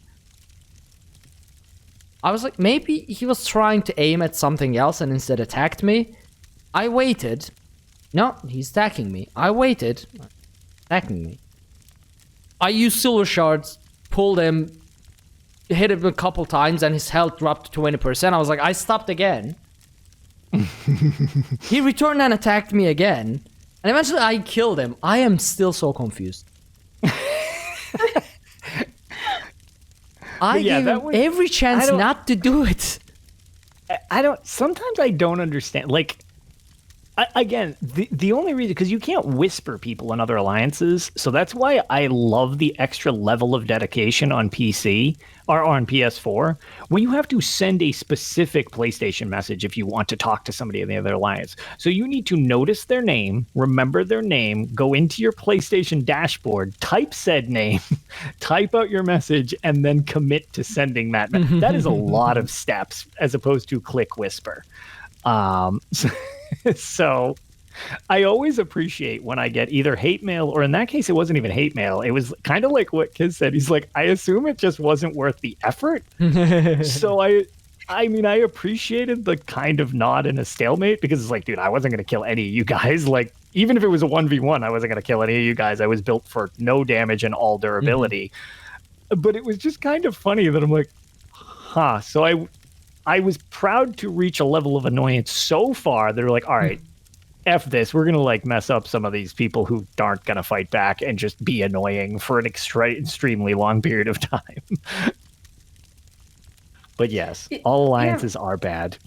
I was like, maybe he was trying to aim at something else and instead attacked me. I waited. No, he's attacking me. I waited. Attacking me. I used silver shards, pulled him, hit him a couple times, and his health dropped to 20%. I was like, I stopped again. He returned and attacked me again. And eventually I killed him. I am still so confused. I gave him every chance not to do it. Sometimes I don't understand. Like, Again, the only reason, because you can't whisper people in other alliances, so that's why I love the extra level of dedication on PC or on PS4, when you have to send a specific PlayStation message if you want to talk to somebody in the other alliance. So you need to notice their name, remember their name, go into your PlayStation dashboard, type said name, type out your message, and then commit to sending that. That is a lot of steps as opposed to click whisper. So I always appreciate when I get either hate mail, or in that case, it wasn't even hate mail. It was kind of like what Kiz said. He's like, I assume it just wasn't worth the effort. So I mean, I appreciated the kind of nod in a stalemate, because it's like, dude, I wasn't going to kill any of you guys. Like, even if it was a 1v1, I wasn't going to kill any of you guys. I was built for no damage and all durability. But it was just kind of funny that I'm like, huh. So I was proud to reach a level of annoyance so far that they're like, all right, F this. We're going to like mess up some of these people who aren't going to fight back and just be annoying for an extremely long period of time. But yes, all alliances are bad.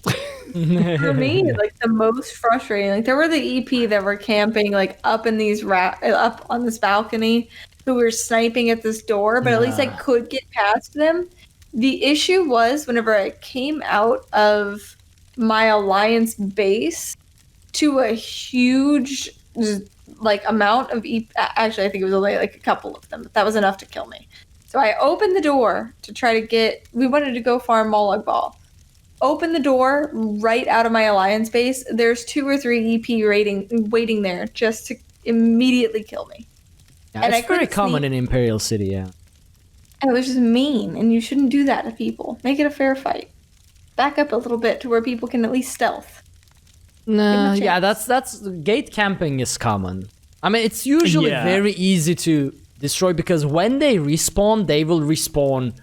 For me, like the most frustrating, like there were the EP that were camping like up in these up on this balcony who were sniping at this door, but at least I could get past them. The issue was whenever I came out of my alliance base to a huge like amount of actually I think it was only like a couple of them, but that was enough to kill me. So I opened the door to try to we wanted to go farm Molag Bal. Open the door right out of my alliance base. There's 2 or 3 EP waiting there just to immediately kill me. Yeah, and it's very common in Imperial City, yeah. And it was just mean, and you shouldn't do that to people. Make it a fair fight. Back up a little bit to where people can at least stealth. No, yeah, that's gate camping is common. I mean, it's usually very easy to destroy, because when they respawn, they will respawn.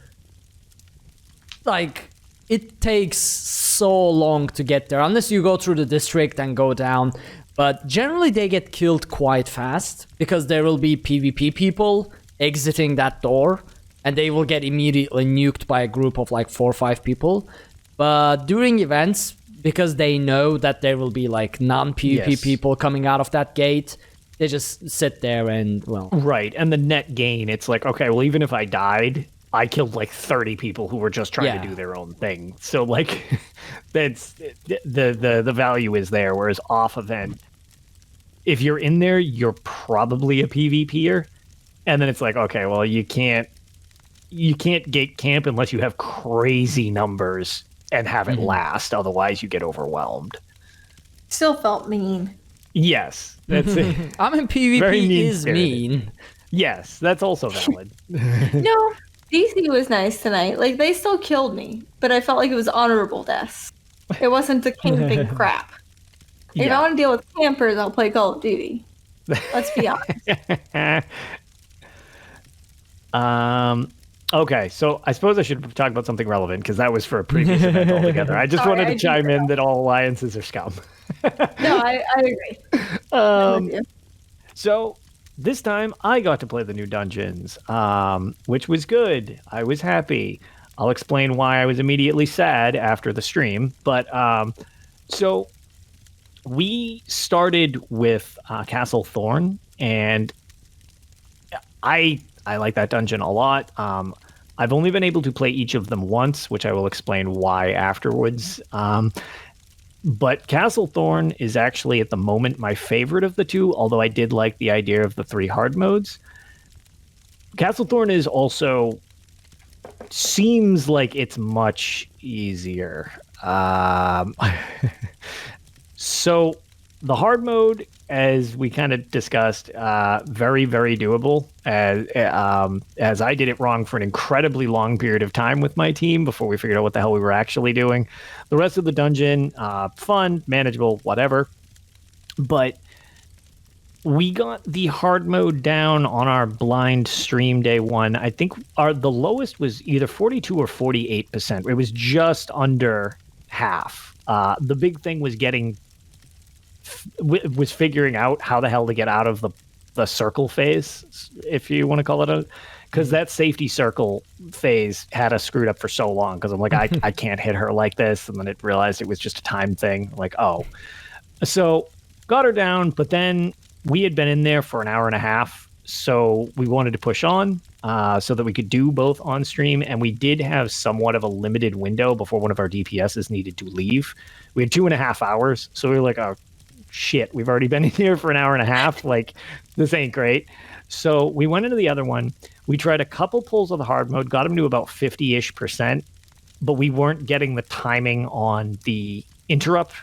Like, it takes so long to get there, unless you go through the district and go down. But generally, they get killed quite fast, because there will be PvP people exiting that door, and they will get immediately nuked by a group of like 4 or 5 people. But during events, because they know that there will be like non-PvP people coming out of that gate, they just sit there and, well... Right, and the net gain, it's like, okay, well, even if I died, I killed like 30 people who were just trying to do their own thing. So like, that's the value is there, whereas off event, if you're in there, you're probably a PvPer, and then it's like, okay, well, you can't gate camp unless you have crazy numbers and have it last. Otherwise, you get overwhelmed. Still felt mean. Yes, that's it. I mean, PvP is mean. Yes, that's also valid. No, DC was nice tonight. Like, they still killed me, but I felt like it was honorable deaths. It wasn't the camping crap. If I want to deal with campers, I'll play Call of Duty. Let's be honest. Okay, so I suppose I should talk about something relevant, because that was for a previous event altogether. I just wanted to chime in that all alliances are scum. No, I agree. So this time I got to play the new dungeons, which was good. I was happy. I'll explain why I was immediately sad after the stream. But so we started with Castle Thorne, and I like that dungeon a lot. I've only been able to play each of them once, which I will explain why afterwards. But Castle Thorne is actually at the moment my favorite of the two, although I did like the idea of the 3 hard modes. Castle Thorne is also seems like it's much easier. So the hard mode, as we kind of discussed, very, very doable. As I did it wrong for an incredibly long period of time with my team before we figured out what the hell we were actually doing. The rest of the dungeon, fun, manageable, whatever. But we got the hard mode down on our blind stream day 1. I think the lowest was either 42 or 48%. It was just under half. The big thing was figuring out how the hell to get out of the circle phase, if you want to call it because that safety circle phase had us screwed up for so long, because I'm like, I can't hit her like this, and then it realized it was just a time thing. Like, oh. So got her down, but then we had been in there for an hour and a half, so we wanted to push on so that we could do both on stream, and we did have somewhat of a limited window before one of our DPSs needed to leave. We had 2.5 hours, so we were like, oh, shit, we've already been in here for an hour and a half. Like, this ain't great. So we went into the other one. We tried a couple pulls of the hard mode, got him to about 50-ish%, but we weren't getting the timing on the interrupt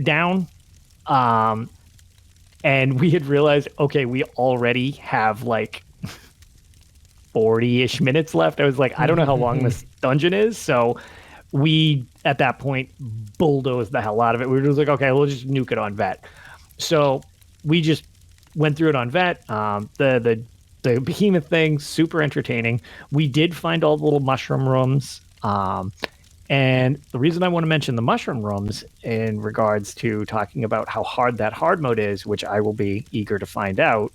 down. And we had realized, okay, we already have like 40-ish minutes left. I was like, I don't know how long this dungeon is. So we, at that point, bulldozed the hell out of it. We were just like, okay, we'll just nuke it on vet. So we just went through it on vet. The behemoth thing, super entertaining. We did find all the little mushroom rooms. And the reason I want to mention the mushroom rooms in regards to talking about how hard that hard mode is, which I will be eager to find out,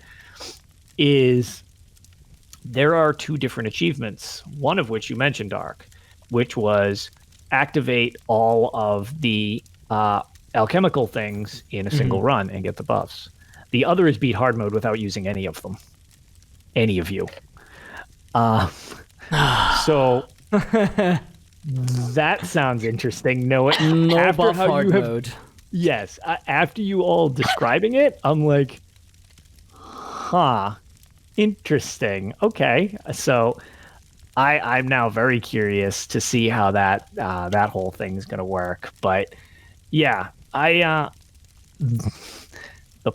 is there are 2 different achievements, one of which you mentioned, Ark, which was activate all of the alchemical things in a single run and get the buffs. The other is beat hard mode without using any of them. Any of you. So... that sounds interesting. No buff hard mode. Yes. After you all describing it, I'm like, huh, interesting. Okay. So I'm now very curious to see how that whole thing's going to work. But yeah, the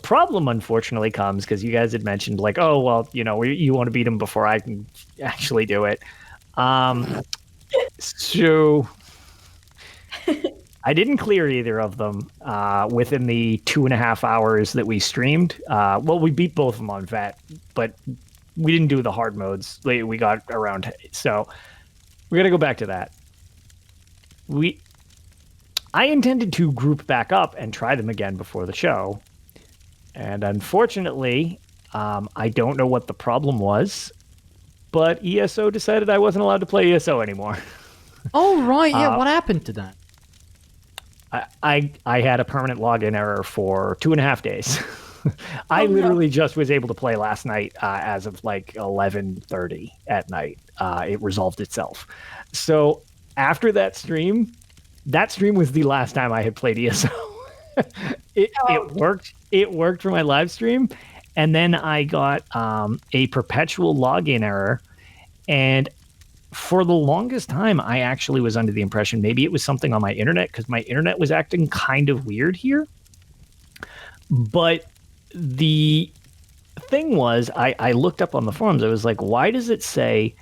problem unfortunately comes because you guys had mentioned like, oh, well, you want to beat him before I can actually do it. So I didn't clear either of them within the 2.5 hours that we streamed. Well, we beat both of them on vet, but we didn't do the hard modes. We got around. So we're going to go back to that. I intended to group back up and try them again before the show. And unfortunately, I don't know what the problem was, but ESO decided I wasn't allowed to play ESO anymore. Oh, right. Yeah, what happened to that? I had a permanent login error for 2.5 days. I literally just was able to play last night as of like 11:30 at night. It resolved itself. So after that stream was the last time I had played ESO. It worked. It worked for my live stream. And then I got a perpetual login error. And for the longest time, I actually was under the impression maybe it was something on my internet because my internet was acting kind of weird here. But the thing was, I looked up on the forums. I was like, why does it say,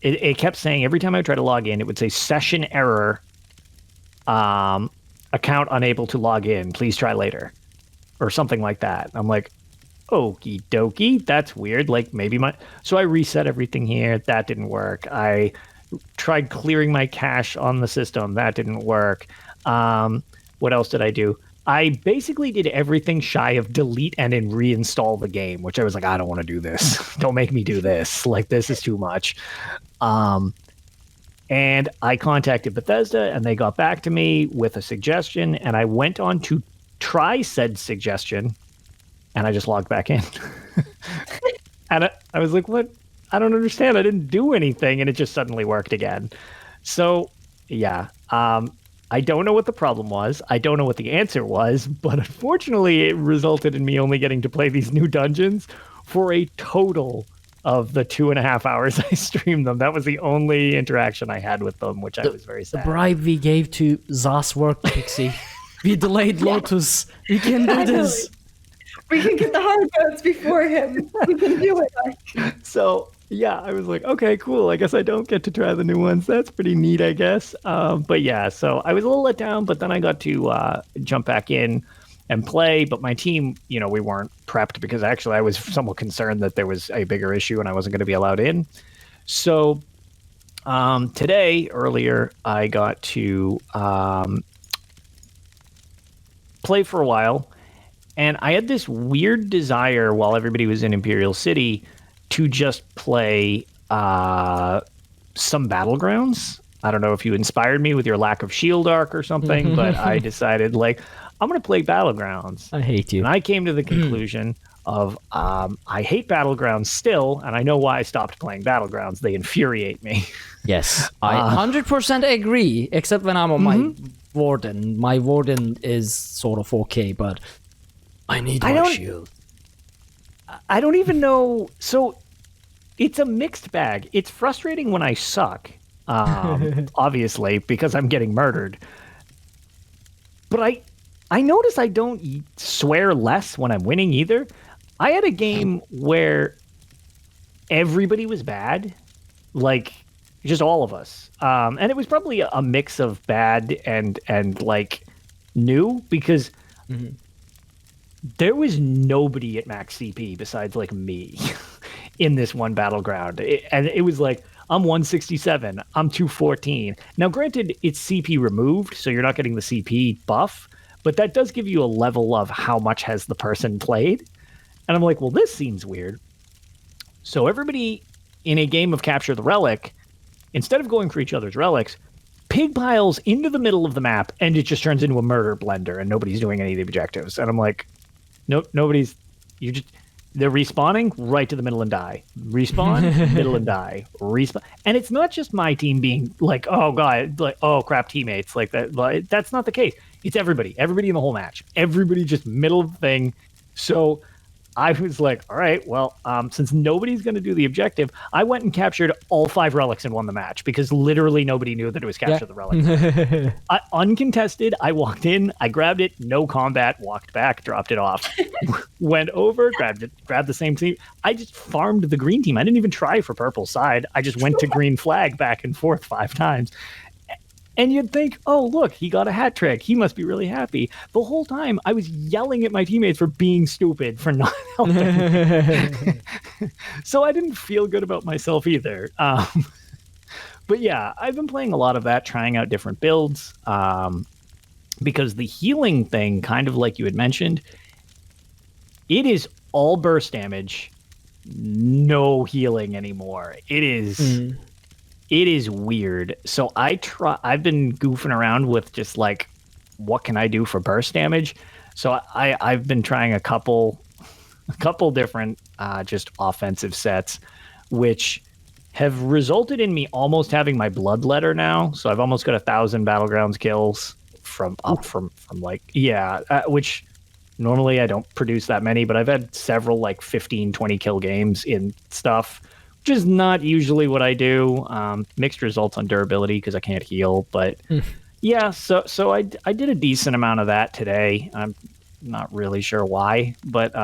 it kept saying every time I tried to log in, it would say session error, account unable to log in. Please try later. Or something like that. I'm like, okie dokie, that's weird. Like maybe so I reset everything here. That didn't work. I tried clearing my cache on the system. That didn't work. What else did I do? I basically did everything shy of delete and then reinstall the game, which I was like, I don't want to do this. Don't make me do this. Like this is too much. And I contacted Bethesda and they got back to me with a suggestion and I went on to try said suggestion. And I just logged back in. And I was like, what? I don't understand. I didn't do anything. And it just suddenly worked again. So, yeah. I don't know what the problem was. I don't know what the answer was. But unfortunately, it resulted in me only getting to play these new dungeons for a total of the 2.5 hours I streamed them. That was the only interaction I had with them, which I was very sad. The bribe we gave to Zas work, Pixie. We delayed Lotus. We can do this. We can get the hard codes before him. We can do it. So, yeah, I was like, okay, cool. I guess I don't get to try the new ones. That's pretty neat, I guess. But yeah, so I was a little let down, but then I got to jump back in and play. But my team, we weren't prepped because actually I was somewhat concerned that there was a bigger issue and I wasn't going to be allowed in. So today, earlier, I got to play for a while. And I had this weird desire while everybody was in Imperial City to just play some Battlegrounds. I don't know if you inspired me with your lack of shield arc or something, but I decided, like, I'm going to play Battlegrounds. I hate you. And I came to the conclusion of I hate Battlegrounds still, and I know why I stopped playing Battlegrounds. They infuriate me. Yes, I 100% agree, except when I'm on my Warden. My Warden is sort of okay, but I need my shield. I don't even know. So it's a mixed bag. It's frustrating when I suck, obviously, because I'm getting murdered. But I notice I don't swear less when I'm winning either. I had a game where everybody was bad, like just all of us. And it was probably a mix of bad and like new, because there was nobody at max CP besides like me in this one battleground. And it was like, I'm 167, I'm 214. Now, granted, it's CP removed, so you're not getting the CP buff, but that does give you a level of how much has the person played. And I'm like, well, this seems weird. So everybody in a game of Capture the Relic, instead of going for each other's relics, pig piles into the middle of the map, and it just turns into a murder blender, and nobody's doing any of the objectives. And I'm like, nope, they're respawning right to the middle and die. Respawn, middle and die. Respawn. And it's not just my team being like, oh god, like, oh crap, teammates like that. Like, that's not the case. It's everybody in the whole match. Everybody just middle of the thing. So I was like, all right, well, since nobody's going to do the objective, I went and captured all 5 relics and won the match, because literally nobody knew that it was Capture the Relic. Uncontested, I walked in, I grabbed it, no combat, walked back, dropped it off, went over, grabbed the same team. I just farmed the green team. I didn't even try for purple side. I just went to green flag back and forth 5 times. And you'd think, oh, look, he got a hat trick. He must be really happy. The whole time, I was yelling at my teammates for being stupid, for not helping. So I didn't feel good about myself either. But yeah, I've been playing a lot of that, trying out different builds. Because the healing thing, kind of like you had mentioned, it is all burst damage, no healing anymore. It is... It is weird. So I've been goofing around with just like, what can I do for burst damage? So I've been trying a couple different just offensive sets, which have resulted in me almost having my bloodletter now. So I've almost got 1,000 Battlegrounds kills from like, which normally I don't produce that many, but I've had several like 15, 20 kill games in stuff, which is not usually what I do. Mixed results on durability because I can't heal, but yeah. So I did a decent amount of that today. I'm not really sure why, but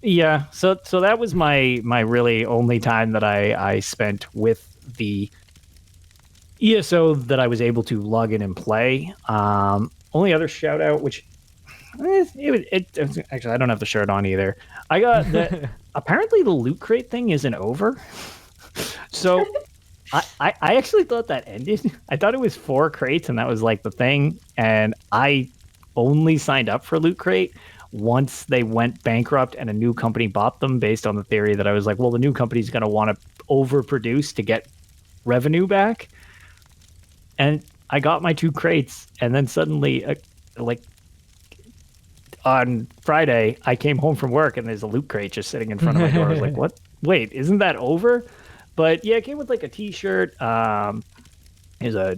yeah. So that was my really only time that I spent with the ESO that I was able to log in and play. Only other shout out, which actually I don't have the shirt on either. I got that. Apparently the loot crate thing isn't over. So I actually thought that ended. I thought it was 4 crates and that was like the thing. And I only signed up for loot crate once they went bankrupt and a new company bought them, based on the theory that I was like, well, the new company's going to want to overproduce to get revenue back. And I got my 2 crates, and then suddenly like on Friday, I came home from work and there's a loot crate just sitting in front of my door. I was like, what? Wait, isn't that over? But yeah, it came with like a t-shirt. There's a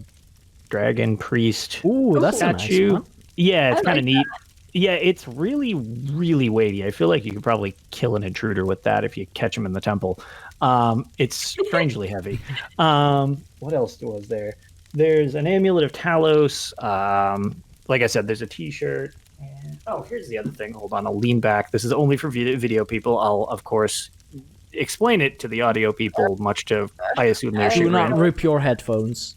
dragon priest. Ooh, that's statue. A nice one. Yeah, it's kind of like neat. Yeah, it's really, really weighty. I feel like you could probably kill an intruder with that if you catch him in the temple. It's strangely heavy. What else was there? There's an amulet of Talos. Like I said, there's a t-shirt. Oh, here's the other thing. Hold on, I'll lean back. This is only for video people. I'll, of course, explain it to the audio people, much to, I assume, their chagrin. Do not rip your headphones.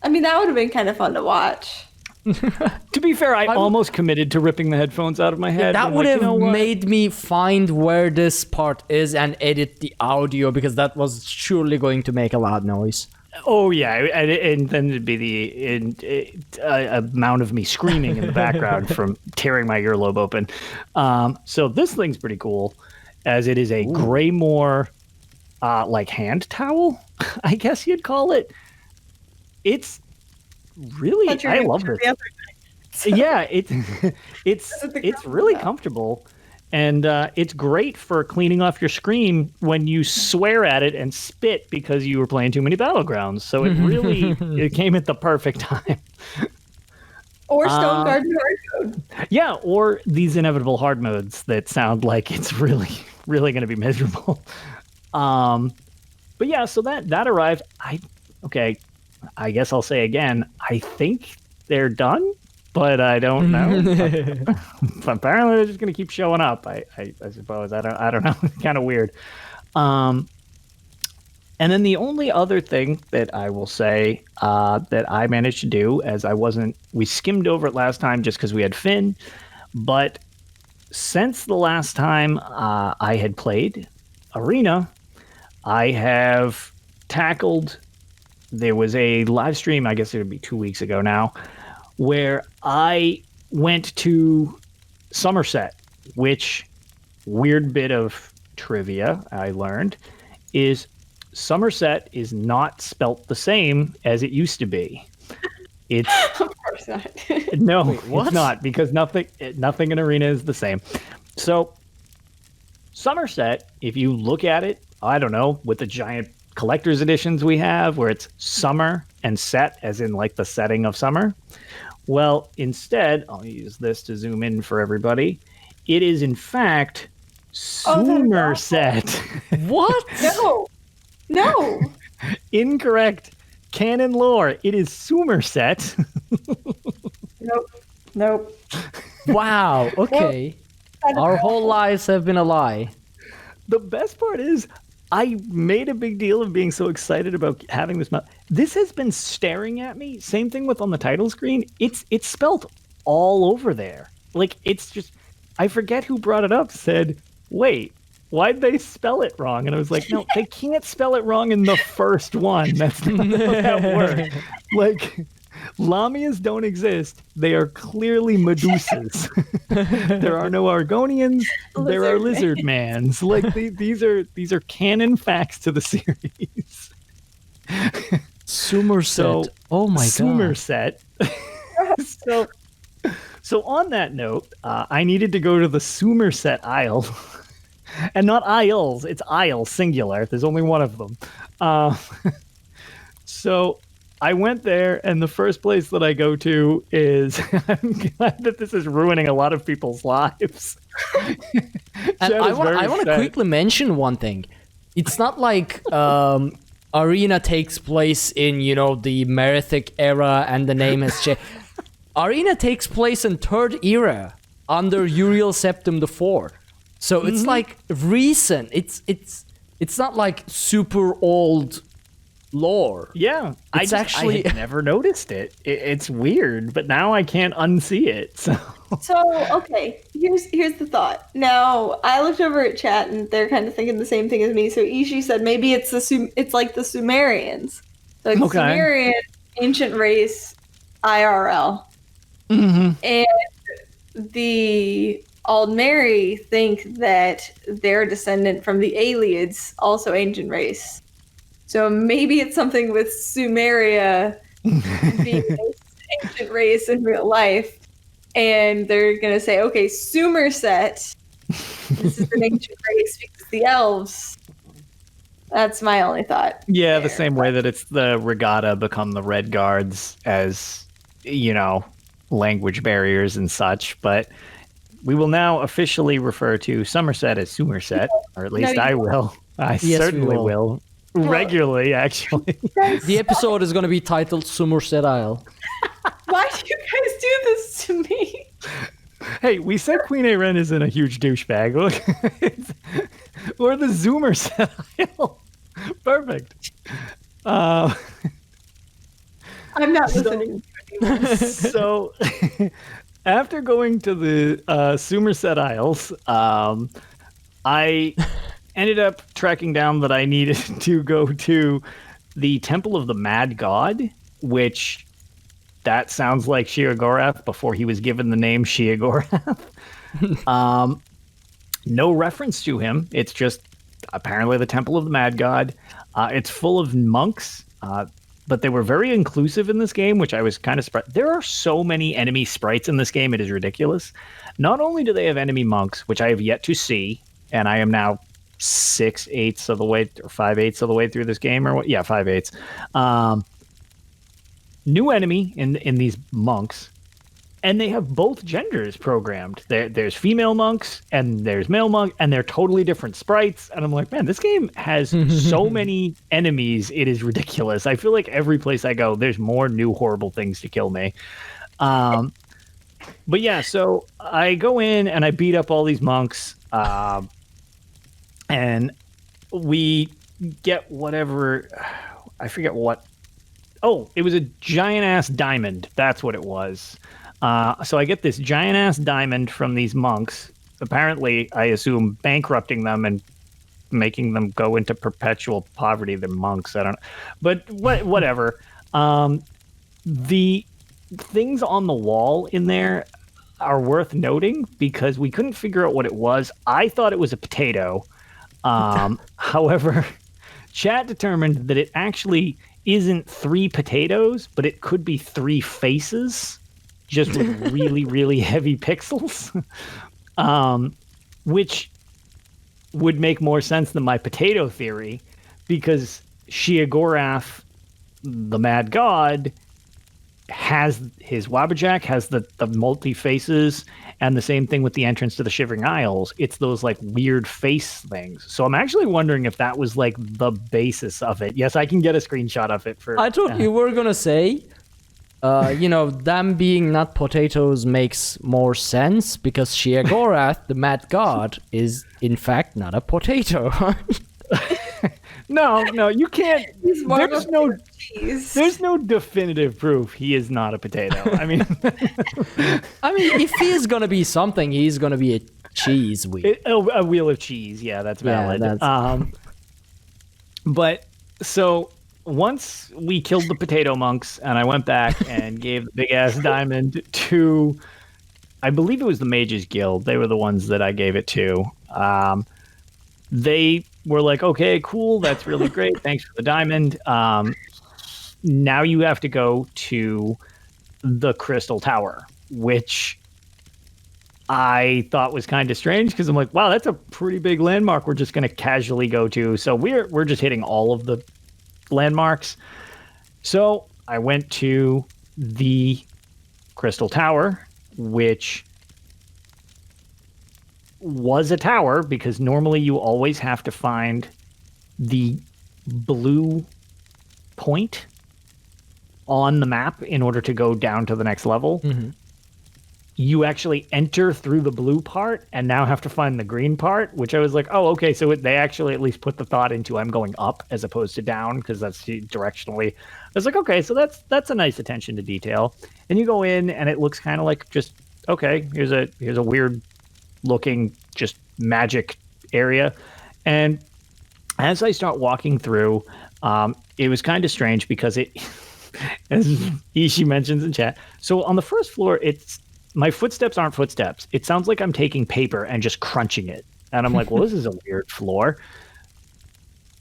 I mean, that would have been kind of fun to watch. To be fair, I almost committed to ripping the headphones out of my head. That would have made me find where this part is and edit the audio, because that was surely going to make a loud noise. Oh yeah, and then it'd be the amount of me screaming in the background from tearing my earlobe open. So this thing's pretty cool, as it is a Greymoor, like hand towel, I guess you'd call it. It's really, I love this. Yeah, it's really comfortable, and it's great for cleaning off your screen when you swear at it and spit because you were playing too many Battlegrounds. So it really it came at the perfect time. Or Stone Garden hard mode. Yeah, or these inevitable hard modes that sound like it's really, really going to be miserable. But yeah, so that arrived. I guess I'll say again, I think they're done, but I don't know. But apparently they're just going to keep showing up. I suppose. I don't know. Kind of weird. And then the only other thing that I will say that I managed to do, as we skimmed over it last time just because we had Finn, but since the last time I had played Arena, I have tackled. There was a live stream, I guess it would be 2 weeks ago now, where I went to Somerset, which, weird bit of trivia I learned, is Somerset is not spelt the same as it used to be. It's of course not. No, it's not, because nothing in Arena is the same. So Somerset, if you look at it, I don't know, with the giant collector's editions we have, where it's summer and set, as in like the setting of summer. Well, instead, I'll use this to zoom in for everybody. It is in fact Somerset. What? No. Incorrect. Canon lore. It is Somerset. Nope. Wow. Okay. Our whole lives have been a lie. The best part is, I made a big deal of being so excited about having this map. This has been staring at me. Same thing with on the title screen. It's spelled all over there. Like, it's just, I forget who brought it up, said, wait, why'd they spell it wrong? And I was like, no, they can't spell it wrong in the first one. That's not how that works. Like, Lamias don't exist. They are clearly Medusas. There are no Argonians. There are lizard mans. Like, these are canon facts to the series. Somerset. Oh my god. Somerset. So on that note, I needed to go to the Somerset Isle. And not Isles, it's Isle, singular. There's only one of them. So I went there, and the first place that I go to is... I'm glad that this is ruining a lot of people's lives. And I want to quickly mention one thing. It's not like Arena takes place in, the Merethic era and the name has changed. Arena takes place in Third Era under Uriel Septim IV. So it's like recent. It's not like super old lore. Yeah, I had never noticed it. It's weird, but now I can't unsee it. So okay, here's the thought. Now I looked over at chat and they're kind of thinking the same thing as me. So Ishi said maybe it's like the Sumerians, like Sumerian ancient race IRL, and the Aldmeri think that they're a descendant from the Aelids, also ancient race. So maybe it's something with Sumeria being an ancient race in real life. And they're going to say, okay, Somerset, this is an ancient race because the elves. That's my only thought. Yeah, the same way that it's the Regatta become the Red Guards as, language barriers and such. But we will now officially refer to Somerset as Somerset, or at least I will. I certainly will. Regularly, actually. The episode is going to be titled Somerset Isle. Why do you guys do this to me? Hey, we said Queen Ayrenn isn't a huge douchebag. Look, or the Zoomerset Isle. Perfect. I'm not listening to anyone. So, after going to the Somerset Isles, I ended up tracking down that I needed to go to the Temple of the Mad God, which that sounds like Sheogorath before he was given the name Sheogorath. No reference to him. It's just apparently the Temple of the Mad God. It's full of monks. but they were very inclusive in this game, which I was kind of surprised. There are so many enemy sprites in this game, it is ridiculous. Not only do they have enemy monks, which I have yet to see, and I am now 6/8 of the way, or 5/8 of the way through this game, or what? Yeah, 5/8. New enemy in these monks, and they have both genders programmed. There's female monks and there's male monks, and they're totally different sprites. And I'm like, man, this game has so many enemies. It is ridiculous. I feel like every place I go, there's more new horrible things to kill me. But yeah, so I go in and I beat up all these monks, and we get whatever, I forget what. Oh, it was a giant ass diamond. That's what it was. So I get this giant ass diamond from these monks. Apparently, I assume bankrupting them and making them go into perpetual poverty. They're monks. I don't know. But whatever. The things on the wall in there are worth noting because we couldn't figure out what it was. I thought it was a potato. However, chat determined that it actually isn't 3 potatoes, but it could be 3 faces, just with really, really heavy pixels, which would make more sense than my potato theory, because Sheogorath, the Mad God, has his Wabbajack has the multi faces, and the same thing with the entrance to the Shivering Isles. It's those like weird face things. So I'm actually wondering if that was like the basis of it. Yes, I can get a screenshot of it. I thought you were gonna say, them being not potatoes makes more sense because Sheogorath, the Mad God, is in fact not a potato. No, you can't. There's no definitive proof he is not a potato. I mean, if he is gonna be something, he's gonna be a cheese wheel. A wheel of cheese. Yeah, that's valid. Yeah, but so once we killed the potato monks, and I went back and gave the big ass diamond to, I believe it was the Mages Guild. They were the ones that I gave it to. They were like, okay, cool, that's really great. Thanks for the diamond. Now you have to go to the Crystal Tower, which I thought was kind of strange because I'm like, wow, that's a pretty big landmark we're just going to casually go to. So we're just hitting all of the landmarks. So I went to the Crystal Tower, which was a tower because normally you always have to find the blue point on the map in order to go down to the next level. Mm-hmm. You actually enter through the blue part and now have to find the green part, which I was like, oh, okay. So they actually at least put the thought into I'm going up as opposed to down because that's directionally. I was like, okay, so that's a nice attention to detail. And you go in and it looks kind of like just, okay, here's a weird looking just magic area. And as I start walking through, it was kind of strange because it, as Ishi mentions in chat, so on the first floor, my footsteps aren't footsteps. It sounds like I'm taking paper and just crunching it. And I'm like, well, this is a weird floor.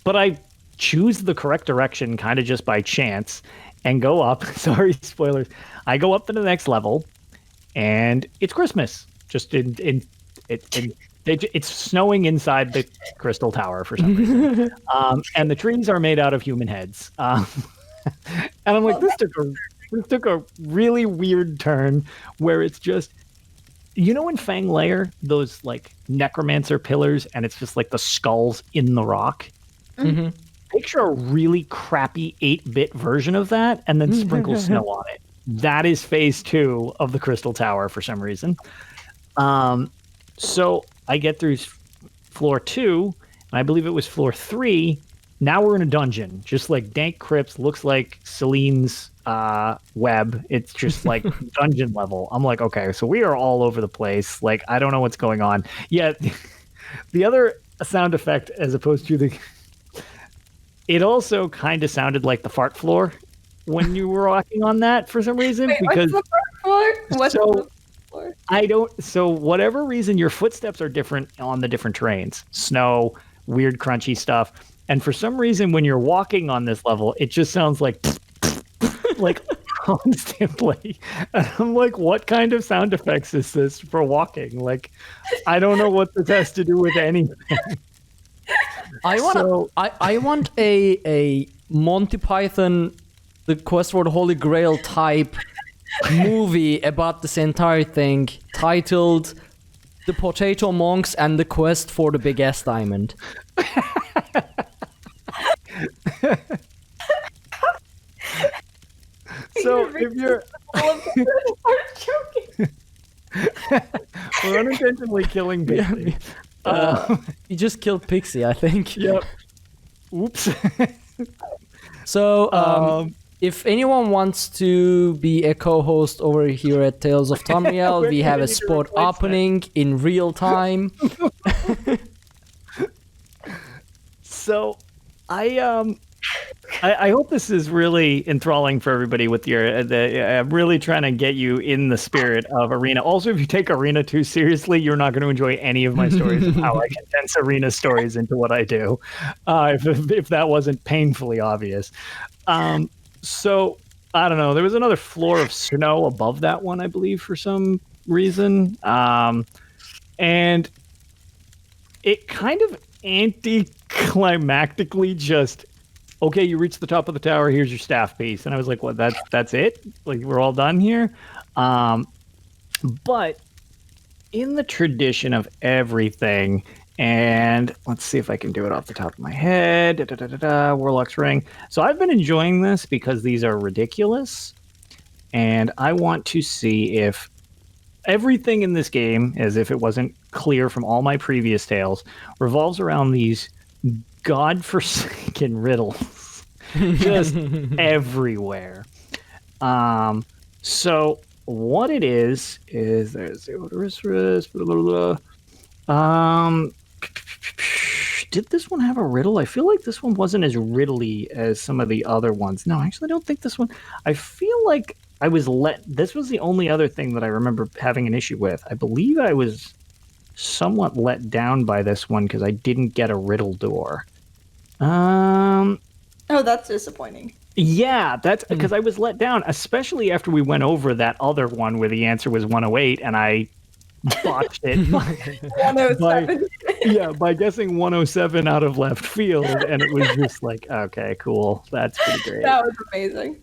But I choose the correct direction kind of just by chance and go up. Sorry, spoilers. I go up to the next level and it's Christmas. Just it's snowing inside the Crystal Tower for some reason. And the trees are made out of human heads. And I'm like, this took a really weird turn where it's just, you know, in Fang Lair, those like necromancer pillars, and it's just like the skulls in the rock. Mm-hmm. Picture a really crappy 8-bit version of that and then sprinkle snow on it. That is phase 2 of the Crystal Tower for some reason. So I get through floor 2, and I believe it was floor 3. Now we're in a dungeon, just like dank crypts, looks like Celine's web. It's just like dungeon level. I'm like, okay, so we are all over the place. Like, I don't know what's going on. Yeah, the other sound effect, as opposed to it also kind of sounded like the fart floor when you were walking on that for some reason. Wait, because what's the fart floor? What's the floor? So whatever reason, your footsteps are different on the different terrains. Snow, weird crunchy stuff. And for some reason, when you're walking on this level, it just sounds like like constantly. And I'm like, what kind of sound effects is this for walking? Like, I don't know what this has to do with anything. I want a Monty Python, the Quest for the Holy Grail type movie about this entire thing, titled The Potato Monks and the Quest for the Big S Diamond. So if you're we're unintentionally killing Pixie. You just killed Pixie, I think. Yep. Oops. So, if anyone wants to be a co-host over here at Tales of Tamriel, we have a spot opening in real time. So, I hope this is really enthralling for everybody with your. I'm really trying to get you in the spirit of Arena. Also, if you take Arena too seriously, you're not going to enjoy any of my stories of how I condense Arena stories into what I do. If that wasn't painfully obvious. So I don't know. There was another floor of snow above that one, I believe, for some reason, and it kind of anticlimactically just. Okay, you reach the top of the tower, here's your staff piece. And I was like, what, that's it? Like, we're all done here? But in the tradition of everything, and let's see if I can do it off the top of my head. Warlock's Ring. So I've been enjoying this because these are ridiculous. And I want to see if everything in this game, as if it wasn't clear from all my previous tales, revolves around these godforsaken riddles just everywhere. So what it is there's the odorous wrist, blah, blah, blah. Did this one have a riddle? I feel like this one wasn't as riddly as some of the other ones. No, actually I don't think this one. I feel like this was the only other thing that I remember having an issue with. I believe I was somewhat let down by this one because I didn't get a riddle door. Oh, that's disappointing. Yeah, that's because I was let down, especially after we went over that other one where the answer was 108 and I botched it. 107. by guessing 107 out of left field, and it was just like, okay, cool. That's pretty great. That was amazing.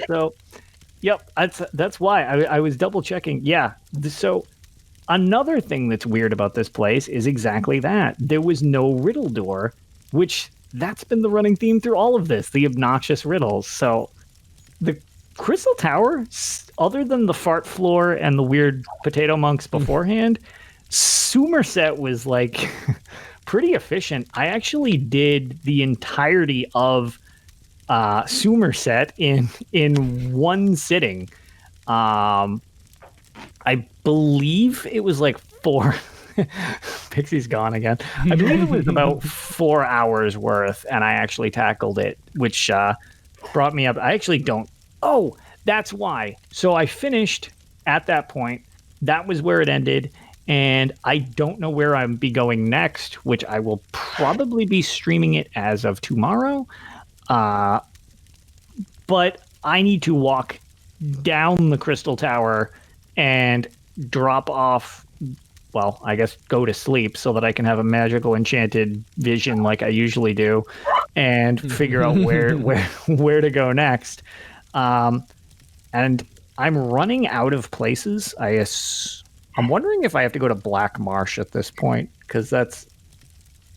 So, yep, that's why I was double checking. Yeah, so another thing that's weird about this place is exactly that. There was no riddle door, which that's been the running theme through all of this, the obnoxious riddles. So the Crystal Tower, other than the fart floor and the weird potato monks beforehand, Somerset was like pretty efficient. I actually did the entirety of Somerset in one sitting. I believe it was like 4. Pixie's gone again. I believe it was about 4 hours worth, and I actually tackled it, which brought me up. I actually don't. Oh, that's why. So I finished at that point. That was where it ended, and I don't know where I'm be going next, which I will probably be streaming it as of tomorrow. But I need to walk down the Crystal Tower and drop off, well, I guess go to sleep so that I can have a magical enchanted vision like I usually do and figure out where to go next. And I'm running out of places. I'm wondering if I have to go to Black Marsh at this point, because that's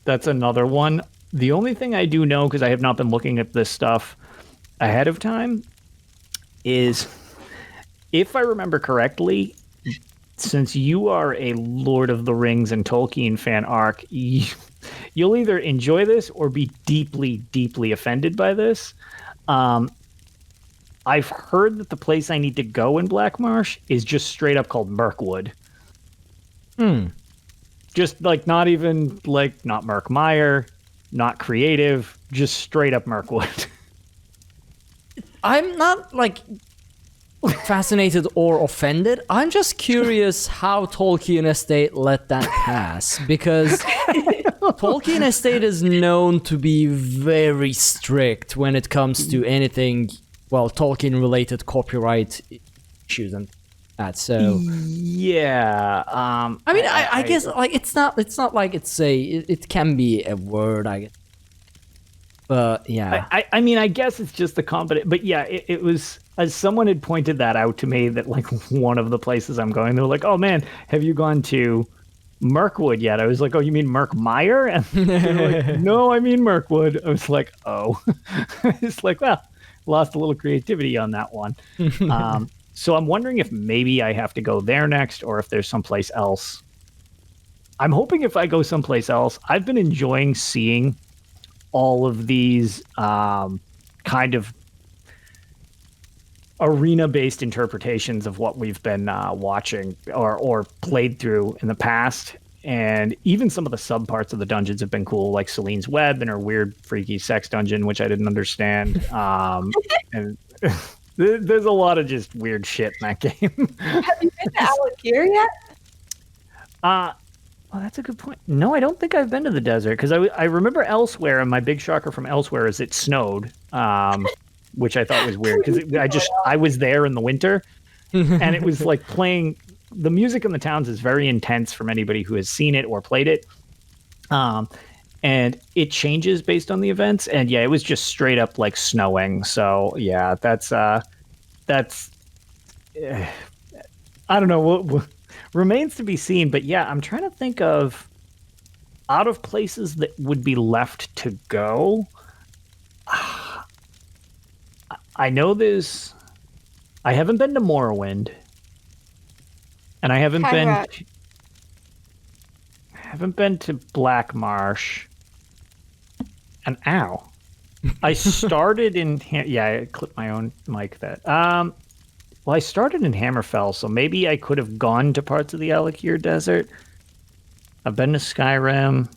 another one. The only thing I do know, because I have not been looking at this stuff ahead of time, is if I remember correctly, since you are a Lord of the Rings and Tolkien fan, Ark, you'll either enjoy this or be deeply, deeply offended by this. I've heard that the place I need to go in Black Marsh is just straight up called Mirkwood. Just like not even like not Murkmire, not creative, just straight up Mirkwood. I'm not like fascinated or offended. I'm just curious how Tolkien Estate let that pass, because Tolkien Estate is known to be very strict when it comes to anything Tolkien-related copyright issues and that. So yeah, I mean, I guess like it's not like it can be a word, I guess. But yeah, I mean, I guess it's just the combination. But yeah, it was, as someone had pointed that out to me, that like one of the places I'm going, they were like, "Oh man, have you gone to Mirkwood yet?" I was like, "Oh, you mean Mirkmire?" And they were like, "No, I mean Mirkwood." I was like, "Oh," it's like, well, lost a little creativity on that one. So I'm wondering if maybe I have to go there next, or if there's someplace else. I'm hoping if I go someplace else, I've been enjoying seeing all of these kind of arena-based interpretations of what we've been watching or played through in the past. And even some of the sub-parts of the dungeons have been cool, like Celine's Web and her weird, freaky sex dungeon, which I didn't understand. And there's a lot of just weird shit in that game. Have you been to Arkhaniir yet? Well, that's a good point. No, I don't think I've been to the desert, because I remember Elsewhere, and my big shocker from Elsewhere is it snowed, which I thought was weird, because I was there in the winter, and it was like playing. The music in the towns is very intense from anybody who has seen it or played it, and it changes based on the events. And yeah, it was just straight up like snowing. So yeah, that's I don't know. Remains to be seen, but yeah, I'm trying to think of out of places that would be left to go. I know I haven't been to Morrowind, and I haven't been to Black Marsh. And ow, I started in I clipped my own mic. Well, I started in Hammerfell, so maybe I could have gone to parts of the Arkhaniir Desert. I've been to Skyrim,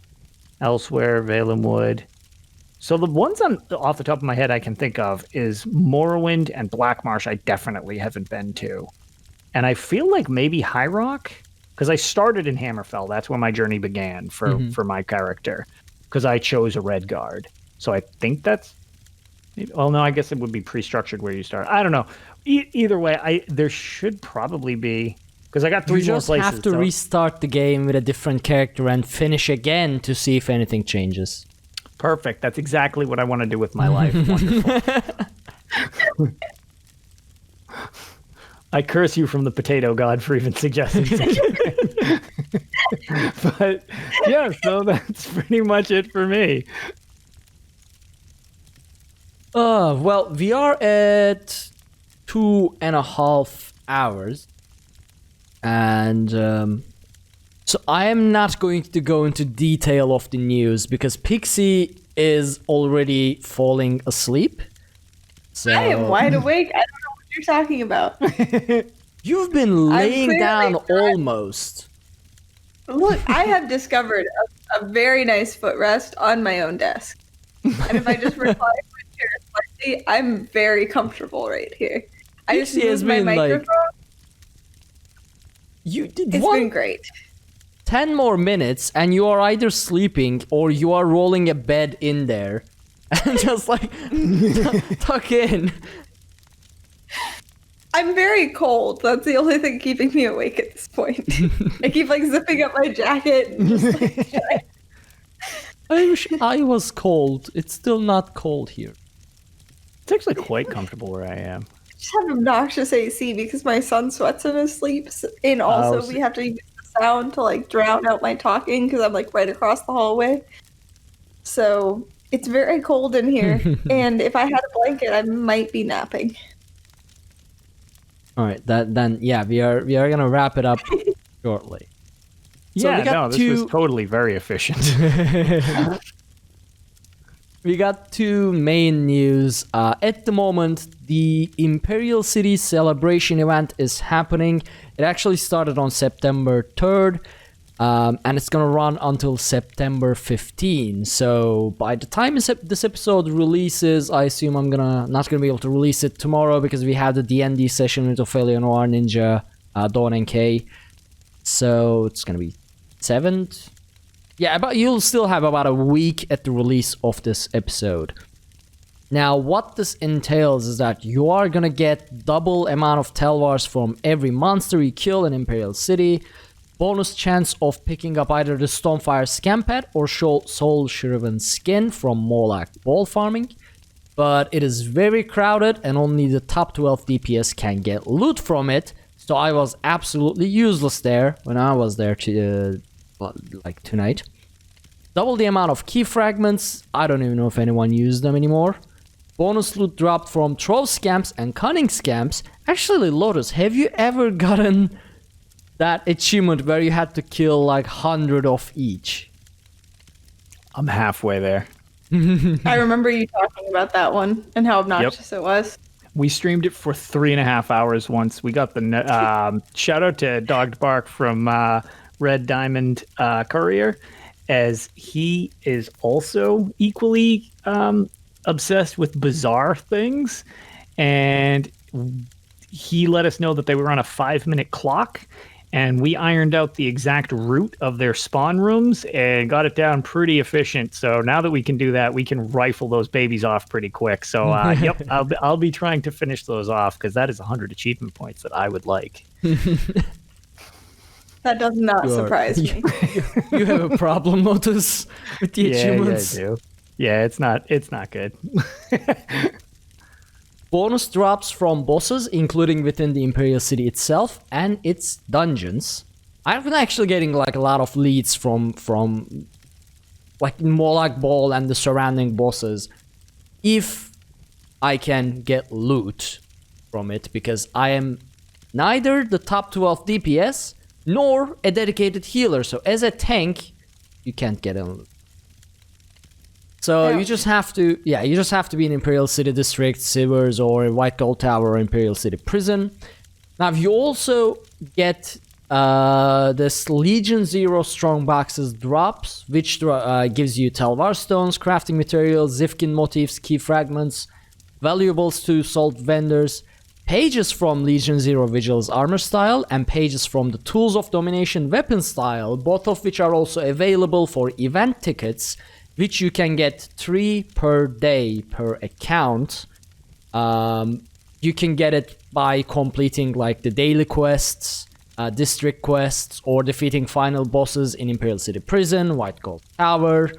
Elsewhere, Valenwood. So the ones off the top of my head I can think of is Morrowind and Black Marsh I definitely haven't been to. And I feel like maybe High Rock, because I started in Hammerfell. That's where my journey began for my character, because I chose a Red Guard. So I think that's... Well, no, I guess it would be pre-structured where you start. I don't know. Either way, there should probably be, because I got three more places. You just have to restart the game with a different character and finish again to see if anything changes. Perfect. That's exactly what I want to do with my life. Wonderful. I curse you from the potato god for even suggesting such a thing. But yeah, so that's pretty much it for me. Well, we are at 2.5 hours. And so I am not going to go into detail of the news because Pixie is already falling asleep. So I am wide awake. I don't know what you're talking about. You've been laying down almost. Look, I have discovered a very nice footrest on my own desk. And if I just recline my chair slightly, I'm very comfortable right here. I just use my microphone. It's been great. 10 more minutes and you are either sleeping or you are rolling a bed in there. And just like tuck in. I'm very cold. That's the only thing keeping me awake at this point. I keep like zipping up my jacket. And just, like, I wish I was cold. It's still not cold here. It's actually quite comfortable where I am. I just have obnoxious AC because my son sweats in his sleep. And also we have to use the sound to like drown out my talking because I'm like right across the hallway. So it's very cold in here. And if I had a blanket, I might be napping. All right, then we are gonna wrap it up shortly. So this was totally very efficient. We got two main news. At the moment, the Imperial City celebration event is happening. It actually started on September 3rd, and it's gonna run until September 15. So by the time this episode releases, I assume I'm not gonna be able to release it tomorrow because we have the D&D session with Ophelia Noir Ninja, Dawn and Kay. So it's gonna be 7th. Yeah, but you'll still have about a week at the release of this episode. Now, what this entails is that you are gonna get double amount of Telvars from every monster you kill in Imperial City, bonus chance of picking up either the Stonefire Scampet or Soul Shriven Skin from Moloch Ball farming, but it is very crowded and only the top 12 DPS can get loot from it, so I was absolutely useless there when I was there like tonight. Double the amount of key fragments, I don't even know if anyone used them anymore. Bonus loot dropped from Trove Scamps and Cunning Scamps. Actually, Lotus, have you ever gotten that achievement where you had to kill like 100 of each? I'm halfway there. I remember you talking about that one and how obnoxious it was. We streamed it for 3.5 hours once. We got the shout out to Dogged Bark from Red Diamond Courier, as he is also equally obsessed with bizarre things, and he let us know that they were on a 5-minute clock, and we ironed out the exact route of their spawn rooms and got it down pretty efficient. So now that we can do that, we can rifle those babies off pretty quick. So yep, I'll be trying to finish those off, because that is 100 achievement points that I would like. That does not surprise me. You have a problem, Lotus, with the achievements? Yeah, I do. Yeah, it's not good. Bonus drops from bosses, including within the Imperial City itself and its dungeons. I've been actually getting like a lot of leads from like Moloch Ball and the surrounding bosses, if I can get loot from it, because I am neither the top 12 DPS nor a dedicated healer. So as a tank, you can't get any loot. So you just have to be in Imperial City District, Sewers, or White Gold Tower, or Imperial City Prison. Now, you also get this Legion Zero Strong Boxes drops, which gives you Telvar Stones, crafting materials, Zifkin motifs, key fragments, valuables to salt vendors, pages from Legion Zero Vigil's armor style, and pages from the Tools of Domination weapon style, both of which are also available for event tickets, which you can get 3 per day per account. You can get it by completing like the daily quests, district quests, or defeating final bosses in Imperial City Prison, White Gold Tower.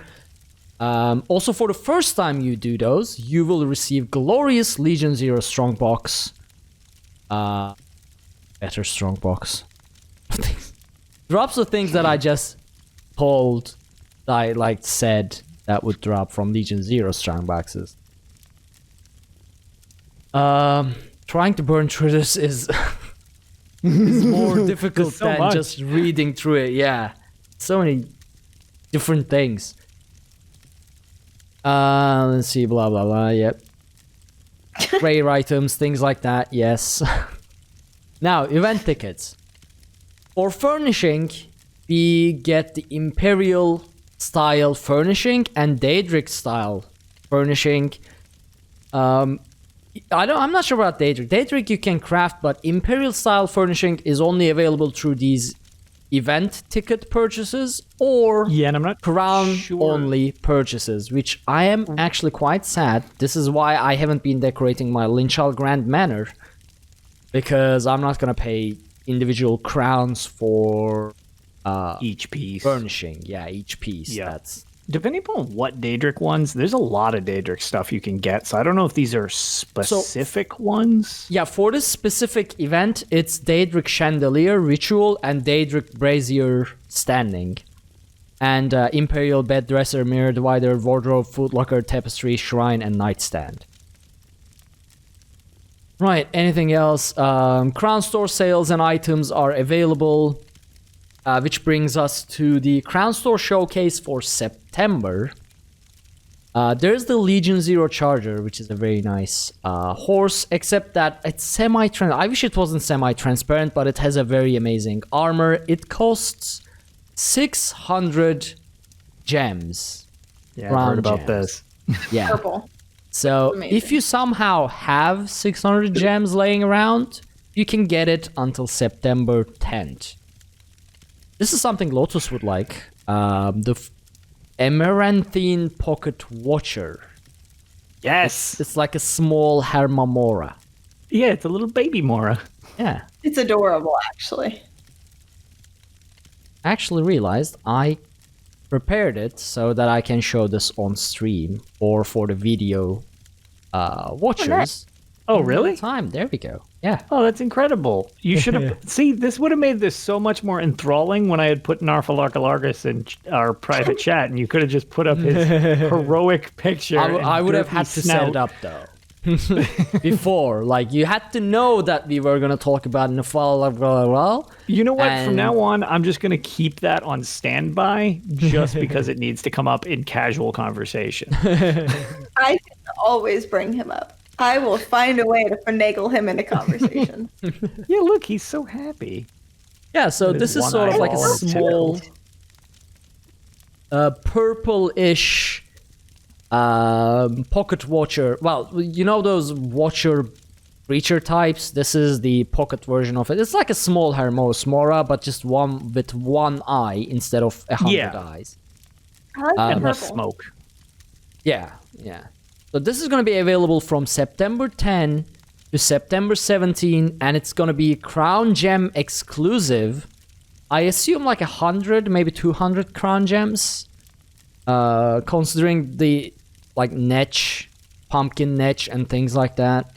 Also, for the first time you do those, you will receive glorious Legion Zero Strongbox. Better Strongbox. Drops of things that I just told, said that would drop from Legion Zero Strongboxes. Trying to burn through this is more difficult than just reading through it. Yeah, so many different things. Let's see, blah blah blah. Yep. Rare items, things like that. Yes. Now, event tickets. For furnishing, we get the Imperial style furnishing and Daedric style furnishing. I'm not sure about Daedric. Daedric you can craft, but Imperial style furnishing is only available through these event ticket purchases or and I'm not crown sure. only purchases, which I am actually quite sad. This is why I haven't been decorating my Linchal Grand Manor, because I'm not gonna pay individual crowns for each piece furnishing. Yeah, each piece. Yeah. That's depending upon what Daedric ones. There's a lot of Daedric stuff you can get, so I don't know if these are specific ones. Yeah, for this specific event, it's Daedric Chandelier, Ritual, and Daedric Brazier Standing. And Imperial Bed Dresser, Mirror Divider, Wardrobe, Footlocker, Tapestry, Shrine, and Nightstand. Right, anything else? Crownstore sales and items are available, which brings us to the Crownstore showcase for September. There's the Legion Zero Charger, which is a very nice horse, except that it's semi-transparent. I wish it wasn't semi-transparent, but it has a very amazing armor. It costs 600 gems. Yeah, I've heard about this. Yeah. Purple. So Amazing. if you somehow have 600 gems laying around, you can get it until September 10th. This is something Lotus would like. The Amaranthine Pocket Watcher. Yes. It's like a small Hermamora. Yeah, it's a little baby Mora. Yeah. It's adorable, actually. I actually realized I prepared it so that I can show this on stream or for the video watchers. Oh, really? Time. There we go. Yeah. Oh, that's incredible. You should have... See, this would have made this so much more enthralling when I had put Narfalarkalargus in our private chat, and you could have just put up his heroic picture. I would have had to set it up, though. Before, like, you had to know that we were going to talk about Narfalarkalargus. You know what? From now on, I'm just going to keep that on standby just because it needs to come up in casual conversation. I can always bring him up. I will find a way to finagle him into conversation. Yeah, look, he's so happy. Yeah, so this is sort of like a small purple-ish pocket watcher. Well, you know those watcher creature types? This is the pocket version of it. It's like a small Hermosmora, but just one with one eye instead of 100 eyes. I like the And purple. less smoke. Yeah, yeah. So this is going to be available from September 10 to September 17, and it's going to be Crown Gem exclusive. I assume like 100, maybe 200 Crown Gems, considering the like Netch, Pumpkin Netch, and things like that.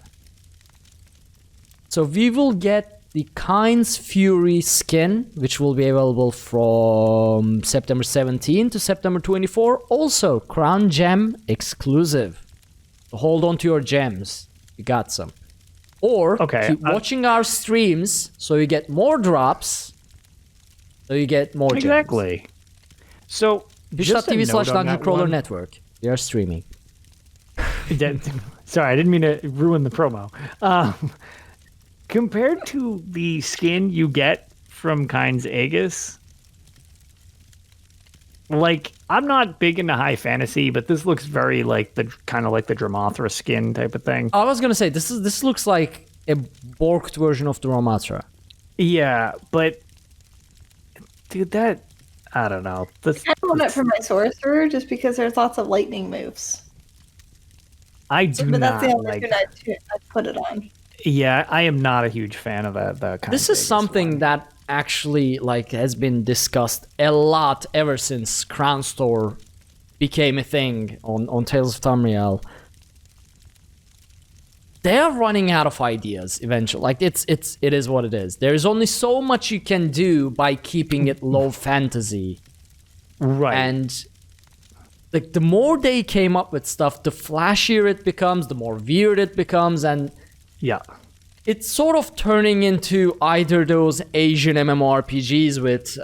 So we will get the Kind's Fury skin, which will be available from September 17 to September 24. Also, Crown Gem exclusive. So hold on to your gems. You got some. Or keep watching our streams so you get more drops. So you get more gems. Exactly. So, Twitch.tv/Dungeon Crawler Network. We are streaming. Sorry, I didn't mean to ruin the promo. Compared to the skin you get from Kind's Aegis, like, I'm not big into high fantasy, but this looks very like the kind of like the Dramathra skin type of thing. I was gonna say this looks like a borked version of the Dramathra. Yeah, but dude, that I don't know. I want it for my sorcerer just because there's lots of lightning moves. I do But not that's the like. only thing I put it on. Yeah, I am not a huge fan of that. This is something that actually like has been discussed a lot ever since Crownstore became a thing on Tales of Tamriel. They are running out of ideas eventually. Like it is what it is. There is only so much you can do by keeping it low fantasy. Right. And like the more they came up with stuff, the flashier it becomes, the more weird it becomes, and yeah. It's sort of turning into either those Asian MMORPGs with,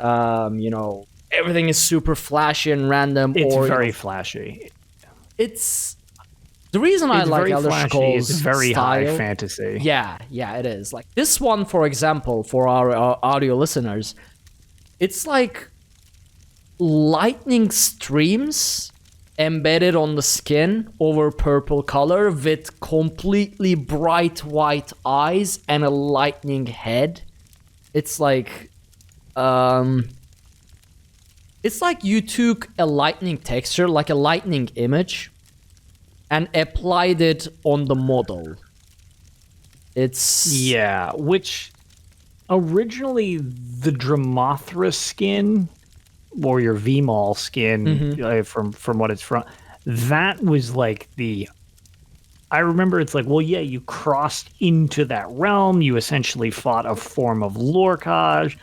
everything is super flashy and random. It's or very flashy. It's the reason I like Elder Scrolls. It's very style, high fantasy. Yeah, it is. Like this one, for example, for our audio listeners, it's like lightning streams embedded on the skin over purple color with completely bright white eyes and a lightning head. It's like you took a lightning texture, like a lightning image, and applied it on the model. Yeah, which originally the Dramathra skin or your Vmall skin from what it's from, that was like I remember it's like, well, yeah, you crossed into that realm. You essentially fought a form of Lorcage,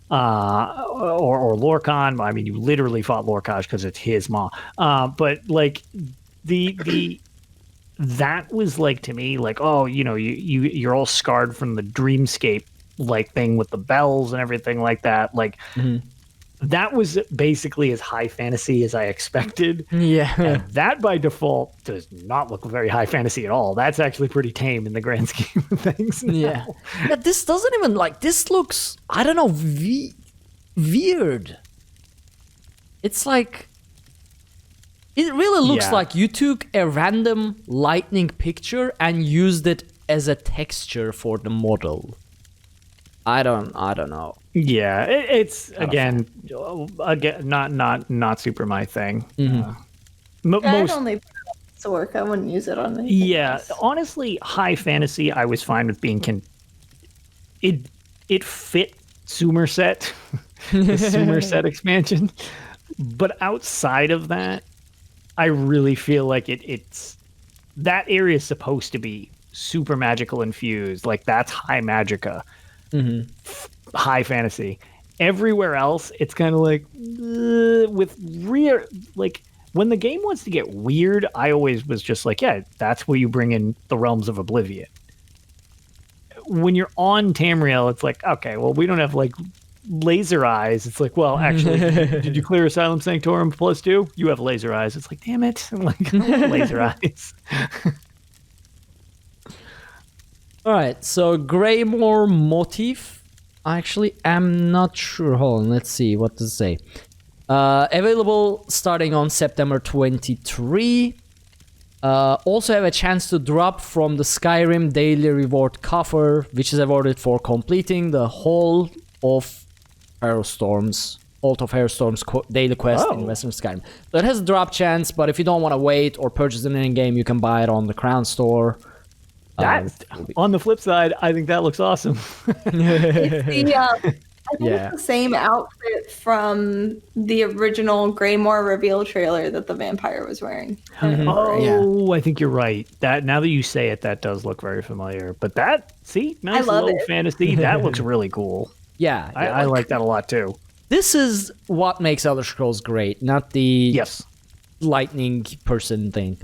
or Lorcan. I mean, you literally fought Lorcage because it's his mom. But like that was like, to me, like, oh, you're all scarred from the dreamscape like thing with the bells and everything like that. Like, that was basically as high fantasy as I expected. Yeah. And that by default does not look very high fantasy at all. That's actually pretty tame in the grand scheme of things. Yeah. This doesn't even this looks, I don't know, weird. It's like, it really looks like you took a random lightning picture and used it as a texture for the model. I don't know. Yeah, it's again not super my thing. I'd only put it on to work. I wouldn't use it on anything. Yeah, else. honestly, high fantasy, I was fine with being it fit Somerset, the Somerset expansion, but outside of that, I really feel like it's that area is supposed to be super magical infused. Like that's high magica, high fantasy. Everywhere else, it's kind of like with real like. When the game wants to get weird, I always was just like, yeah, that's where you bring in the Realms of Oblivion. When you're on Tamriel, it's like, okay, well, we don't have like laser eyes. It's like, well, actually, did you clear Asylum Sanctorum +2? You have laser eyes. It's like, damn it. I'm like, I want laser eyes. All right, so Greymore motif. I actually am not sure. Hold on, let's see. What does it say? Available starting on September 23. Also have a chance to drop from the Skyrim daily reward coffer, which is awarded for completing the whole of Hailstorm's daily quest in Western Skyrim. So it has a drop chance, but if you don't want to wait or purchase it in game, you can buy it on the Crownstore. On the flip side, I think that looks awesome. I think it's the same outfit from the original Greymore reveal trailer that the vampire was wearing. I think you're right. That now that you say it, that does look very familiar. But nice low fantasy. That looks really cool. Yeah, I like that a lot too. This is what makes Elder Scrolls great, not the Yes. lightning person thing.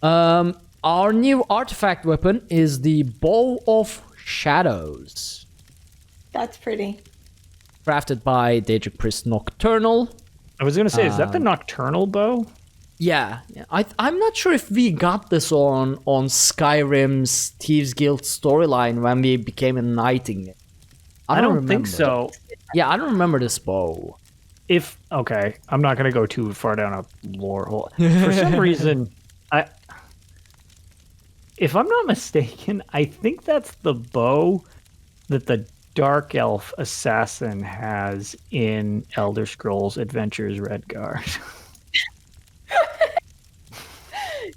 Our new artifact weapon is the Bow of Shadows. That's pretty. Crafted by Daedric Priest Nocturnal. I was going to say, is that the Nocturnal bow? Yeah. I'm not sure if we got this on Skyrim's Thieves Guild storyline when we became a knighting it. I don't think so. Yeah, I don't remember this bow. I'm not going to go too far down a lore hole. For some reason, if I'm not mistaken, I think that's the bow that the Dark Elf assassin has in Elder Scrolls Adventures Redguard.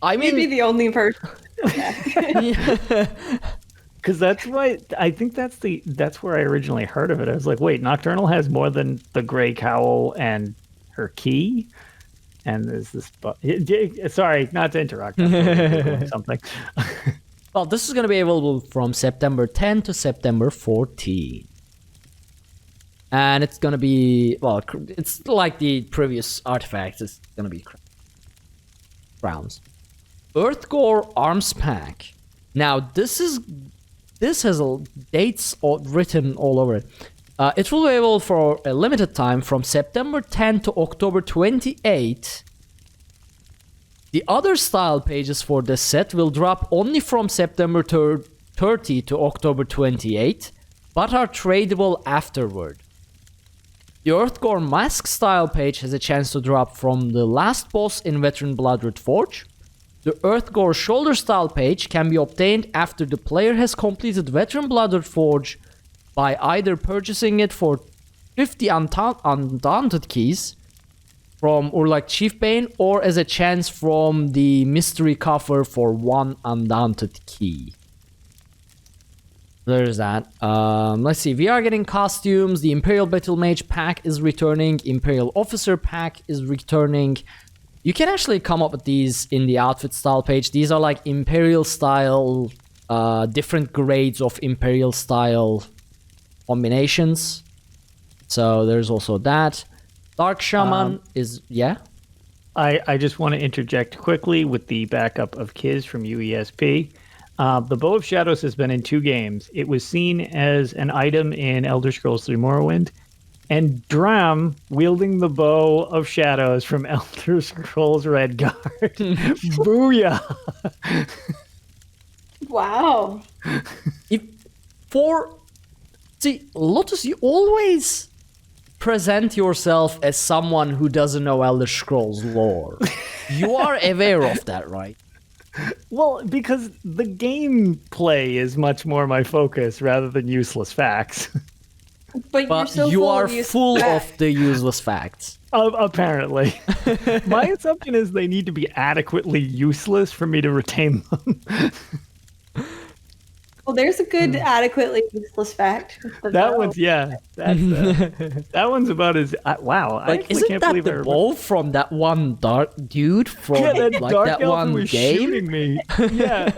I mean, you'd be the only person. Because that's why I think that's where I originally heard of it. I was like, wait, Nocturnal has more than the Grey Cowl and her key, and there's this. Sorry, not to interrupt. I'm doing something. Well, this is going to be available from September 10 to September 14. And it's going to be, well, it's like the previous artifacts. It's going to be crowns. Earthgore Arms Pack. Now, this has dates written all over it. It will be available for a limited time from September 10 to October 28. The other style pages for this set will drop only from September 30 to October 28, but are tradable afterward. The Earthgore Mask style page has a chance to drop from the last boss in Veteran Bloodroot Forge. The Earthgore Shoulder style page can be obtained after the player has completed Veteran Bloodroot Forge by either purchasing it for 50 Undaunted keys from Urlak Chiefbane, or as a chance from the mystery coffer for 1 Undaunted key. There's that. Let's see. We are getting costumes. The Imperial Battle Mage pack is returning. Imperial Officer pack is returning. You can actually come up with these in the outfit style page. These are like Imperial style, different grades of Imperial style combinations. So there's also that. Dark Shaman is, yeah? I just want to interject quickly with the backup of Kiz from UESP. The Bow of Shadows has been in 2 games. It was seen as an item in Elder Scrolls 3 Morrowind, and Dram wielding the Bow of Shadows from Elder Scrolls Redguard. Booyah! Wow. See, Lotus, you always present yourself as someone who doesn't know Elder Scrolls lore. You are aware of that, right? Well, because the gameplay is much more my focus rather than useless facts. But you're so you full are of useless full facts. of the useless facts. Apparently. My assumption is they need to be adequately useless for me to retain them. Well, there's a good, adequately useless fact. That one's, yeah. That's, that one's about as... wow. I Like, actually isn't can't that believe I the remember- bow from that one dark dude from Yeah, that like dark that elf one who was game? shooting me. Yeah.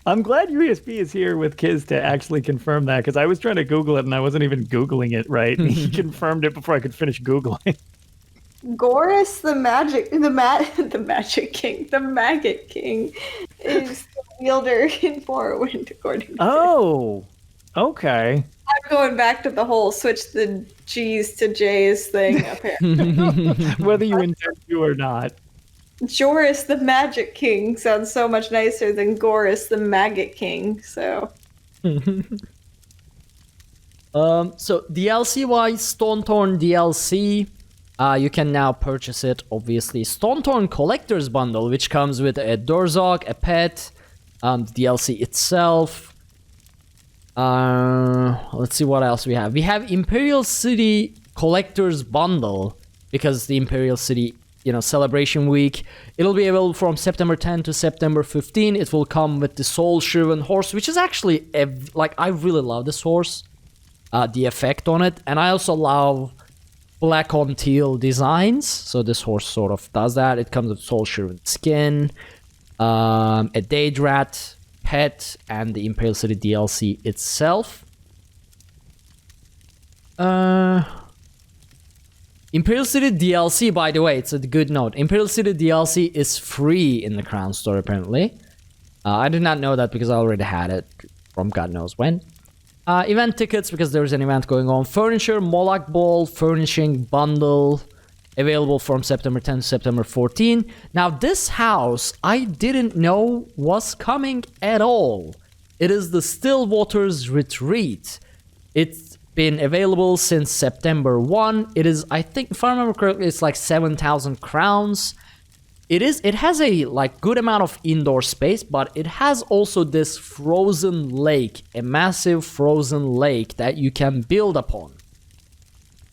I'm glad UESP is here with Kiz to actually confirm that, because I was trying to Google it and I wasn't even Googling it right. He confirmed it before I could finish Googling. Gorus, the Maggot King, the Maggot King, is the wielder in Morrowind, according to Oh, okay. I'm going back to the whole switch the G's to J's thing, apparently. Whether you intend to or not. Joris, the Magic King, sounds so much nicer than Gorus, the Maggot King, so... So DLC-wise, Stonethorn DLC, you can now purchase it, obviously. Stonethorn Collector's Bundle, which comes with a Dorzog, a pet, the DLC itself. Let's see what else we have. We have Imperial City Collector's Bundle, because the Imperial City, celebration week. It'll be available from September 10 to September 15. It will come with the Soul-Shriven horse, which is actually, I really love this horse. The effect on it. And I also love black on teal designs. So this horse sort of does that. It comes with Soul-Shriven skin, a Daedrat pet, and the Imperial City DLC itself. Imperial City DLC, by the way, it's a good note. Imperial City DLC is free in the Crownstore, apparently. I did not know that because I already had it from God knows when. Event tickets, because there's an event going on. Furniture, Moloch Ball, Furnishing Bundle, available from September 10 to September 14. Now, this house, I didn't know was coming at all. It is the Stillwater's Retreat. It's been available since September 1. It is, I think, if I remember correctly, it's like 7,000 crowns. It has a good amount of indoor space, but it has also this frozen lake, a massive frozen lake that you can build upon.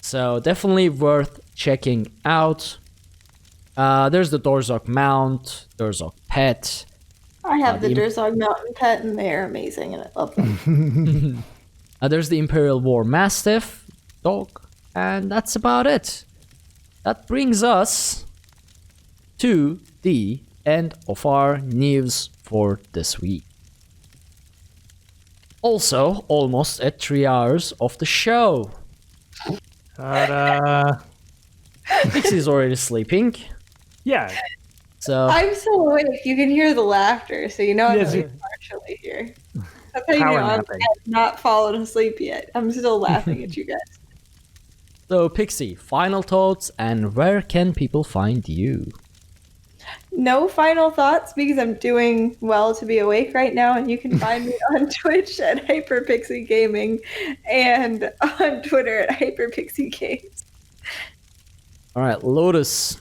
So definitely worth checking out. There's the Dorzog Mount, Dorzog Pet. I have the Dorzog Mountain Pet, and they're amazing, and I love them. There's the Imperial War Mastiff dog, and that's about it. That brings us to the end of our news for this week. Also, almost at 3 hours of the show. Pixie's already sleeping. Yeah. So I'm so awake. You can hear the laughter, so you know I'm Yes, partially here. That's how you Power know I'm napping. not fallen asleep yet. I'm still laughing at you guys. So Pixie, final thoughts, and where can people find you? No final thoughts because I'm doing well to be awake right now, and you can find me on Twitch at HyperPixie Gaming and on Twitter at HyperPixie Games. All right, Lotus.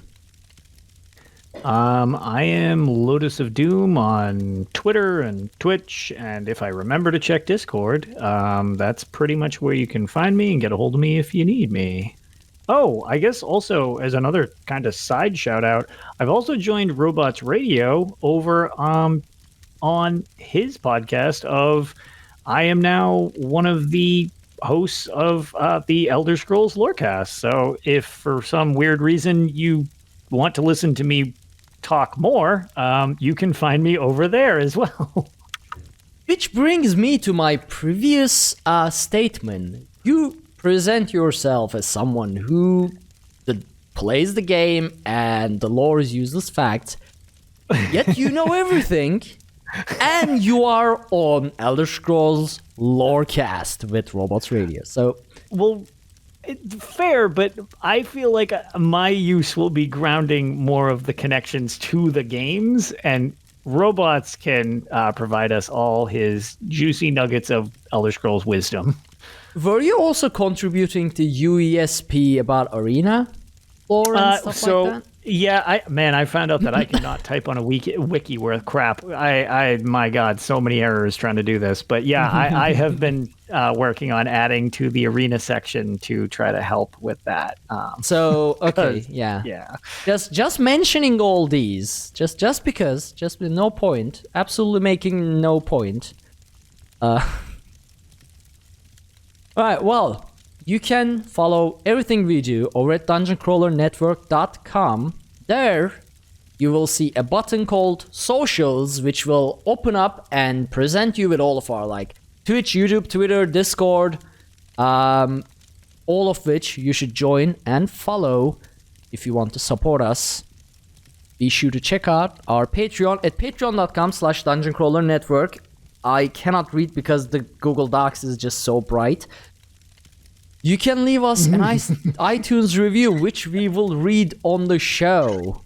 I am LotusOfDoom on Twitter and Twitch, and if I remember to check Discord, that's pretty much where you can find me and get a hold of me if you need me. Oh, I guess also as another kind of side shout out, I've also joined Robots Radio over on his podcast of I am now one of the hosts of the Elder Scrolls Lorecast. So if for some weird reason you want to listen to me talk more, you can find me over there as well. Which brings me to my previous statement. You present yourself as someone who plays the game and the lore is useless facts, yet you know everything, and you are on Elder Scrolls Lorecast with Robots Radio. So, Well, fair, but I feel like my use will be grounding more of the connections to the games, and Robots can provide us all his juicy nuggets of Elder Scrolls wisdom. were you also contributing to UESP about Arena lore and stuff like that? Yeah, I found out that I cannot type on a wiki worth crap. My God, so many errors trying to do this. But yeah, I have been working on adding to the arena section to try to help with that. So okay, yeah. Just mentioning all these, just because, just with no point, absolutely making no point. All right, well. You can follow everything we do over at dungeoncrawlernetwork.com. There, you will see a button called Socials, which will open up and present you with all of our Twitch, YouTube, Twitter, Discord, all of which you should join and follow if you want to support us. Be sure to check out our Patreon at patreon.com/dungeoncrawlernetwork. I cannot read because the Google Docs is just so bright. You can leave us an iTunes review, which we will read on the show.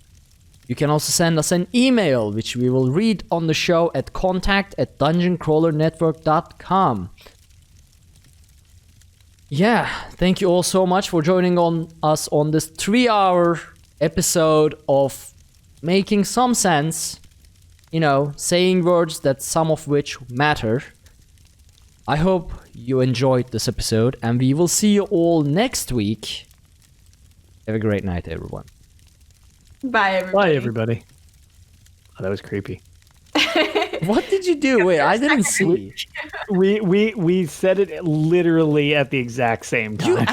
You can also send us an email, which we will read on the show at contact@dungeoncrawlernetwork.com. Yeah, thank you all so much for joining us on this 3-hour episode of making some sense, saying words that some of which matter. I hope you enjoyed this episode, and we will see you all next week. Have a great night, everyone. Bye, everybody. Bye, everybody. Oh, that was creepy. What did you do? Wait, I didn't see. We said it literally at the exact same time.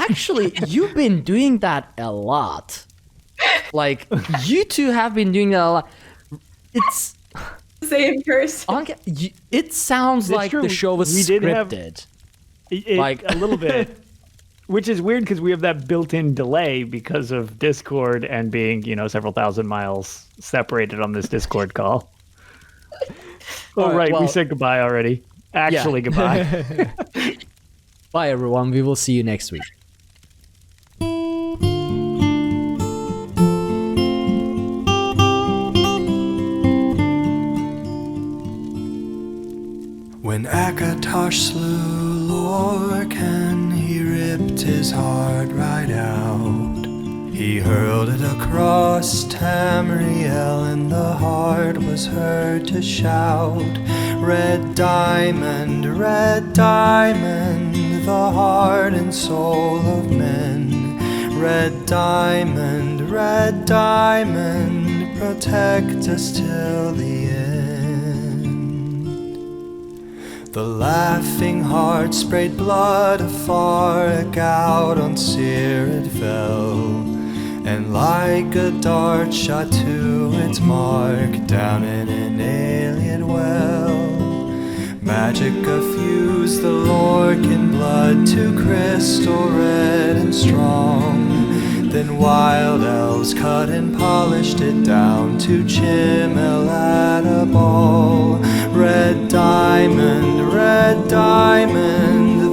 You've been doing that a lot. You two have been doing that a lot. It's... Same person. It sounds like the show was scripted. A little bit. Which is weird because we have that built-in delay because of Discord and being, several thousand miles separated on this Discord call. We said goodbye already. Actually, goodbye. Bye, everyone. We will see you next week. When Akatosh slew Lorcan, he ripped his heart right out. He hurled it across Tamriel, and the heart was heard to shout, red diamond, the heart and soul of men. Red diamond, protect us till the end. The laughing heart sprayed blood afar, a gout on Seer it fell, and like a dart shot to its mark down in an alien well. Magicka fused the Lorcan blood to crystal red and strong. Then wild elves cut and polished it down to Chimel at a ball. Red diamond,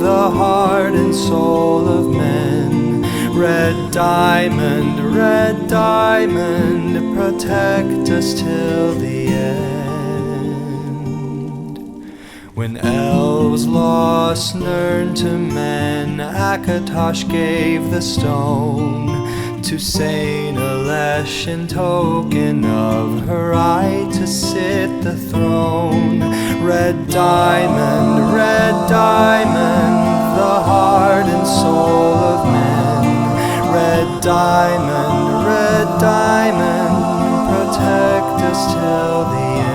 the heart and soul of men. Red diamond, protect us till the end. When elves lost Nirn to men, Akatosh gave the stone to Saint Alesh in token of her right to sit the throne. Red diamond, the heart and soul of men. Red diamond, protect us till the end.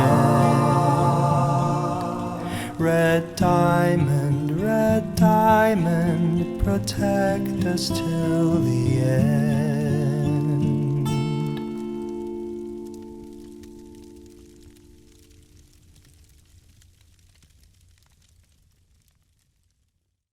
Red diamond, protect us till the end.